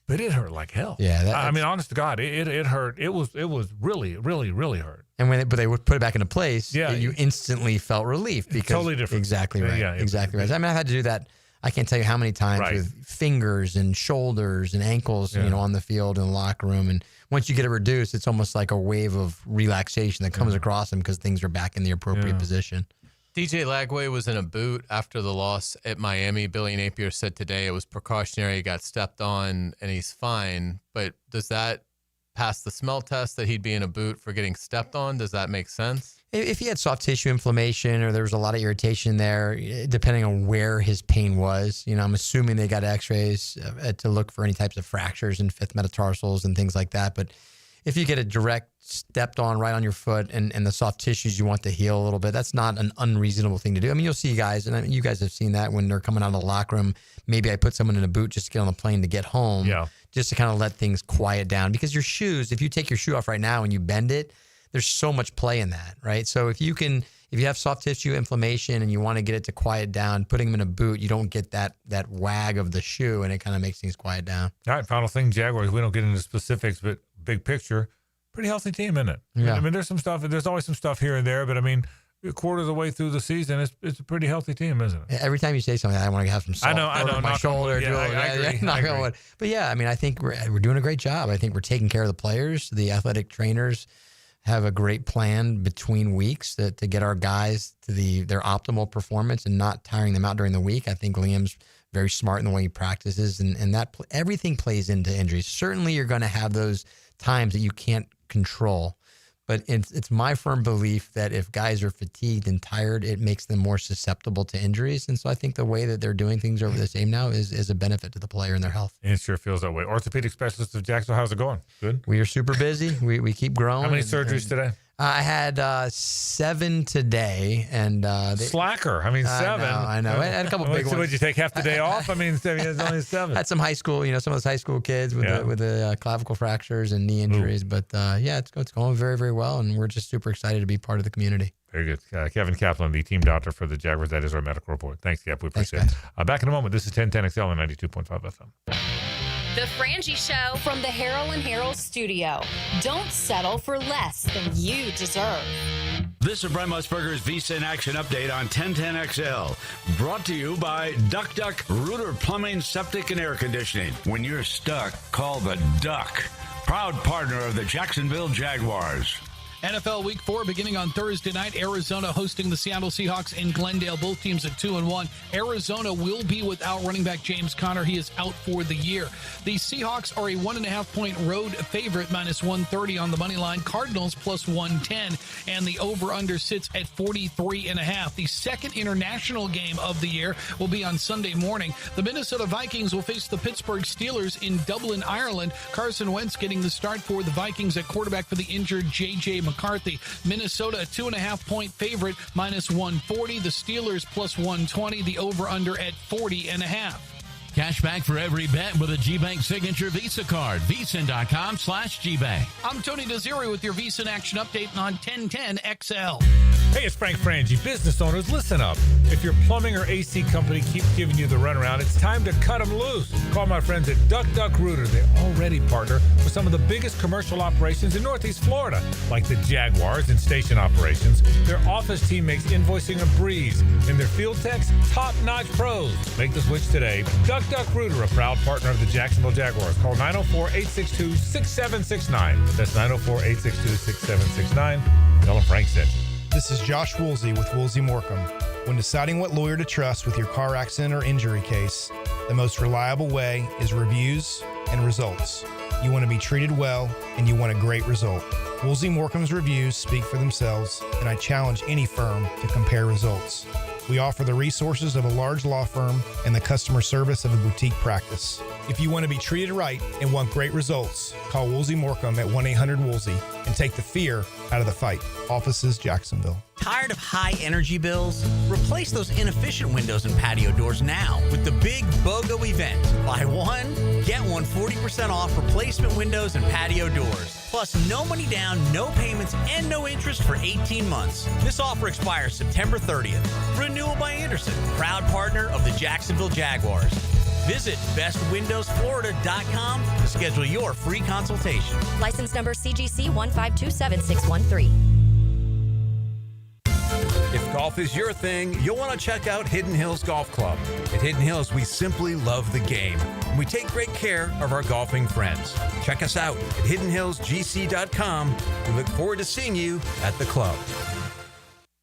but it hurt like hell. Yeah, honest to God, it hurt. It was really, really, really hurt. And but they would put it back into place, you instantly felt relief because totally different. Exactly right. Yeah, exactly right. I had to do that. I can't tell you how many times with fingers and shoulders and ankles, on the field in the locker room. And once you get it reduced, it's almost like a wave of relaxation that comes across them because things are back in the appropriate position. DJ Lagway was in a boot after the loss at Miami. Billy Napier said today it was precautionary. He got stepped on and he's fine. But does that pass the smell test that he'd be in a boot for getting stepped on? Does that make sense? If he had soft tissue inflammation or there was a lot of irritation there, depending on where his pain was, I'm assuming they got x-rays to look for any types of fractures and fifth metatarsals and things like that. But if you get a direct stepped on right on your foot and the soft tissues you want to heal a little bit, that's not an unreasonable thing to do. You'll see guys, and you guys have seen that when they're coming out of the locker room. Maybe I put someone in a boot just to get on the plane to get home, just to kind of let things quiet down. Because your shoes, if you take your shoe off right now and you bend it, there's so much play in that, right? So if you have soft tissue inflammation and you want to get it to quiet down, putting them in a boot, you don't get that wag of the shoe, and it kind of makes things quiet down. All right, final thing, Jaguars. We don't get into specifics, but big picture, pretty healthy team, isn't it? Yeah. There's some stuff. There's always some stuff here and there, but a quarter of the way through the season, it's a pretty healthy team, isn't it? Every time you say something, I want to have some salt I know. my shoulder. I agree. But yeah, I think we're doing a great job. I think we're taking care of the players. The athletic trainers have a great plan between weeks to get our guys to their optimal performance and not tiring them out during the week. I think Liam's very smart in the way he practices, and that everything plays into injuries. Certainly, you're going to have those times that you can't control. But it's my firm belief that if guys are fatigued and tired, it makes them more susceptible to injuries. And so I think the way that they're doing things over this game now is a benefit to the player and their health. It sure feels that way. Orthopedic specialist of Jacksonville, how's it going? Good? We are super busy. We keep growing. How many surgeries today? I had 7 today, and slacker. 7. I know. I had a couple big ones. Did you take half the day off? It's only 7. Had some high school, some of those high school kids with the clavicle fractures and knee injuries. Ooh. But it's going very, very well, and we're just super excited to be part of the community. Very good. Kevin Kaplan, the team doctor for the Jaguars. That is our medical report. Thanks, Cap. We appreciate it. Back in a moment. This is 1010XL and 92.5 FM. The Frangie Show from the Harold and Harold studio. Don't settle for less than you deserve. This is Brent Musburger's VSiN Action Update on 1010XL. Brought to you by Duck Duck Rooter Plumbing, Septic, and Air Conditioning. When you're stuck, call the Duck. Proud partner of the Jacksonville Jaguars. NFL Week 4 beginning on Thursday night. Arizona hosting the Seattle Seahawks in Glendale. Both teams at 2-1. Arizona will be without running back James Conner. He is out for the year. The Seahawks are a 1.5-point road favorite, -130 on the money line. Cardinals +110, and the over-under sits at 43.5. The second international game of the year will be on Sunday morning. The Minnesota Vikings will face the Pittsburgh Steelers in Dublin, Ireland. Carson Wentz getting the start for the Vikings at quarterback for the injured J.J. McCarthy. Minnesota, a 2.5-point favorite, -140. The Steelers +120. The over-under at 40.5. Cash back for every bet with a GBank Signature Visa card. VSIN.com/GBank. I'm Tony Desiri with your VSIN Action Update on 1010 XL. Hey, it's Frank Frangie. Business owners, listen up. If your plumbing or AC company keeps giving you the runaround, it's time to cut them loose. Call my friends at Duck Rooter. They already partner with some of the biggest commercial operations in Northeast Florida, like the Jaguars and station operations. Their office team makes invoicing a breeze, and their field techs, top-notch pros. Make the switch today. Duck Rooter, a proud partner of the Jacksonville Jaguars. Call 904-862-6769. That's 904-862-6769. Tell them Frank sent you. This is Josh Woolsey with Woolsey Morecambe. When deciding what lawyer to trust with your car accident or injury case, the most reliable way is reviews and results. You want to be treated well, and you want a great result. Woolsey Morecambe's reviews speak for themselves, and I challenge any firm to compare results. We offer the resources of a large law firm and the customer service of a boutique practice. If you want to be treated right and want great results, call Woolsey Morecambe at 1-800-WOOLSEY and take the fear out of the fight. Offices, Jacksonville. Tired of high energy bills? Replace those inefficient windows and patio doors now with the big BOGO event. Buy one, get one 40% off replacement windows and patio doors. Plus, no money down, no payments, and no interest for 18 months. This offer expires September 30th. Renewal by Anderson, proud partner of the Jacksonville Jaguars. Visit bestwindowsflorida.com to schedule your free consultation. License number CGC 1527613. If golf is your thing, you'll want to check out Hidden Hills Golf Club. At Hidden Hills, we simply love the game. We take great care of our golfing friends. Check us out at hiddenhillsgc.com. We look forward to seeing you at the club.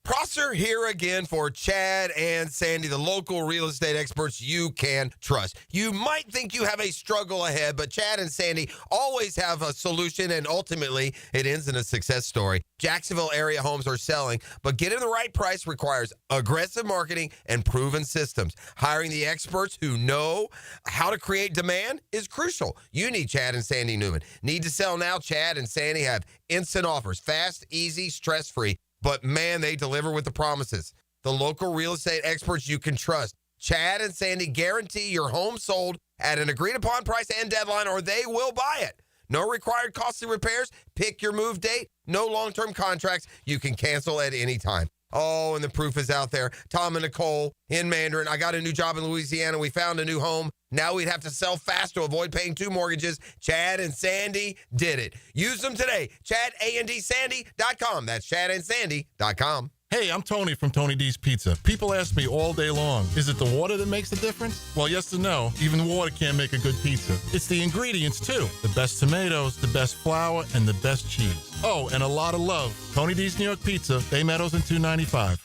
Prosser here again for Chad and Sandy, the local real estate experts you can trust. You might think you have a struggle ahead, but Chad and Sandy always have a solution, and ultimately it ends in a success story. Jacksonville area homes are selling, but getting the right price requires aggressive marketing and proven systems. Hiring the experts who know how to create demand is crucial. You need Chad and Sandy Newman. Need to sell now? Chad and Sandy have instant offers, fast, easy, stress-free. But, man, they deliver with the promises. The local real estate experts you can trust. Chad and Sandy guarantee your home sold at an agreed-upon price and deadline, or they will buy it. No required costly repairs. Pick your move date. No long-term contracts. You can cancel at any time. Oh, and the proof is out there. Tom and Nicole in Mandarin. I got a new job in Louisiana. We found a new home. Now we'd have to sell fast to avoid paying 2 mortgages. Chad and Sandy did it. Use them today. ChadAndSandy.com. That's ChadAndSandy.com. Hey, I'm Tony from Tony D's Pizza. People ask me all day long, is it the water that makes the difference? Well, yes and no. Even water can't make a good pizza. It's the ingredients, too. The best tomatoes, the best flour, and the best cheese. Oh, and a lot of love. Tony D's New York Pizza, Bay Meadows and 295.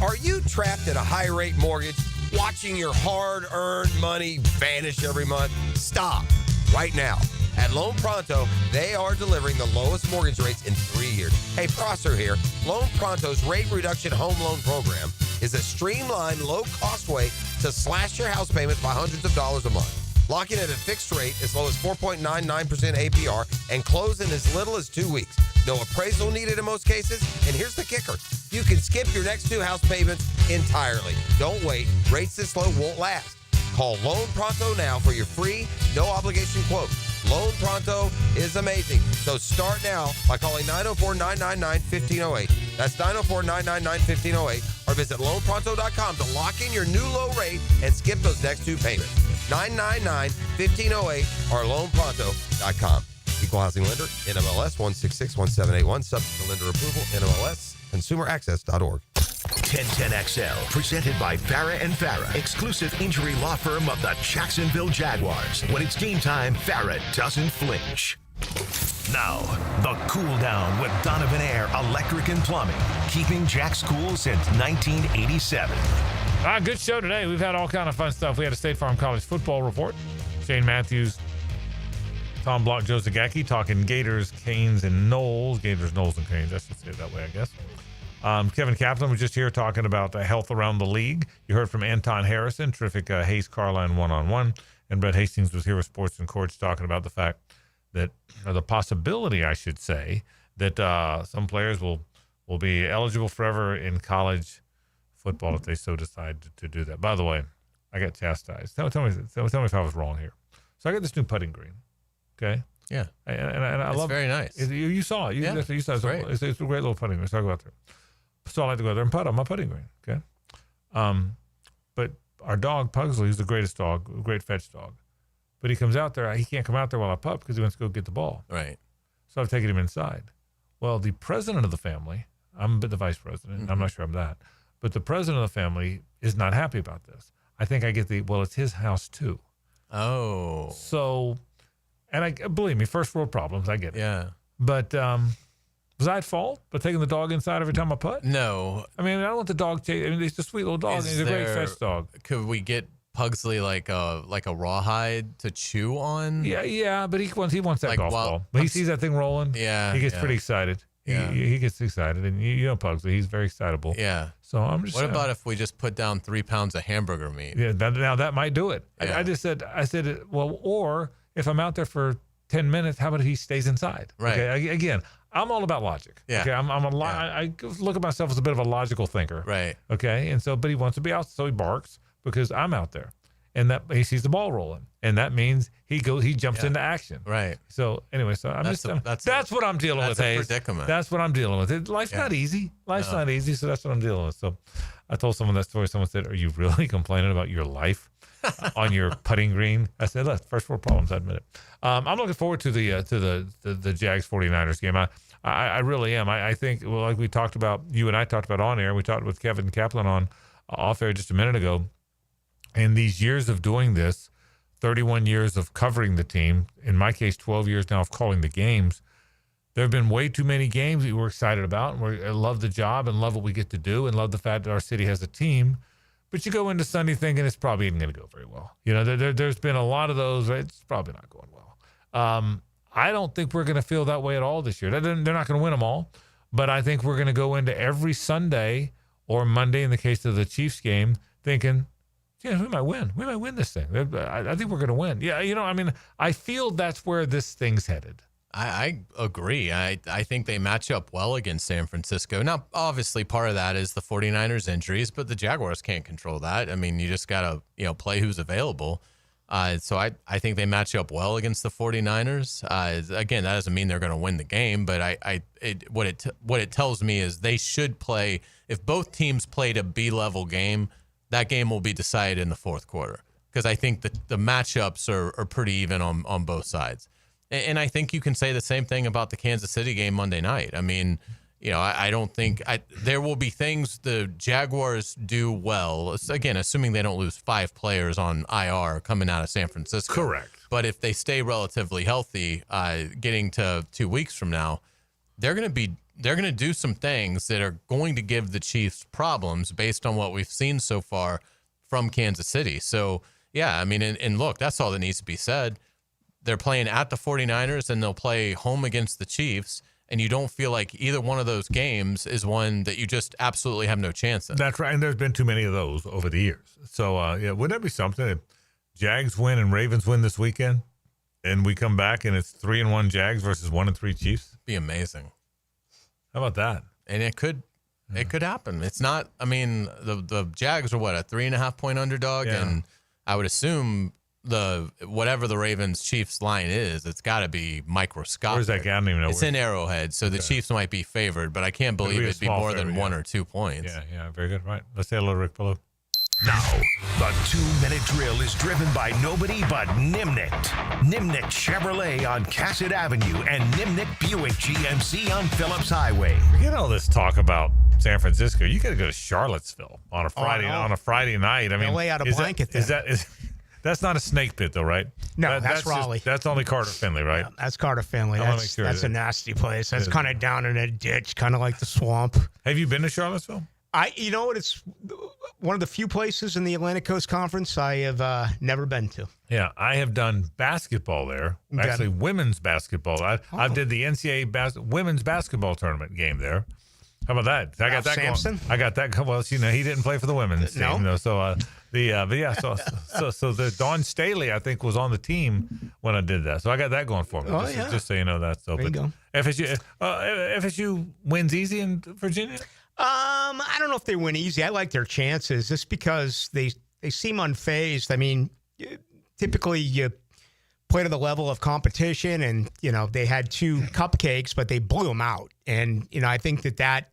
Are you trapped at a high-rate mortgage, watching your hard-earned money vanish every month? Stop right now. At Loan Pronto, they are delivering the lowest mortgage rates in 3 years. Hey, Prosser here. Loan Pronto's rate reduction home loan program is a streamlined, low-cost way to slash your house payments by hundreds of dollars a month. Lock in at a fixed rate as low as 4.99% APR and close in as little as 2 weeks. No appraisal needed in most cases. And here's the kicker. You can skip your next 2 house payments entirely. Don't wait. Rates this low won't last. Call Loan Pronto now for your free, no-obligation quote. Loan Pronto is amazing. So start now by calling 904-999-1508. That's 904-999-1508. Or visit loanpronto.com to lock in your new low rate and skip those next 2 payments. 999-1508 or loanpronto.com. Equal housing lender, NMLS 1661781. Subject to lender approval, NMLS, consumeraccess.org. 1010XL, presented by Farah and Farah, exclusive injury law firm of the Jacksonville Jaguars. When it's game time, Farah doesn't flinch. Now, the cool down with Donovan Air Electric and Plumbing, keeping Jack's cool since 1987. Good show today. We've had all kind of fun stuff. We had a State Farm College football report. Shane Matthews, Tom Block, Joe Zagacki talking Gators, Canes, and Knowles. Gators, Knowles, and Canes. I should say it that way, I guess. Kevin Kaplan was just here talking about health around the league. You heard from Anton Harrison, terrific Hayes Carline one-on-one. And Brett Hastings was here with Sports and Courts talking about the fact that, or the possibility, I should say, that some players will be eligible forever in college football if they so decide to do that. By the way, I got chastised. Tell me if I was wrong here. So I got this new putting green. Okay. Yeah. And I it's love very nice. You saw it. You saw it. Great. It's a great little putting green. So I go out there. So I like to go out there and putt on my putting green. Okay. But our dog Pugsley is the greatest dog, great fetch dog. But he comes out there. He can't come out there while I putt because he wants to go get the ball. Right. So I've taken him inside. Well, the president of the family, I'm the vice president. Mm-hmm. I'm not sure I'm that. But the president of the family is not happy about this. I think I get it's his house too. Oh. So, and believe me, first world problems, I get it. Yeah. But was I at fault for taking the dog inside every time I putt? No. I mean, I don't want the dog chase. I mean, he's a sweet little dog. And he's a great fetch dog. Could we get Pugsley like a rawhide to chew on? Yeah, but he wants that golf ball. But he sees that thing rolling. Yeah, he gets pretty excited. Yeah. He gets excited, and you know Pugsley, he's very excitable. Yeah. So I'm just. What about if we just put down 3 pounds of hamburger meat? Yeah, now that might do it. Yeah. I said, well, or if I'm out there for 10 minutes, how about he stays inside? Right. Okay. Again, I'm all about logic. Yeah. Okay. I look at myself as a bit of a logical thinker. Right. Okay. And so, but he wants to be out, so he barks because I'm out there, and that he sees the ball rolling, and that means he jumps into action. Right. So anyway, so that's what I'm dealing with. That's a predicament. That's what I'm dealing with. Life's not easy. Life's not easy. So that's what I'm dealing with. So I told someone that story. Someone said, "Are you really complaining about your life on your putting green?" I said, "Look, first world problems. I admit it." I'm looking forward to the Jags 49ers game. I really am. I think, well, like we talked about, you and I talked about on air. We talked with Kevin Kaplan on off air just a minute ago. In these years of doing this, 31 years of covering the team, in my case, 12 years now of calling the games, there have been way too many games that we're excited about, and we love the job and love what we get to do and love the fact that our city has a team. But you go into Sunday thinking it's probably isn't going to go very well. You know, there's been a lot of those. Right? It's probably not going well. I don't think we're going to feel that way at all this year. They're not going to win them all, but I think we're going to go into every Sunday or Monday in the case of the Chiefs game thinking, yeah, we might win. We might win this thing. I think we're going to win. Yeah, you know, I mean, I feel that's where this thing's headed. I agree. I think they match up well against San Francisco. Now, obviously, part of that is the 49ers injuries, but the Jaguars can't control that. I mean, you just got to play who's available. So I think they match up well against the 49ers. Again, that doesn't mean they're going to win the game, but what it tells me is they should play. If both teams played a B-level game, that game will be decided in the fourth quarter because I think the matchups are pretty even on both sides. And I think you can say the same thing about the Kansas City game Monday night. I mean, you know, I don't think there will be things the Jaguars do well. Again, assuming they don't lose 5 players on IR coming out of San Francisco. Correct. But if they stay relatively healthy, getting to 2 weeks from now, they're going to do some things that are going to give the Chiefs problems based on what we've seen so far from Kansas City. So, yeah, I mean, and look, that's all that needs to be said. They're playing at the 49ers and they'll play home against the Chiefs, and you don't feel like either one of those games is one that you just absolutely have no chance in. That's right, and there's been too many of those over the years. So, yeah, wouldn't that be something if Jags win and Ravens win this weekend, and we come back and it's 3-1 Jags versus 1-3 Chiefs? Be amazing. How about that? And it could happen. It's not. I mean, the Jags are what, a 3.5-point underdog, and I would assume whatever the Ravens Chiefs line is, it's got to be microscopic. Where's that guy? I don't even know. It's in Arrowhead, so the Chiefs might be favored, but I can't believe it'd be more than 1 or 2 points. Yeah, very good. Right. Let's say hello to Rick Pillow. Now, the 2-minute drill is driven by nobody but Nimnik. Nimnik Chevrolet on Cassett Avenue and Nimnik Buick GMC on Phillips Highway. Forget all this talk about San Francisco. You got to go to Charlottesville on a Friday night. I mean, lay out a blanket there. That's not a snake pit, though, right? No, that's Raleigh. That's only Carter Finley, right? Yeah, that's Carter Finley. That's a nasty place. That's kind of down in a ditch, kind of like the swamp. Have you been to Charlottesville? You know what? It's one of the few places in the Atlantic Coast Conference I have never been to. Yeah, I have done basketball there. Actually, women's basketball. I did the NCAA women's basketball tournament game there. How about that? I got that Sampson? going. I got that. Well, he didn't play for the women's team, though. So so the Dawn Staley, I think, was on the team when I did that. So I got that going for me. Just so you know that. So, there you go. FSU wins easy in Virginia. I don't know if they win easy. I like their chances just because they they seem unfazed. I mean, typically you play to the level of competition, and they had 2 cupcakes, but they blew them out. And I think that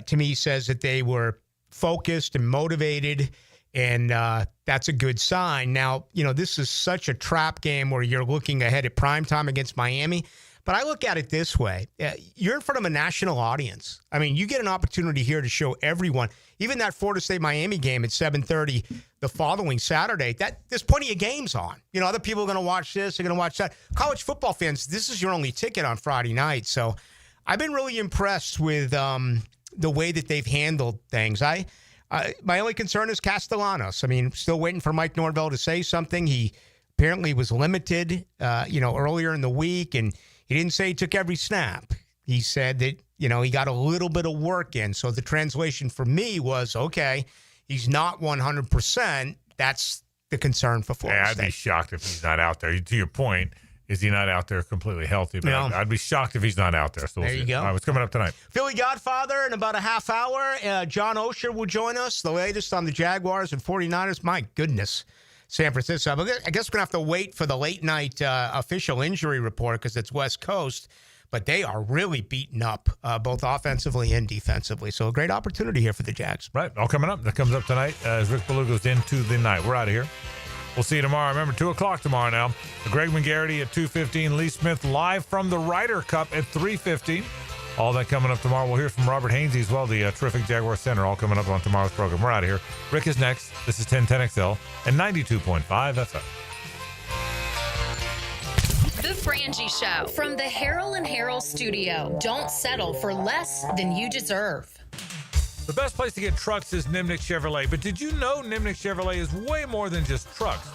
to me says that they were focused and motivated, and that's a good sign. Now, this is such a trap game where you're looking ahead at primetime against Miami. But I look at it this way. You're in front of a national audience. I mean, you get an opportunity here to show everyone, even that Florida State-Miami game at 7:30 the following Saturday, there's plenty of games on. Other people are going to watch this, they're going to watch that. College football fans, this is your only ticket on Friday night. So I've been really impressed with the way that they've handled things. My only concern is Castellanos. I mean, still waiting for Mike Norvell to say something. He apparently was limited, earlier in the week, and he didn't say he took every snap. He said that, he got a little bit of work in. So the translation for me was, okay, he's not 100%. That's the concern for Florida State. I'd be shocked if he's not out there. To your point, is he not out there completely healthy? But I'd be shocked if he's not out there. So there you go. All right, what's coming up tonight? Philly Godfather in about a half hour. John Osher will join us, the latest on the Jaguars and 49ers. My goodness. San Francisco. I guess we're going to have to wait for the late night official injury report because it's West Coast, but they are really beaten up both offensively and defensively. So a great opportunity here for the Jags. Right. All coming up. That comes up tonight as Rick Ballou goes into the night. We're out of here. We'll see you tomorrow. Remember, 2 o'clock tomorrow now. Greg McGarity at 2:15. Lee Smith live from the Ryder Cup at 3:15. All that coming up tomorrow. We'll hear from Robert Hainsey as well, the terrific Jaguar center, all coming up on tomorrow's program. We're out of here. Rick is next. This is 1010XL and 92.5 FM. The Frangie Show from the Harrell and Harrell studio. Don't settle for less than you deserve. The best place to get trucks is Nimnick Chevrolet. But did you know Nimnick Chevrolet is way more than just trucks?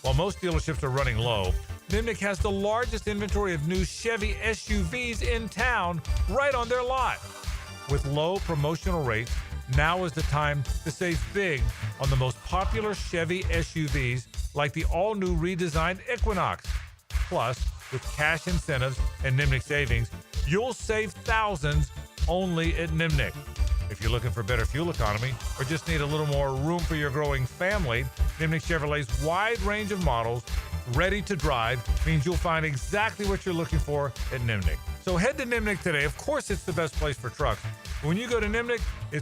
While most dealerships are running low, Nimnick has the largest inventory of new Chevy SUVs in town right on their lot. With low promotional rates, now is the time to save big on the most popular Chevy SUVs like the all-new redesigned Equinox. Plus, with cash incentives and Nimnick savings, you'll save thousands only at Nimnick. If you're looking for better fuel economy or just need a little more room for your growing family, Nimnick Chevrolet's wide range of models ready to drive means you'll find exactly what you're looking for at Nimnick. So head to Nimnick today. Of course, it's the best place for trucks. When you go to Nimnick, it's